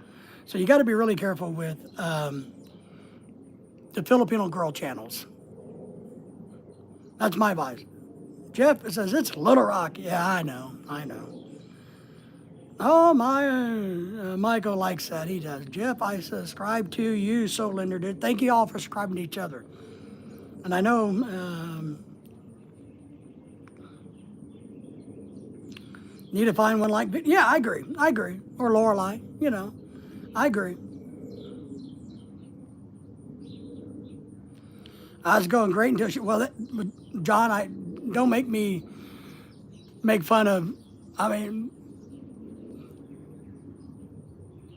So you got to be really careful with the Filipino girl channels. That's my advice. Jeff says, it's Little Rock. Yeah, I know. Oh, Michael likes that. He does. Jeff, I subscribe to you, Solinder did. Thank you all for subscribing to each other. And I know need to find one like, yeah, I agree. I agree. Or Lorelei, you know, I agree. I was going great until she, well, John, don't make me make fun of, I mean,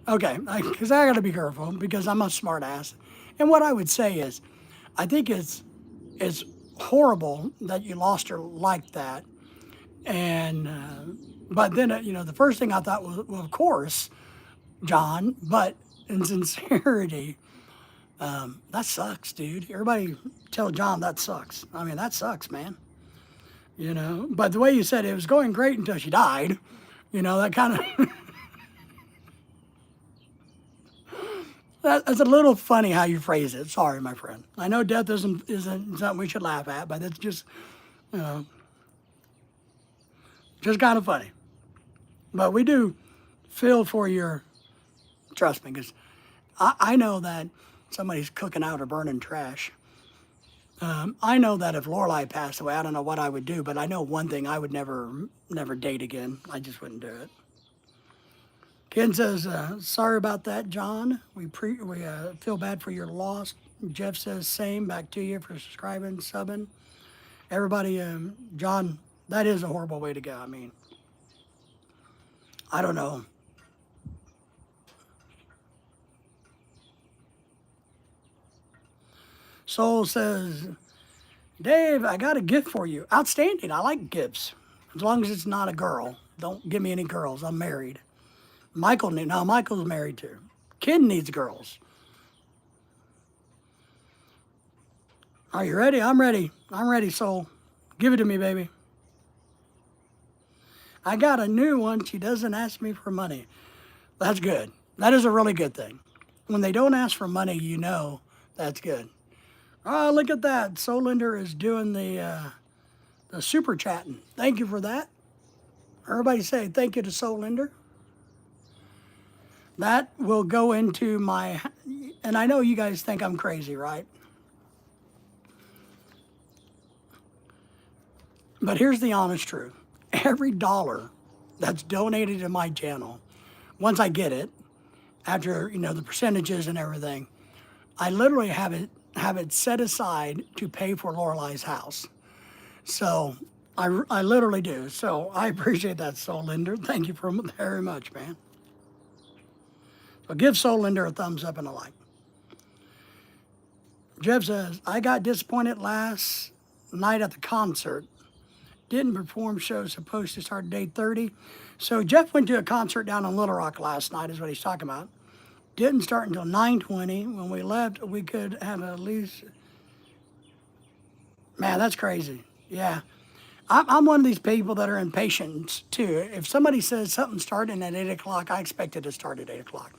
okay, because I got to be careful because I'm a smart ass. And what I would say is, I think it's horrible that you lost her like that. And, but then, the first thing I thought was, well, of course, John, but in sincerity, that sucks, dude. Everybody tell John that sucks. I mean, that sucks, man. But the way you said it was going great until she died, that kind of, that's a little funny how you phrase it. Sorry, my friend. I know death isn't something we should laugh at, but it's just, just kind of funny. But we do feel for your, trust me, because I know that somebody's cooking out or burning trash. I know that if Lorelai passed away, I don't know what I would do, but I know one thing: I would never date again. I just wouldn't do it. Ken says, "Sorry about that, John. We feel bad for your loss." Jeff says, "Same. Back to you for subscribing, subbing." Everybody, John, that is a horrible way to go. I mean, I don't know. Soul says, Dave, I got a gift for you. Outstanding. I like gifts. As long as it's not a girl. Don't give me any girls. I'm married. Michael's married too. Ken needs girls. Are you ready? I'm ready. I'm ready, Soul. Give it to me, baby. I got a new one. She doesn't ask me for money. That's good. That is a really good thing. When they don't ask for money, that's good. Oh, look at that. Solinder is doing the super chatting. Thank you for that. Everybody say thank you to Solinder. That will go into my, and I know you guys think I'm crazy, right? But here's the honest truth. Every dollar that's donated to my channel, once I get it, after, the percentages and everything, I literally have it set aside to pay for Lorelai's house. So I literally do. So I appreciate that, Solinder. Thank you very much, man. So give Solinder a thumbs up and a like. Jeff says, I got disappointed last night at the concert. Didn't perform, show supposed to start day 30. So Jeff went to a concert down in Little Rock last night is what he's talking about. Didn't start until 9:20. When we left, we could have at least, man, that's crazy. Yeah. I'm one of these people that are impatient too. If somebody says something starting at 8 o'clock, I expect it to start at 8 o'clock.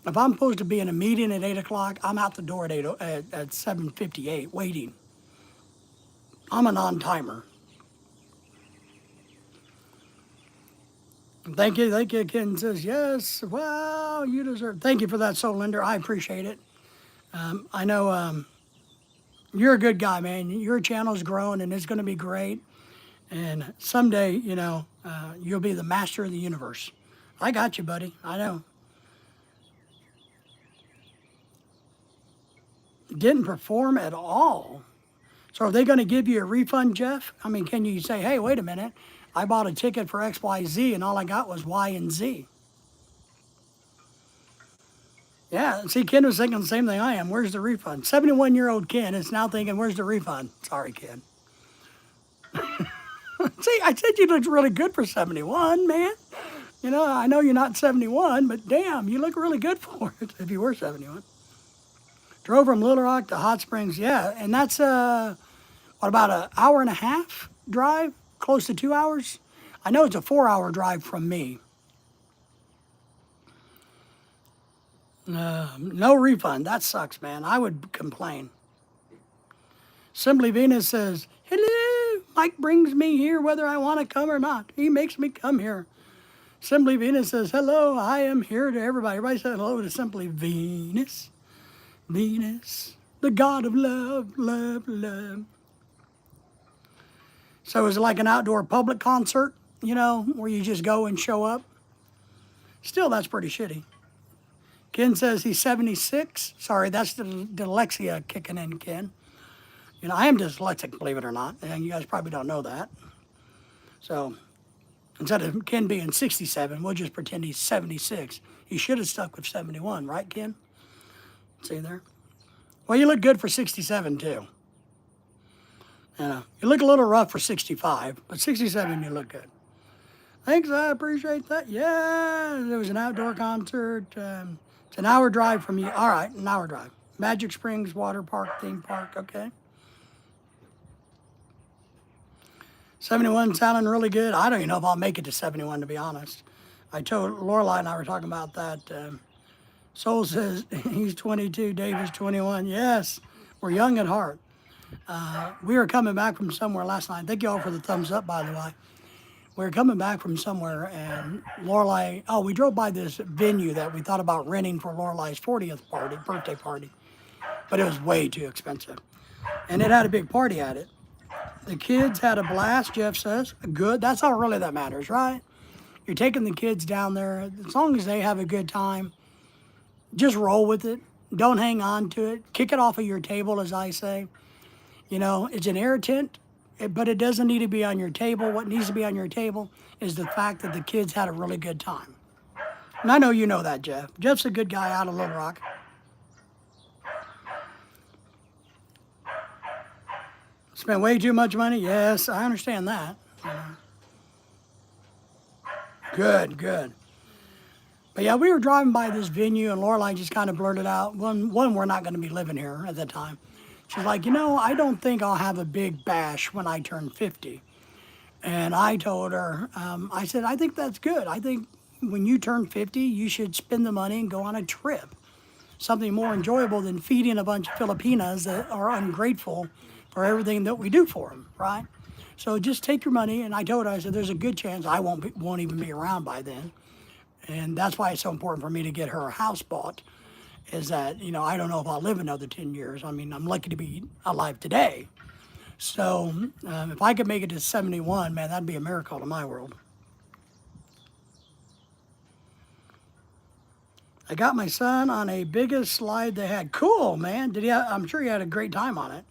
If I'm supposed to be in a meeting at 8 o'clock, I'm out the door at 7:58 waiting. I'm a non-timer. Thank you. Ken says, yes, wow, you deserve. Thank you for that, Solinder. I appreciate it. I know you're a good guy, man. Your channel's growing and it's going to be great. And someday, you'll be the master of the universe. I got you, buddy. I know. Didn't perform at all. So are they going to give you a refund, Jeff? I mean, can you say, hey, wait a minute. I bought a ticket for XYZ and all I got was Y and Z. Yeah, see, Ken was thinking the same thing I am. Where's the refund? 71-year-old Ken is now thinking, where's the refund? Sorry, Ken. See, I said you looked really good for 71, man. I know you're not 71, but damn, you look really good for it if you were 71. Drove from Little Rock to Hot Springs, yeah, and that's, what, about an hour and a half drive? Close to 2 hours? I know it's a 4-hour drive from me. No refund. That sucks, man. I would complain. Simply Venus says, hello, Mike brings me here whether I want to come or not. He makes me come here. Simply Venus says, hello, I am here to everybody. Everybody said hello to Simply Venus. Venus, the god of love, love, love. So is it like an outdoor public concert, where you just go and show up? Still, that's pretty shitty. Ken says he's 76. Sorry, that's the dyslexia kicking in, Ken. I am dyslexic, believe it or not, and you guys probably don't know that. So instead of Ken being 67, we'll just pretend he's 76. He should have stuck with 71, right, Ken? See there? Well, you look good for 67, too. You look a little rough for 65, but 67, you look good. Thanks, I appreciate that. Yeah, there was an outdoor concert. It's an hour drive from you. All right, an hour drive. Magic Springs Water Park, theme park, okay. 71 sounding really good. I don't even know if I'll make it to 71, to be honest. I told Lorelai and I were talking about that. Soul says he's 22, Dave is 21. Yes, we're young at heart. We were coming back from somewhere last night. Thank you all for the thumbs up, by the way. We were coming back from somewhere, and Lorelai, we drove by this venue that we thought about renting for Lorelai's 40th birthday party, but it was way too expensive. And it had a big party at it. The kids had a blast, Jeff says. Good. That's all really that matters, right? You're taking the kids down there. As long as they have a good time, just roll with it. Don't hang on to it. Kick it off of your table, as I say. It's an irritant, but it doesn't need to be on your table. What needs to be on your table is the fact that the kids had a really good time. And I know you know that, Jeff. Jeff's a good guy out of Little Rock. Spent way too much money? Yes, I understand that. Good, good. But yeah, we were driving by this venue, and Lorelai just kind of blurted out, one, we're not going to be living here at that time. She's like, I don't think I'll have a big bash when I turn 50. And I told her, I said, I think that's good. I think when you turn 50, you should spend the money and go on a trip. Something more enjoyable than feeding a bunch of Filipinas that are ungrateful for everything that we do for them, right? So just take your money. And I told her, I said, there's a good chance I won't even be around by then. And that's why it's so important for me to get her a house bought, is that, I don't know if I'll live another 10 years. I mean, I'm lucky to be alive today. So if I could make it to 71, man, that'd be a miracle to my world. I got my son on a biggest slide they had. Cool, man. I'm sure he had a great time on it.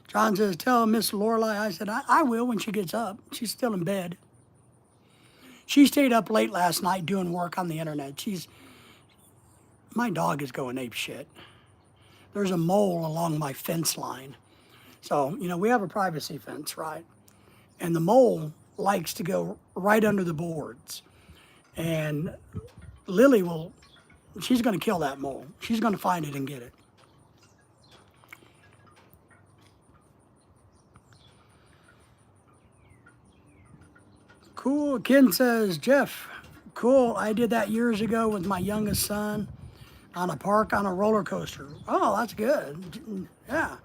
John says, tell Miss Lorelai. I said, I will when she gets up. She's still in bed. She stayed up late last night doing work on the internet. My dog is going ape shit. There's a mole along my fence line. So, we have a privacy fence, right? And the mole likes to go right under the boards. And Lily she's going to kill that mole. She's going to find it and get it. Cool. Ken says, Jeff, cool. I did that years ago with my youngest son on a park on a roller coaster. Oh, that's good. Yeah.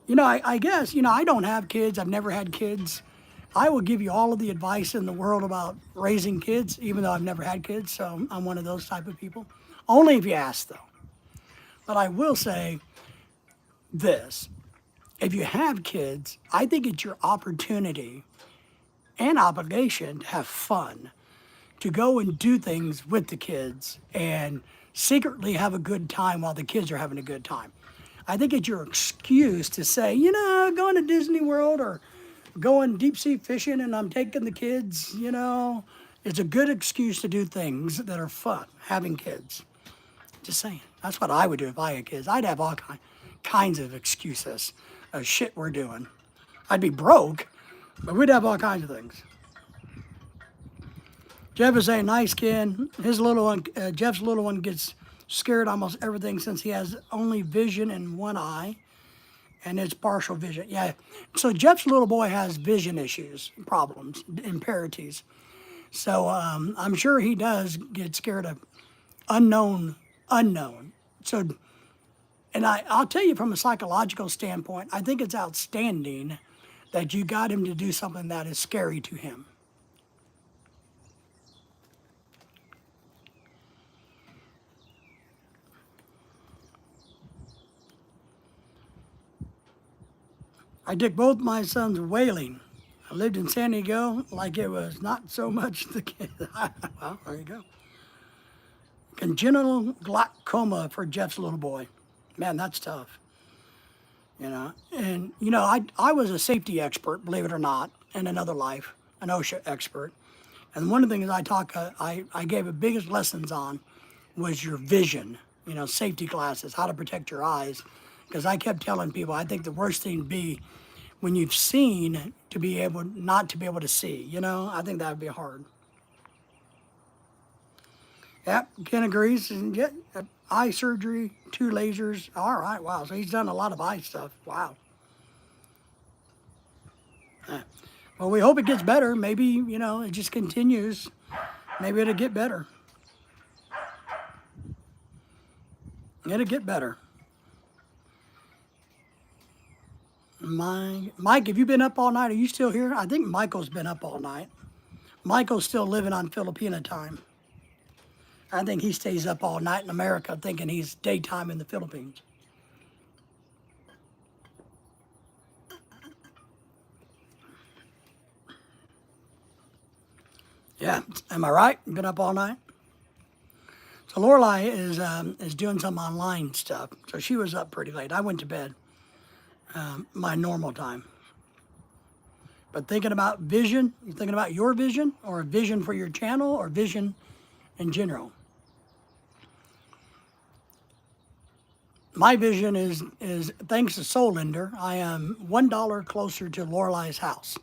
I guess, I don't have kids. I've never had kids. I will give you all of the advice in the world about raising kids, even though I've never had kids. So I'm one of those type of people. Only if you ask, though. But I will say this. If you have kids, I think it's your opportunity and obligation to have fun, to go and do things with the kids and secretly have a good time while the kids are having a good time. I think it's your excuse to say, going to Disney World or going deep sea fishing and I'm taking the kids, it's a good excuse to do things that are fun, having kids. Just saying. That's what I would do if I had kids. I'd have all kinds of excuses of shit we're doing. I'd be broke, but we'd have all kinds of things. Jeff is saying, nice kid. His little one, Jeff's little one gets scared almost everything since he has only vision in one eye, and it's partial vision. Yeah, so Jeff's little boy has vision issues, problems, impairments. So I'm sure he does get scared of unknown. So, and I'll tell you from a psychological standpoint, I think it's outstanding that you got him to do something that is scary to him. I took both my sons whaling. I lived in San Diego like it was not so much the kid. Well, there you go. Congenital glaucoma for Jeff's little boy. Man, that's tough. You know, and you know, I was a safety expert, believe it or not, in another life, an OSHA expert. And one of the things I gave the biggest lessons on was your vision, you know, safety glasses, how to protect your eyes. Because I kept telling people, I think the worst thing to be when you've seen to be able, not to be able to see, you know, I think that would be hard. Yep, Ken agrees. And yeah, eye surgery, 2 lasers. All right, wow. So he's done a lot of eye stuff. Wow. Well, we hope it gets better. Maybe, you know, it just continues. Maybe it'll get better. It'll get better. Mike, have you been up all night? Are you still here? I think Michael's been up all night. Michael's still living on Filipina time. I think he stays up all night in America thinking he's daytime in the Philippines. Yeah, am I right? You been up all night? So Lorelai is doing some online stuff, so she was up pretty late. I went to bed my normal time. But thinking about vision, you thinking about your vision, or a vision for your channel, or vision in general? My vision is thanks to Solinder, I am $1 closer to Lorelai's house.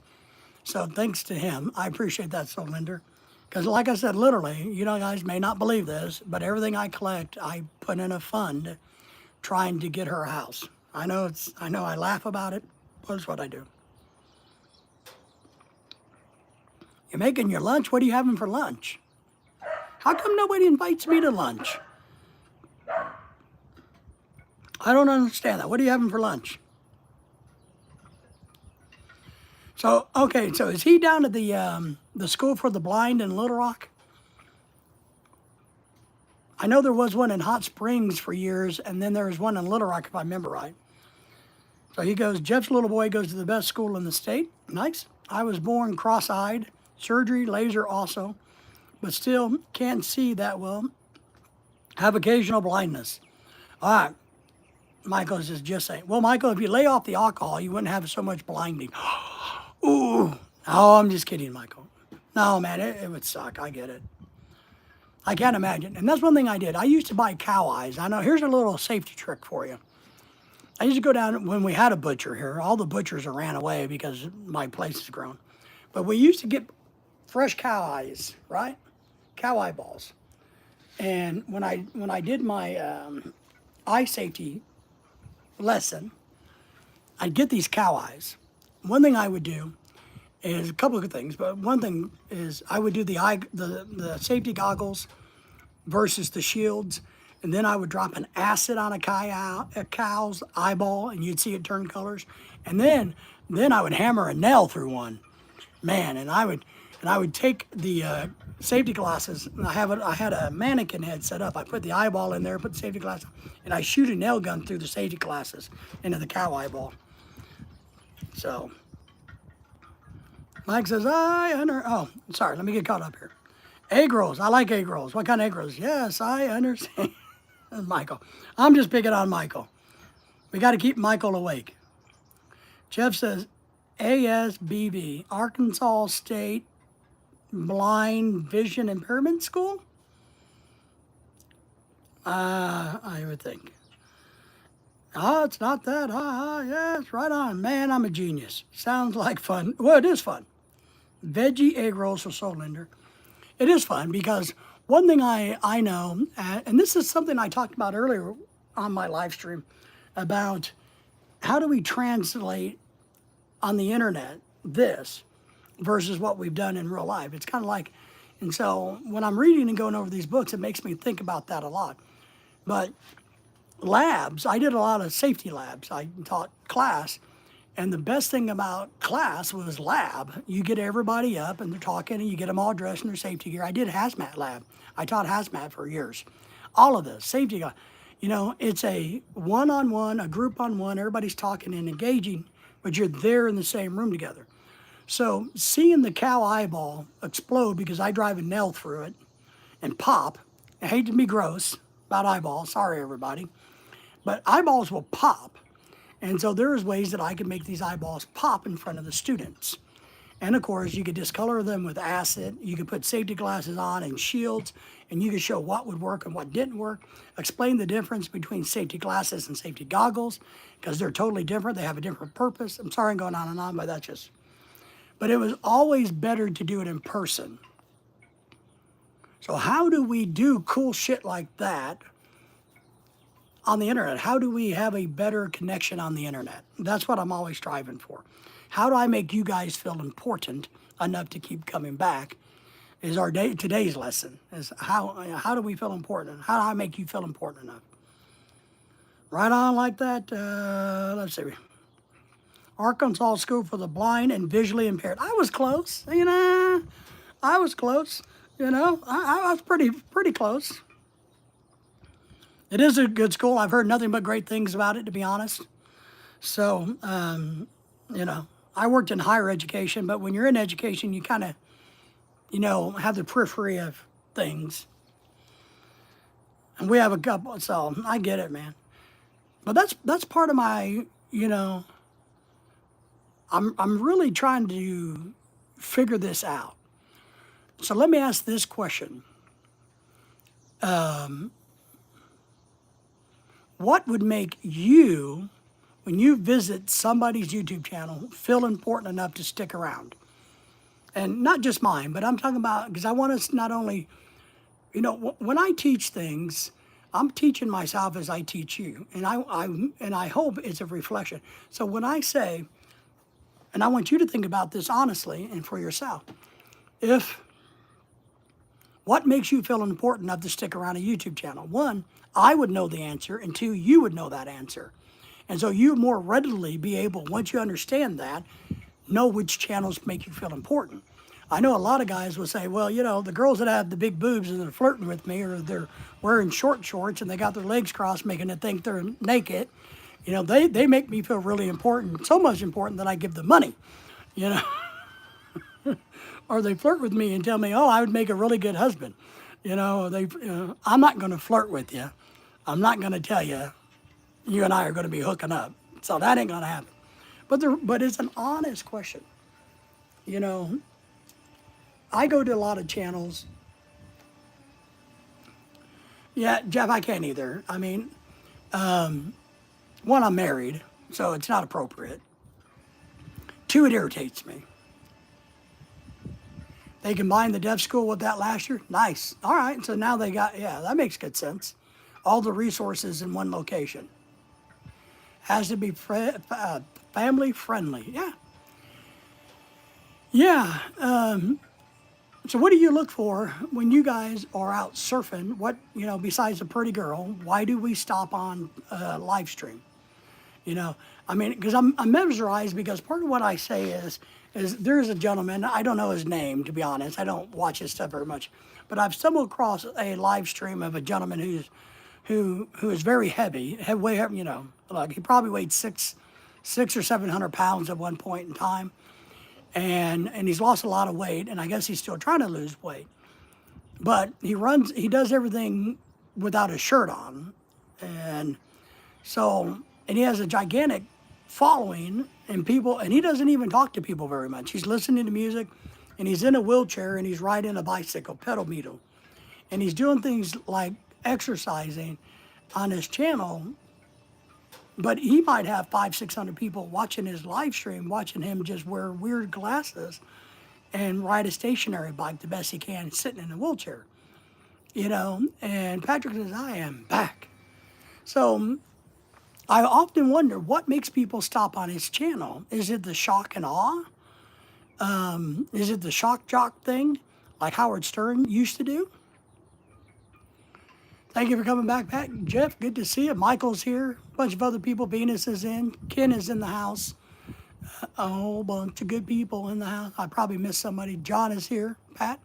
So thanks to him, I appreciate that, Solinder. Because like I said, literally, you know, guys may not believe this, but everything I collect, I put in a fund trying to get her a house. I know I laugh about it, but it's what I do. You're making your lunch? What are you having for lunch? How come nobody invites me to lunch? I don't understand that. What are you having for lunch? So, okay, so is he down at the School for the Blind in Little Rock? I know there was one in Hot Springs for years, and then there was one in Little Rock, if I remember right. So he goes, Jeff's little boy goes to the best school in the state. Nice. I was born cross-eyed, surgery, laser also, but still can't see that well. Have occasional blindness. All right. Michael is just saying, well, Michael, if you lay off the alcohol, you wouldn't have so much blinding. Ooh. No, I'm just kidding, Michael. No, man, it would suck. I get it. I can't imagine. And that's one thing I did. I used to buy cow eyes. I know, here's a little safety trick for you. I used to go down, when we had a butcher here, all the butchers ran away because my place has grown. But we used to get fresh cow eyes, right? Cow eyeballs. And when I did my eye safety lesson, I'd get these cow eyes. One thing I would do is a couple of things, but one thing is I would do the safety goggles versus the shields, and then I would drop an acid on a cow's eyeball, and you'd see it turn colors, and then I would hammer a nail through one, man, and I would take the safety glasses. And I had a mannequin head set up. I put the eyeball in there, put the safety glasses, and I shoot a nail gun through the safety glasses into the cow eyeball. So, Mike says, oh, sorry, let me get caught up here. Egg rolls, I like egg rolls. What kind of egg rolls? Yes, I understand. Michael, I'm just picking on Michael. We got to keep Michael awake. Jeff says, ASBB, Arkansas State Blind Vision Impairment School? I would think. Oh, it's not that. Yes, right on. Man, I'm a genius. Sounds like fun. Well, it is fun. Veggie egg rolls for Solinder. It is fun because one thing I know, and this is something I talked about earlier on my live stream, about how do we translate on the internet this versus what we've done in real life. It's kind of like, and so when I'm reading and going over these books, it makes me think about that a lot. But labs, I did a lot of safety labs. I taught class, And the best thing about class was lab. You get everybody up and they're talking and you get them all dressed in their safety gear. I did hazmat lab. I taught hazmat for years. All of this, safety. You know, it's a one-on-one, a group on one, everybody's talking and engaging, but you're there in the same room together. So seeing the cow eyeball explode because I drive a nail through it and pop, I hate to be gross about eyeballs, sorry everybody, but eyeballs will pop. And so there's ways that I can make these eyeballs pop in front of the students. And of course, you could discolor them with acid. You could put safety glasses on and shields, and you could show what would work and what didn't work. Explain the difference between safety glasses and safety goggles, because they're totally different. They have a different purpose. I'm sorry I'm going on and on, but that's just... But it was always better to do it in person. So how do we do cool shit like that on the internet? How do we have a better connection on the internet? That's what I'm always striving for. How do I make you guys feel important enough to keep coming back is our today's lesson. Is how do we feel important? How do I make you feel important enough? Right on like that. Let's see. Arkansas School for the Blind and Visually Impaired. I was close, you know. I was close, you know. I was pretty close. It is a good school. I've heard nothing but great things about it, to be honest. So, you know, I worked in higher education, but when you're in education, you kind of, you know, have the periphery of things. And we have a couple, so I get it, man. But that's part of my, you know, I'm really trying to figure this out. So let me ask this question. What would make you, when you visit somebody's YouTube channel, feel important enough to stick around? And not just mine, but I'm talking about, because I want us not only, you know, when I teach things, I'm teaching myself as I teach you. And I hope it's a reflection. So when I say, and I want you to think about this honestly and for yourself, what makes you feel important enough to stick around a YouTube channel? One, I would know the answer, and two, you would know that answer. And so you more readily be able, once you understand that, know which channels make you feel important. I know a lot of guys will say, well, you know, the girls that have the big boobs and they're flirting with me, or they're wearing short shorts and they got their legs crossed making it think they're naked, you know, they make me feel really important, so much important that I give them money, you know. Or they flirt with me and tell me, oh, I would make a really good husband. You know, I'm not going to flirt with you. I'm not going to tell you, you and I are going to be hooking up. So that ain't going to happen. But it's an honest question. You know, I go to a lot of channels. Yeah, Jeff, I can't either. I mean, one, I'm married, so it's not appropriate. Two, it irritates me. They combined the deaf school with that last year. Nice. All right. So now they got, yeah, that makes good sense. All the resources in one location. Has to be family friendly. Yeah. Yeah. So what do you look for when you guys are out surfing? What, you know, besides a pretty girl, why do we stop on live stream? You know, I mean, because I'm mesmerized, because part of what I say is there's a gentleman, I don't know his name, to be honest. I don't watch his stuff very much. But I've stumbled across a live stream of a gentleman who is very heavy, way, you know, like he probably weighed six or 700 pounds at one point in time. And he's lost a lot of weight, and I guess he's still trying to lose weight. But he does everything without a shirt on. And so, and he has a gigantic following, and he doesn't even talk to people very much. He's listening to music, and he's in a wheelchair, and he's riding a bicycle, pedal metal. And he's doing things like exercising on his channel, but he might have 500-600 people watching his live stream, watching him just wear weird glasses and ride a stationary bike the best he can, sitting in a wheelchair, you know. And Patrick says, I am back. So I often wonder what makes people stop on his channel. Is it the shock and awe? Is it the shock jock thing like Howard Stern used to do? Thank you for coming back, Pat. Jeff, good to see you. Michael's here. A bunch of other people. Venus is in. Ken is in the house. A whole bunch of good people in the house. I probably missed somebody. John is here. Pat.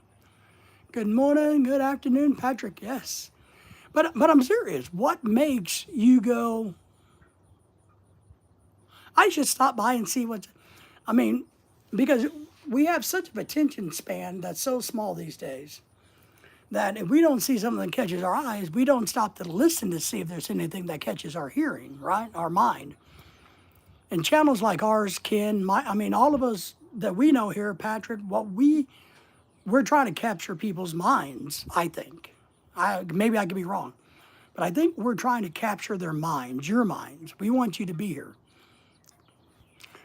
Good morning. Good afternoon, Patrick. Yes. But I'm serious. What makes you go, I should stop by and see what's, I mean, because we have such an attention span that's so small these days that if we don't see something that catches our eyes, we don't stop to listen to see if there's anything that catches our hearing, right? Our mind. And channels like ours, Ken, all of us that we know here, Patrick, we're trying to capture people's minds, I think. Maybe I could be wrong, but I think we're trying to capture their minds, your minds. We want you to be here.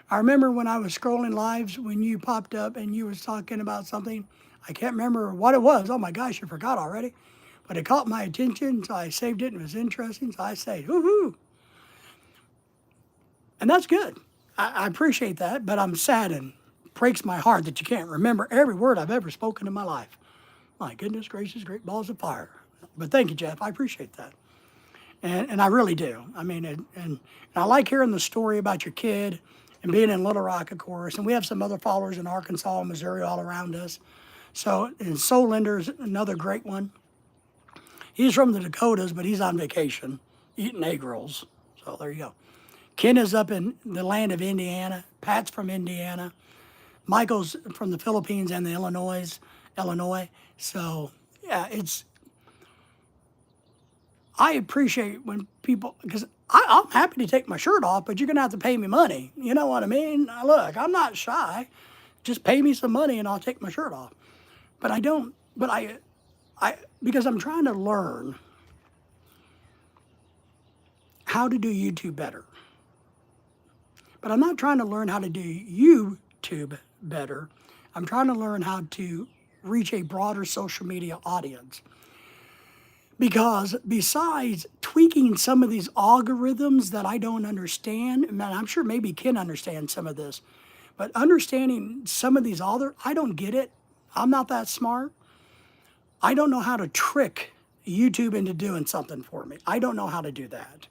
I remember when I was scrolling lives when you popped up and you was talking about something. I can't remember what it was. Oh my gosh, I forgot already. But it caught my attention, so I saved it and it was interesting. So I say, woohoo. And that's good. I appreciate that, but I'm sad and breaks my heart that you can't remember every word I've ever spoken in my life. My goodness gracious, great balls of fire. But thank you, Jeff. I appreciate that. And I really do. I mean, and I like hearing the story about your kid and being in Little Rock, of course. And we have some other followers in Arkansas and Missouri all around us. So, and Soul Linder's another great one. He's from the Dakotas, but he's on vacation eating egg rolls. So there you go. Ken is up in the land of Indiana. Pat's from Indiana. Michael's from the Philippines and the Illinois. So yeah, I appreciate when people, because I'm happy to take my shirt off, but you're gonna have to pay me money. You know what I mean? Look, I'm not shy. Just pay me some money and I'll take my shirt off. But I don't. But I because I'm trying to learn how to do YouTube better. But I'm not trying to learn how to do YouTube better. I'm trying to learn how to reach a broader social media audience. Because besides tweaking some of these algorithms that I don't understand, man, I'm sure maybe Ken understands some of this, but understanding some of these other, I don't get it. I'm not that smart. I don't know how to trick YouTube into doing something for me. I don't know how to do that.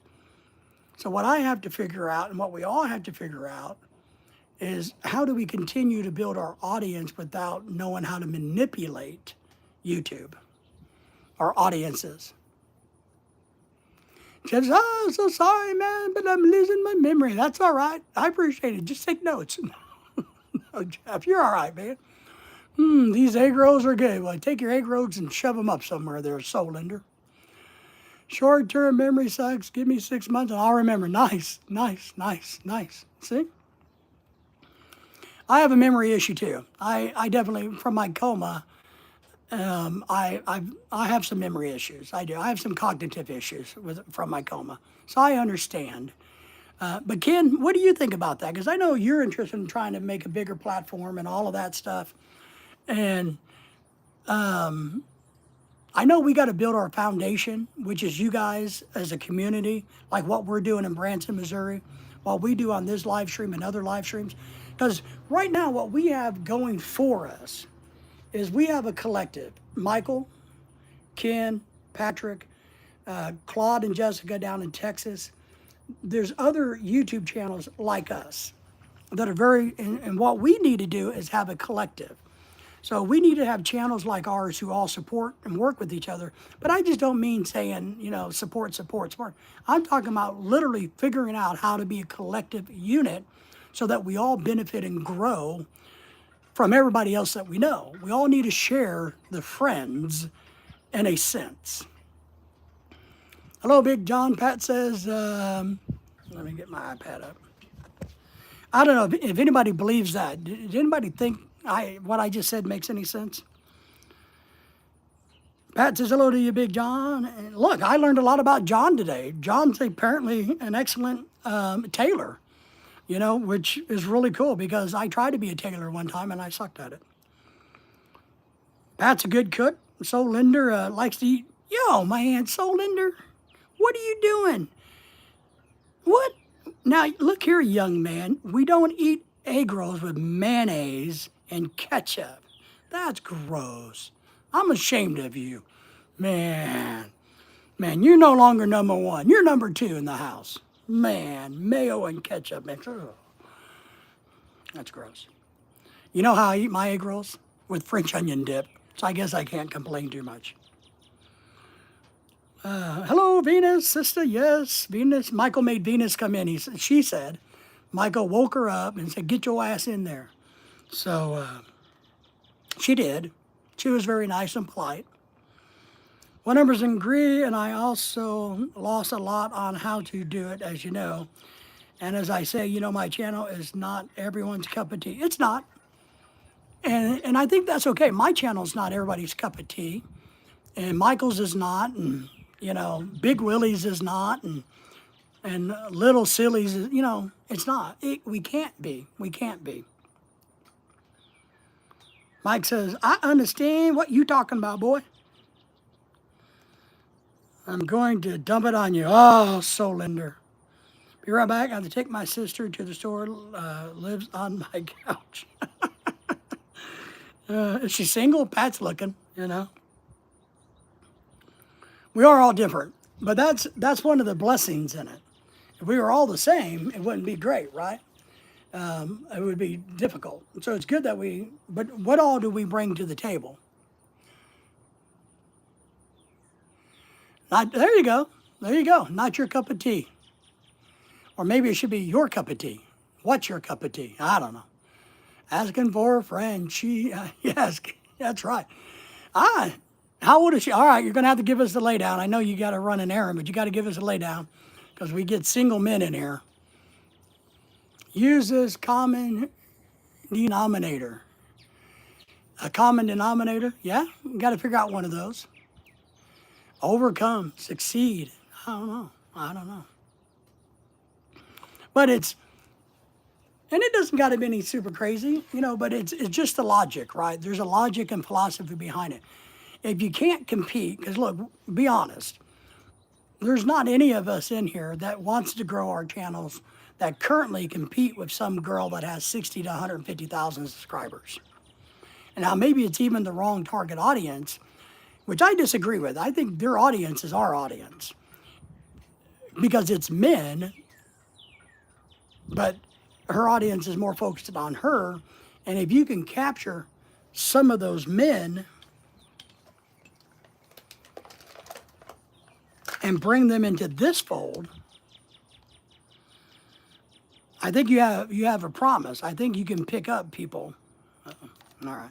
So what I have to figure out, and what we all have to figure out, is how do we continue to build our audience without knowing how to manipulate YouTube, our audiences. Jeff says, oh, so sorry, man, but I'm losing my memory. That's all right. I appreciate it. Just take notes. No, Jeff, you're all right, man. These egg rolls are good. Well, take your egg rolls and shove them up somewhere there, Soul Linder. Short-term memory sucks. Give me 6 months and I'll remember. Nice. See? I have a memory issue too. I definitely, from my coma, I have some memory issues. I do. I have some cognitive issues from my coma. So I understand. But Ken, what do you think about that? Because I know you're interested in trying to make a bigger platform and all of that stuff. And I know we got to build our foundation, which is you guys as a community, like what we're doing in Branson, Missouri, what we do on this live stream and other live streams. Because right now, what we have going for us is we have a collective. Michael, Ken, Patrick, Claude and Jessica down in Texas. There's other YouTube channels like us that are very, and what we need to do is have a collective. So we need to have channels like ours who all support and work with each other. But I just don't mean saying, support. I'm talking about literally figuring out how to be a collective unit so that we all benefit and grow from everybody else that we know. We all need to share the friends in a sense. Hello, Big John. Pat says, let me get my iPad up. I don't know if anybody believes that. Did anybody think what I just said makes any sense? Pat says, hello to you, Big John. And look, I learned a lot about John today. John's apparently an excellent tailor, which is really cool because I tried to be a tailor one time and I sucked at it. Pat's a good cook. Soul Linder likes to eat. Yo, man, Soul Linder, what are you doing? What? Now, look here, young man. We don't eat egg rolls with mayonnaise and ketchup. That's gross. I'm ashamed of you. Man, you're no longer number one. You're number two in the house. Man, mayo and ketchup. Man. That's gross. You know how I eat my egg rolls? With French onion dip. So I guess I can't complain too much. Hello, Venus, sister. Yes, Venus. Michael made Venus come in. She said, Michael woke her up and said, get your ass in there. So she did. She was very nice and polite. One numbers agree, and I also lost a lot on how to do it, as you know. And as I say, you know, my channel is not everyone's cup of tea. It's not. And I think that's okay. My channel's not everybody's cup of tea. And Michael's is not, and, you know, Big Willie's is not, and Little Silly's is, you know, it's not. We can't be. We can't be. Mike says, I understand what you talking about, boy. I'm going to dump it on you. Oh, so Linder. Be right back. I have to take my sister to the store. Lives on my couch. Is she single? Pat's looking, you know. We are all different, but that's one of the blessings in it. If we were all the same, it wouldn't be great, right? It would be difficult. So it's good that but what all do we bring to the table? There you go. There you go. Not your cup of tea. Or maybe it should be your cup of tea. What's your cup of tea? I don't know. Asking for a friend. Yes, that's right. How old is she? All right, you're going to have to give us the laydown. I know you got to run an errand, but you got to give us a laydown because we get single men in here. Use this common denominator. A common denominator? Yeah, you got to figure out one of those. Overcome, succeed. I don't know. But and it doesn't got to be any super crazy, you know, but it's just the logic, right? There's a logic and philosophy behind it. If you can't compete, because look, be honest, there's not any of us in here that wants to grow our channels that currently compete with some girl that has 60 to 150,000 subscribers. And now maybe it's even the wrong target audience, which I disagree with. I think their audience is our audience because it's men, but her audience is more focused on her. And if you can capture some of those men and bring them into this fold, I think you have a promise. I think you can pick up people. All right.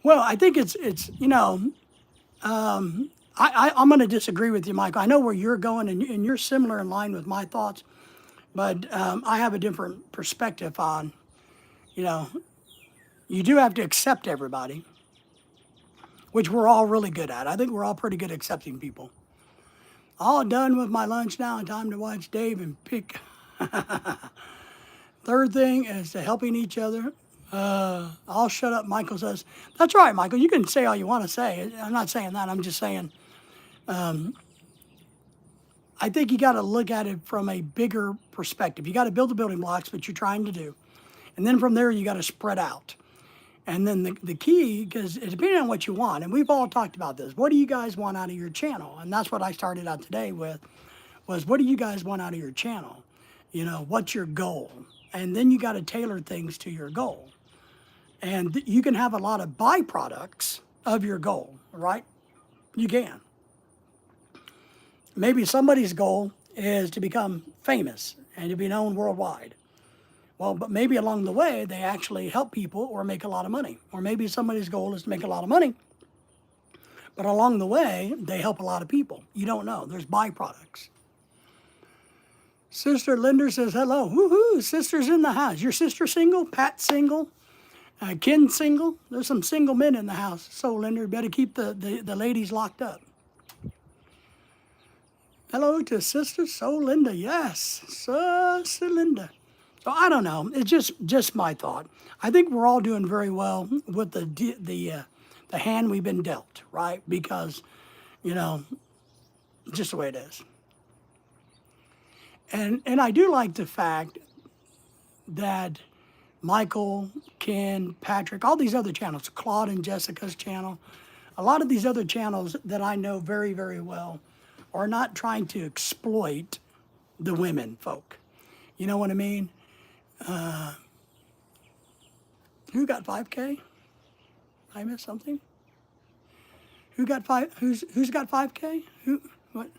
Well, I think it's you know, I'm going to disagree with you, Michael. I know where you're going, and you're similar in line with my thoughts, but I have a different perspective on, you know, you do have to accept everybody, which we're all really good at. I think we're all pretty good at accepting people. All done with my lunch now, and time to watch Dave and pick. Third thing is to helping each other. I'll shut up, Michael says. That's right, Michael. You can say all you want to say. I'm not saying that. I'm just saying, I think you got to look at it from a bigger perspective. You got to build the building blocks, which you're trying to do. And then from there, you got to spread out. And then the key, because it depends on what you want, and we've all talked about this. What do you guys want out of your channel? And that's what I started out today with, was what do you guys want out of your channel? You know, what's your goal? And then you got to tailor things to your goal. And you can have a lot of byproducts of your goal, right? You can. Maybe somebody's goal is to become famous and to be known worldwide. Well, but maybe along the way, they actually help people or make a lot of money. Or maybe somebody's goal is to make a lot of money, but along the way, they help a lot of people. You don't know. There's byproducts. Sister Linder says, hello. Woohoo, sister's in the house. Your sister single? Pat single? Ken single? There's some single men in the house. So, Linder, better keep the ladies locked up. Hello to Sister So Linda. Yes, Sister Linda. So I don't know. It's just my thought. I think we're all doing very well with the hand we've been dealt, right? Because, you know, just the way it is. And I do like the fact that Michael, Ken, Patrick, all these other channels, Claude and Jessica's channel, A lot of these other channels that I know very, very well are not trying to exploit the women folk. You know what I mean? Who got 5K? I missed something. Who got five? Who's got 5K? Who? What?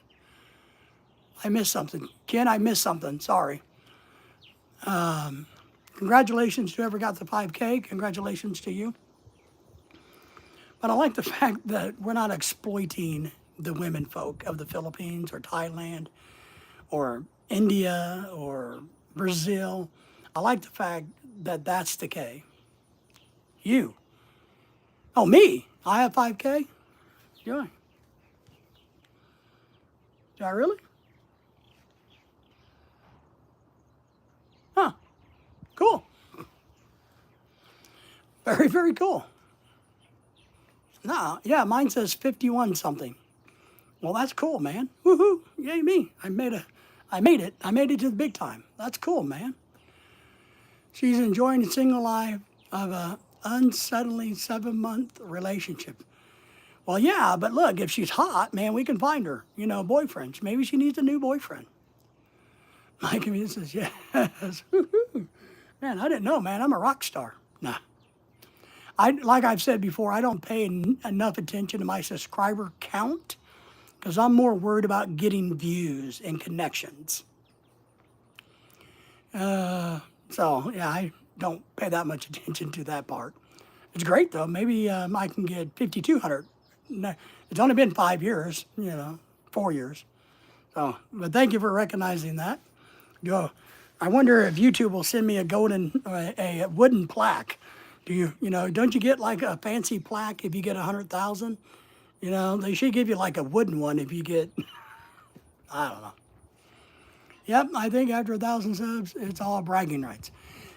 I missed something. Ken, I missed something. Sorry. Congratulations to whoever got the 5K. Congratulations to you. But I like the fact that we're not exploiting the women folk of the Philippines or Thailand or India or Brazil. I like the fact that that's the K. You. Oh, me? I have 5K? Do I? Do I really? Huh. Cool. Very, very cool. No, yeah, mine says 51 something. Well, that's cool, man. Woohoo! Yay me! I made it. I made it to the big time. That's cool, man. She's enjoying the single life of a unsettling 7-month relationship. Well, yeah, but look, if she's hot, man, we can find her. You know, boyfriends. Maybe she needs a new boyfriend. Mike Immune says, yes. Woohoo! Man, I didn't know, man. I'm a rock star. Nah. Like I've said before, I don't pay enough attention to my subscriber count because I'm more worried about getting views and connections. So, yeah, I don't pay that much attention to that part. It's great, though. Maybe I can get 5,200. No, it's only been 5 years, 4 years. So, but thank you for recognizing that. I wonder if YouTube will send me a wooden plaque. Don't you get like a fancy plaque if you get 100,000? They should give you like a wooden one if you get, I don't know. Yep, I think after 1,000 subs, it's all bragging rights.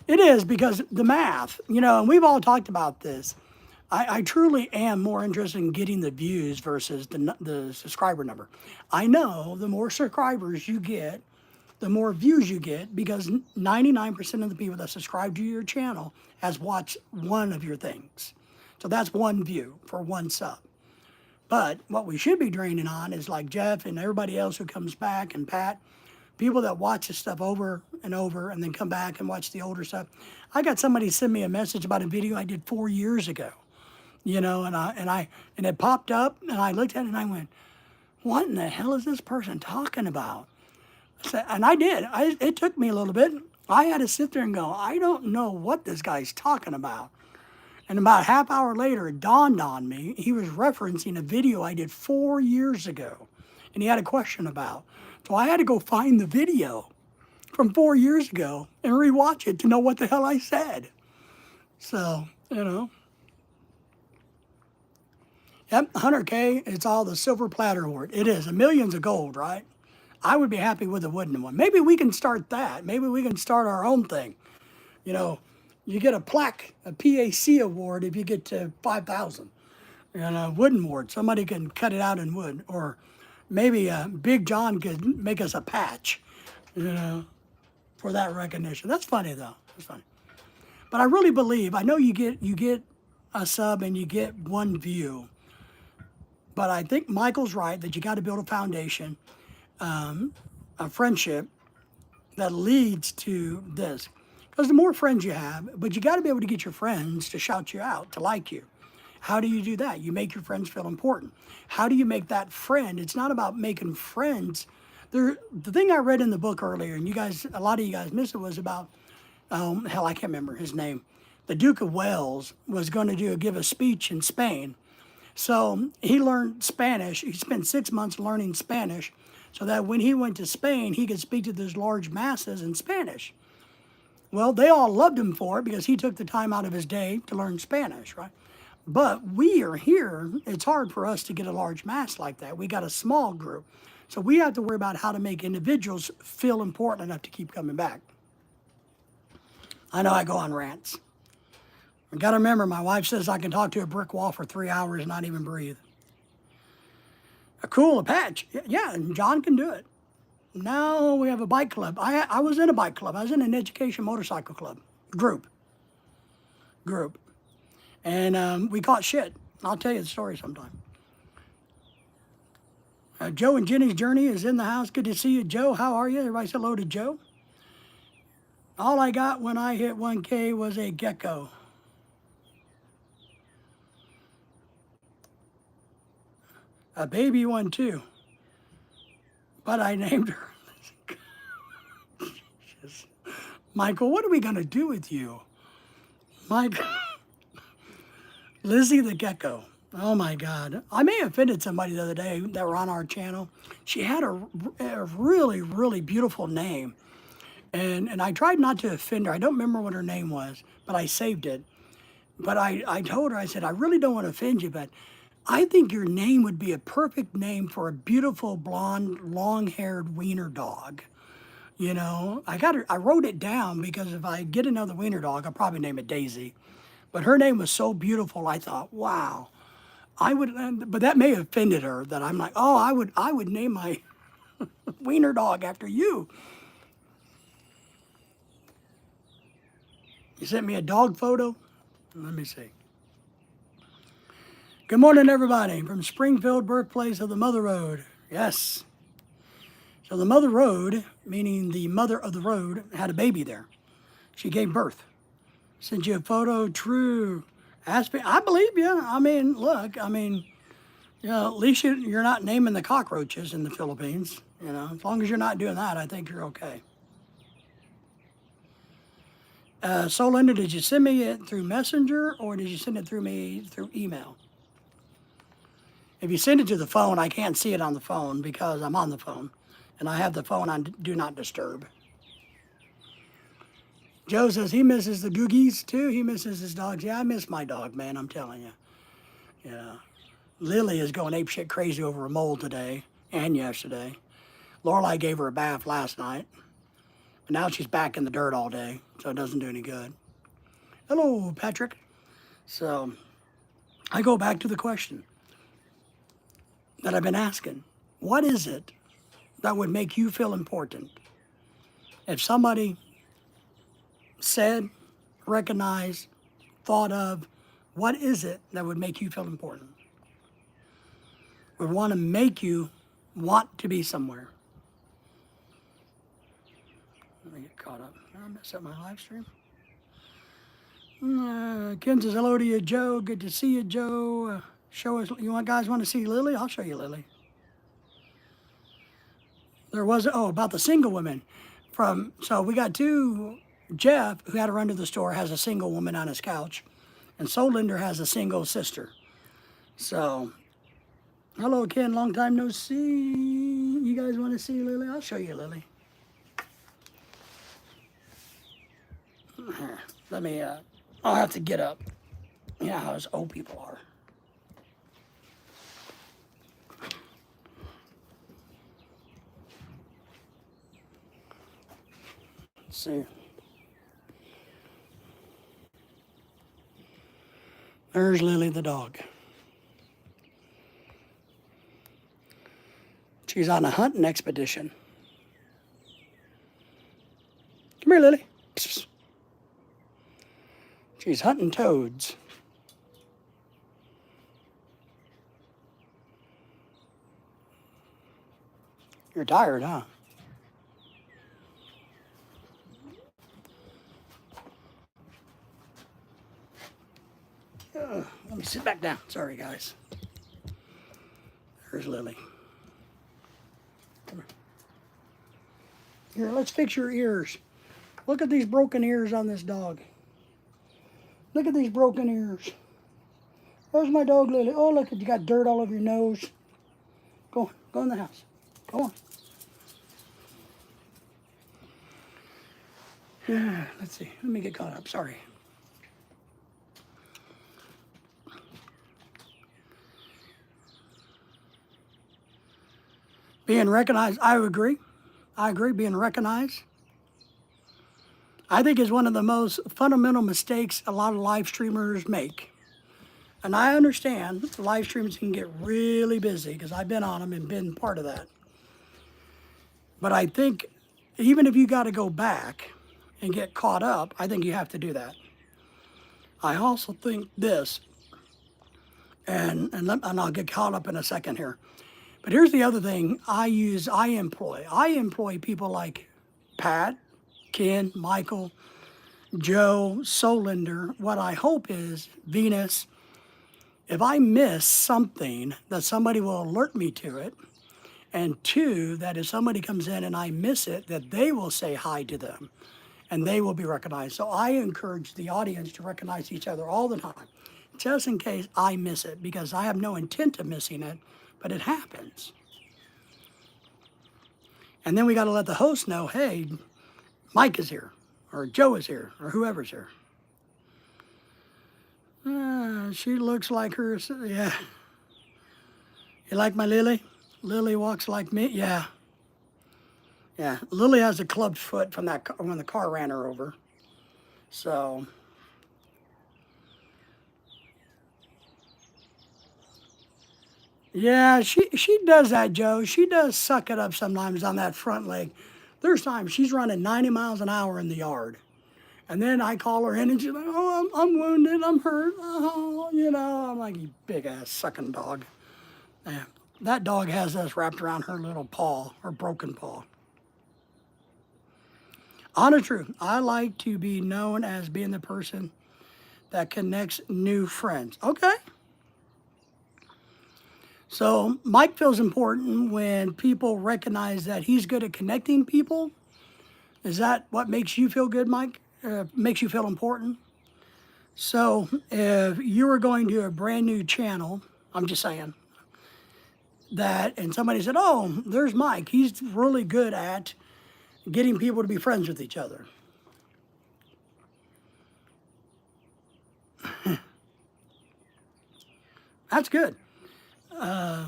It is because the math, and we've all talked about this. I truly am more interested in getting the views versus the subscriber number. I know the more subscribers you get, the more views you get because 99% of the people that subscribe to your channel has watched one of your things. So that's one view for one sub. But what we should be draining on is like Jeff and everybody else who comes back and Pat, people that watch this stuff over and over and then come back and watch the older stuff. I got somebody send me a message about a video I did 4 years ago, and it popped up and I looked at it and I went, what in the hell is this person talking about? And I did. It took me a little bit. I had to sit there and go, I don't know what this guy's talking about. And about a half hour later, it dawned on me, he was referencing a video I did 4 years ago. And he had a question about. So I had to go find the video from 4 years ago and rewatch it to know what the hell I said. So, Yep, 100K, it's all the silver platter award. It is. A million's of gold, right? I would be happy with a wooden one. Maybe we can start that. Maybe we can start our own thing. You get a plaque, a PAC award if you get to 5,000. And a wooden award, somebody can cut it out in wood. Or maybe Big John could make us a patch, for that recognition. That's funny, though. That's funny. But I really believe, I know you get a sub and you get one view. But I think Michael's right that you got to build a foundation, a friendship that leads to this. Because the more friends you have, but you got to be able to get your friends to shout you out, to like you. How do you do that? You make your friends feel important. How do you make that friend? It's not about making friends. The thing I read in the book earlier, and a lot of you guys missed it, was about, I can't remember his name. The Duke of Wales was going to give a speech in Spain. So he learned Spanish. He spent 6 months learning Spanish so that when he went to Spain, he could speak to those large masses in Spanish. Well, they all loved him for it because he took the time out of his day to learn Spanish, right? But we are here. It's hard for us to get a large mass like that. We got a small group. So we have to worry about how to make individuals feel important enough to keep coming back. I know I go on rants. I got to remember, my wife says I can talk to a brick wall for 3 hours and not even breathe. A patch. Yeah, and John can do it. Now we have a bike club. I was in a bike club. I was in an education motorcycle club. Group. And we caught shit. I'll tell you the story sometime. Joe and Jenny's Journey is in the house. Good to see you, Joe. How are you? Everybody say hello to Joe. All I got when I hit 1K was a gecko. A baby one too. But I named her. Michael, what are we going to do with you? Michael. Lizzie the Gecko. Oh my God. I may have offended somebody the other day that were on our channel. She had a really, really beautiful name. And I tried not to offend her. I don't remember what her name was, but I saved it. But I told her, I said, I really don't want to offend you, but I think your name would be a perfect name for a beautiful, blonde, long-haired wiener dog. You know, I wrote it down because if I get another wiener dog, I'll probably name it Daisy. But her name was so beautiful, I thought, wow. I would, but that may have offended her that I'm like, oh, I would name my wiener dog after you. You sent me a dog photo? Let me see. Good morning, everybody, from Springfield, birthplace of the Mother Road. Yes. So the Mother Road, meaning the mother of the road, had a baby there. She gave birth. Sent you a photo, true. Ask me, I believe you. I mean, look, I mean, you know, at least you're not naming the cockroaches in the Philippines. You know, as long as you're not doing that, I think you're okay. So Linda, did you send me it through Messenger or did you send it through me through email? If you send it to the phone, I can't see it on the phone because I'm on the phone. And I have the phone on Do Not Disturb. Joe says he misses the Googies too. He misses his dogs. Yeah, I miss my dog, man. I'm telling you. Yeah. Lily is going apeshit crazy over a mole today and yesterday. Lorelai gave her a bath last night. But now she's back in the dirt all day, so it doesn't do any good. Hello, Patrick. So I go back to the question that I've been asking. What is it that would make you feel important? If somebody said, recognized, thought of, what is it that would make you feel important? Would want to make you want to be somewhere? Let me get caught up. Did I mess up my live stream? Ken says hello to you, Joe. Good to see you, Joe. Show us. Guys want to see Lily? I'll show you Lily. There was, about the single women. So we got two. Jeff, who had to run to the store, has a single woman on his couch. And Solinder has a single sister. So, hello, Ken. Long time no see. You guys want to see Lily? I'll show you Lily. Let me, I'll have to get up. You know how us old people are. Let's see. There's Lily the dog. She's on a hunting expedition. Come here, Lily. Psst. She's hunting toads. You're tired, huh? Let me sit back down. Sorry, guys. There's Lily. Come here. Here, let's fix your ears. Look at these broken ears on this dog. Look at these broken ears. There's my dog, Lily. Oh, look, you got dirt all over your nose. Go on. Go in the house. Go on. Let's see. Let me get caught up. Sorry. Being recognized, I agree. I agree, being recognized. I think is one of the most fundamental mistakes a lot of live streamers make. And I understand live streams can get really busy because I've been on them and been part of that. But I think even if you got to go back and get caught up, I think you have to do that. I also think this, And I'll get caught up in a second here. But here's the other thing I employ. I employ people like Pat, Ken, Michael, Joe, Solinder. What I hope is, Venus, if I miss something, that somebody will alert me to it. And two, that if somebody comes in and I miss it, that they will say hi to them and they will be recognized. So I encourage the audience to recognize each other all the time, just in case I miss it, because I have no intent of missing it, but it happens. And then we got to let the host know, hey, Mike is here, or Joe is here, or whoever's here. She looks like her, yeah. You like my Lily? Lily walks like me, yeah. Yeah, Lily has a clubbed foot from that when the car ran her over. So, yeah, she does that, Joe. She does suck it up sometimes on that front leg. There's times she's running 90 miles an hour in the yard. And then I call her in and she's like, oh, I'm wounded, I'm hurt. Oh, I'm like, you big ass sucking dog. Yeah, that dog has us wrapped around her little paw, her broken paw. Honest truth, I like to be known as being the person that connects new friends. Okay. So Mike feels important when people recognize that he's good at connecting people. Is that what makes you feel good, Mike? Makes you feel important? So if you were going to a brand new channel, I'm just saying, and somebody said, oh, there's Mike. He's really good at getting people to be friends with each other. That's good. Yeah,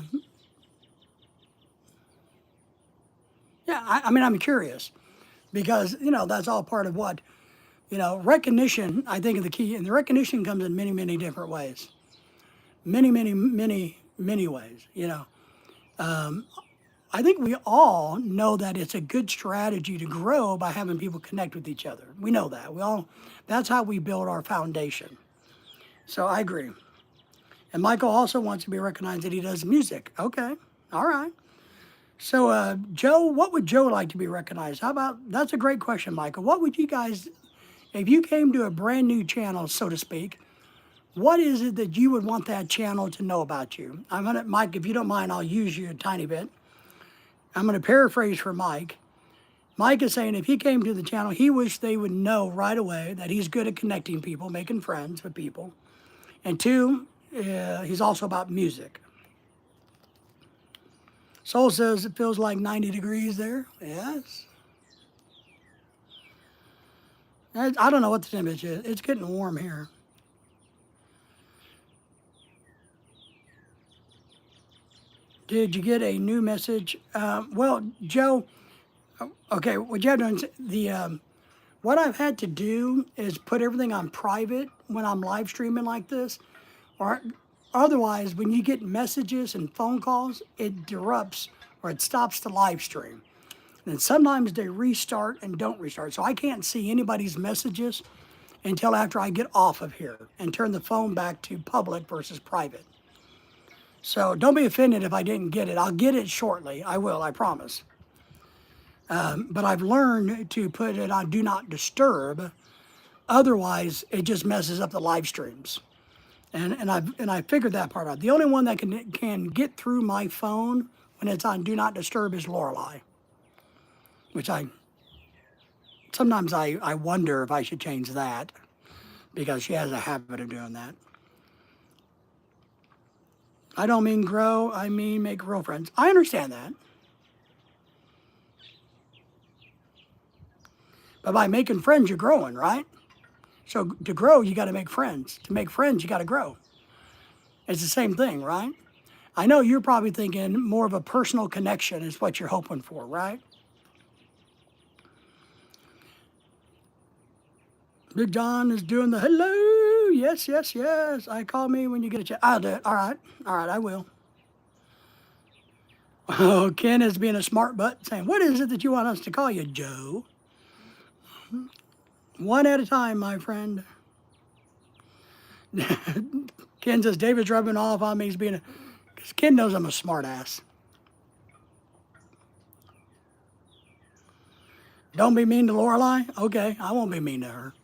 I mean, I'm curious because, that's all part of what, recognition, I think, is the key. And the recognition comes in many, many different ways. Many, many, many, many ways, I think we all know that it's a good strategy to grow by having people connect with each other. We know that. That's how we build our foundation. So I agree. And Michael also wants to be recognized that he does music. Okay. All right. So, Joe, what would Joe like to be recognized? That's a great question, Michael. What would you guys, if you came to a brand new channel, so to speak, what is it that you would want that channel to know about you? Mike, if you don't mind, I'll use you a tiny bit. I'm going to paraphrase for Mike. Mike is saying if he came to the channel, he wished they would know right away that he's good at connecting people, making friends with people. And two, he's also about music. Soul says it feels like 90 degrees there. Yes. I don't know what the temperature is. It's getting warm here. Did you get a new message? Well, Joe, okay, what you have to, what I've had to do is put everything on private when I'm live streaming like this, or otherwise, when you get messages and phone calls, it disrupts or it stops the live stream. And sometimes they restart and don't restart. So I can't see anybody's messages until after I get off of here and turn the phone back to public versus private. So don't be offended if I didn't get it. I'll get it shortly. I will, I promise. But I've learned to put it on Do Not Disturb. Otherwise, it just messes up the live streams. And I figured that part out. The only one that can get through my phone when it's on Do Not Disturb is Lorelei, which sometimes I wonder if I should change that because she has a habit of doing that. I don't mean grow, I mean make girlfriends. I understand that. But by making friends, you're growing, right? So to grow, you got to make friends. To make friends, you got to grow. It's the same thing, right? I know you're probably thinking more of a personal connection is what you're hoping for, right? Big John is doing the hello. Yes, yes, yes. Call me when you get a chance. I'll do it. All right, I will. Oh, Ken is being a smart butt saying, what is it that you want us to call you, Joe? One at a time, my friend. Ken says, David's rubbing off on me. He's being because Ken knows I'm a smart ass. Don't be mean to Lorelai? Okay, I won't be mean to her.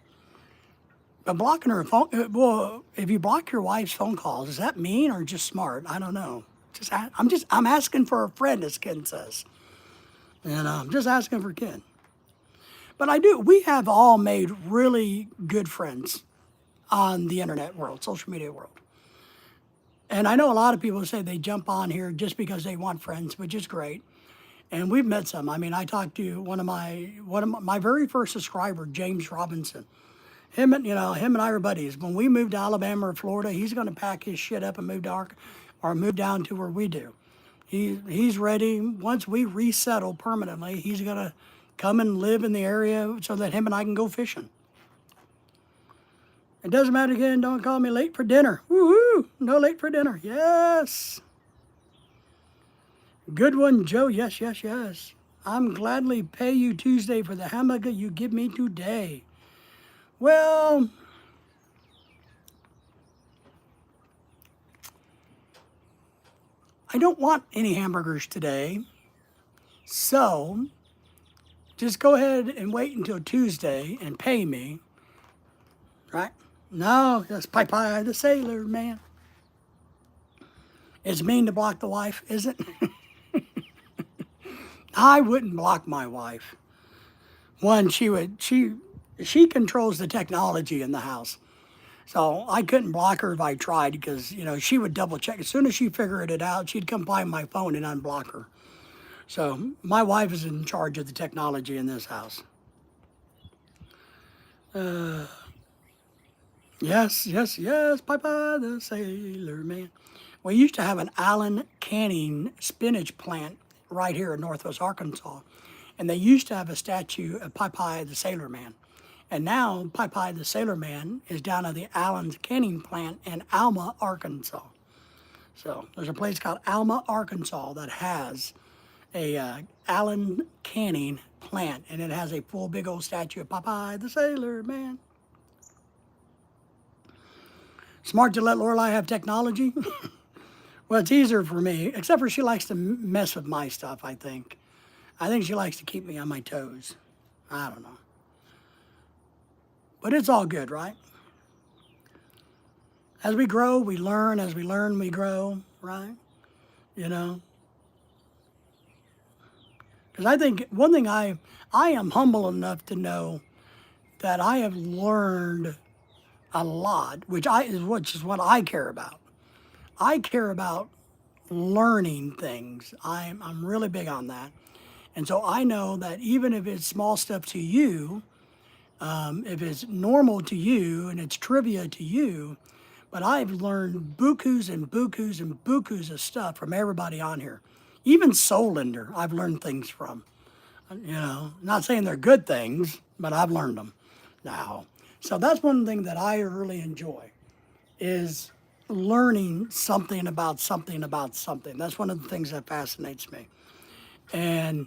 But blocking her phone, well, if you block your wife's phone calls, is that mean or just smart? I don't know. I'm asking for a friend, as Ken says. And I'm just asking for Ken. But we have all made really good friends on the internet world, social media world. And I know a lot of people say they jump on here just because they want friends, which is great. And we've met some. I mean, I talked to one of my very first subscriber, James Robinson. Him and I are buddies. When we moved to Alabama or Florida, he's going to pack his shit up and move down to where we do. He's ready. Once we resettle permanently, he's going to come and live in the area so that him and I can go fishing. It doesn't matter again. Don't call me late for dinner. Woohoo! No late for dinner. Yes. Good one, Joe. Yes, yes, yes. I'm gladly pay you Tuesday for the hamburger you give me today. Well, I don't want any hamburgers today. So, just go ahead and wait until Tuesday and pay me. Right? No, that's Popeye the Sailor Man. It's mean to block the wife, is it? I wouldn't block my wife. One, she controls the technology in the house. So I couldn't block her if I tried because, she would double check. As soon as she figured it out, she'd come find my phone and unblock her. So my wife is in charge of the technology in this house. Yes, yes, yes, Popeye the Sailor Man. We used to have an Allen Canning spinach plant right here in Northwest Arkansas. And they used to have a statue of Popeye the Sailor Man. And now Popeye the Sailor Man is down at the Allen Canning plant in Alma, Arkansas. So there's a place called Alma, Arkansas that has a Allen Canning plant. And it has a full big old statue of Popeye the Sailor Man. Smart to let Lorelai have technology? Well, it's easier for me, except for she likes to mess with my stuff, I think. I think she likes to keep me on my toes. I don't know. But it's all good, right? As we grow, we learn. As we learn, we grow, right? Because I think one thing I am humble enough to know that I have learned a lot, which is what I care about. I care about learning things. I'm really big on that. And so I know that even if it's small stuff to you, if it's normal to you and it's trivia to you, but I've learned bukus and bukus and bukus of stuff from everybody on here. Even Soulinder, I've learned things from. Not saying they're good things, but I've learned them now. So that's one thing that I really enjoy is learning something about something about something. That's one of the things that fascinates me. And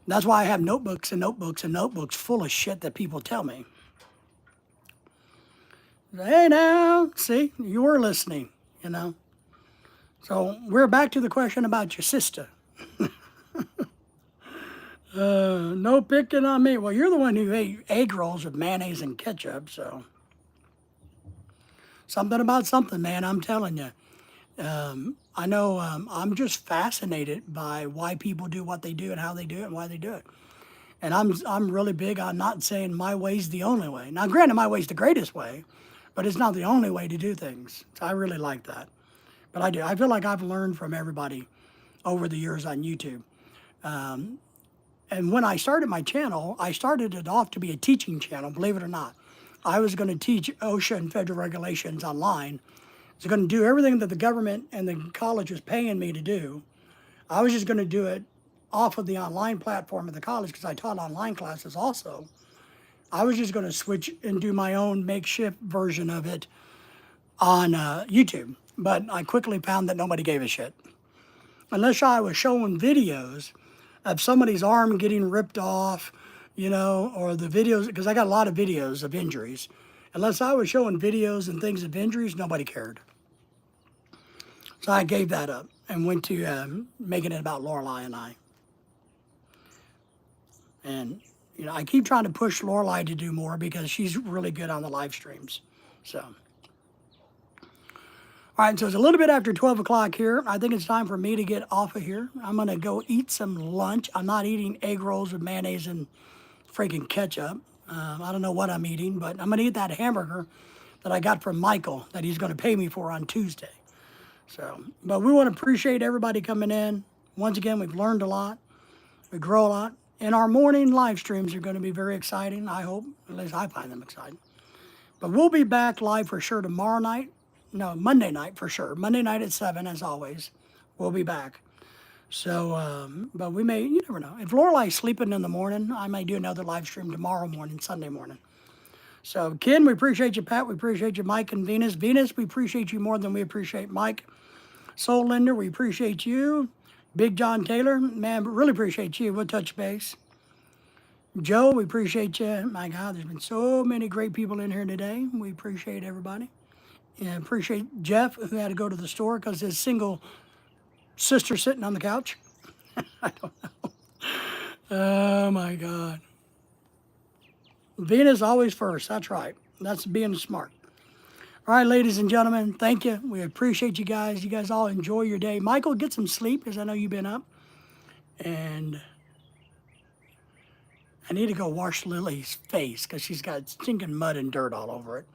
that's why I have notebooks and notebooks and notebooks full of shit that people tell me. Hey now, see, you were listening, So we're back to the question about your sister. No picking on me. Well, you're the one who ate egg rolls with mayonnaise and ketchup, so. Something about something, man, I'm telling you. I know I'm just fascinated by why people do what they do and how they do it and why they do it. And I'm really big on not saying my way's the only way. Now, granted, my way's the greatest way, but it's not the only way to do things. So I really like that. But I do. I feel like I've learned from everybody over the years on YouTube. And when I started my channel, I started it off to be a teaching channel, believe it or not. I was going to teach OSHA and federal regulations online. I was going to do everything that the government and the college was paying me to do. I was just going to do it off of the online platform of the college because I taught online classes also. I was just going to switch and do my own makeshift version of it on YouTube. But I quickly found that nobody gave a shit. Unless I was showing videos of somebody's arm getting ripped off, or the videos, because I got a lot of videos of injuries. Unless I was showing videos and things of injuries, nobody cared. So I gave that up and went to making it about Lorelai and I. And, you know, I keep trying to push Lorelai to do more because she's really good on the live streams. So, all right, so it's a little bit after 12 o'clock here. I think it's time for me to get off of here. I'm going to go eat some lunch. I'm not eating egg rolls with mayonnaise and freaking ketchup. I don't know what I'm eating, but I'm going to eat that hamburger that I got from Michael that he's going to pay me for on Tuesday. So, but we want to appreciate everybody coming in. Once again, we've learned a lot. We grow a lot. And our morning live streams are going to be very exciting, I hope. At least I find them exciting. But we'll be back live for sure tomorrow night. No, Monday night for sure. Monday night at 7, as always. We'll be back. So, but we may, you never know. If Lorelai's sleeping in the morning, I may do another live stream tomorrow morning, Sunday morning. So, Ken, we appreciate you. Pat, we appreciate you. Mike and Venus. Venus, we appreciate you more than we appreciate Mike. Soul Linder, we appreciate you. Big John Taylor, man, really appreciate you. We'll touch base. Joe, we appreciate you. My God, there's been so many great people in here today. We appreciate everybody. And appreciate Jeff, who had to go to the store because his single sister sitting on the couch. I don't know. Oh, my God. Venus always first. That's right. That's being smart. All right, ladies and gentlemen, thank you. We appreciate you guys. You guys all enjoy your day. Michael, get some sleep because I know you've been up. And I need to go wash Lily's face because she's got stinking mud and dirt all over it.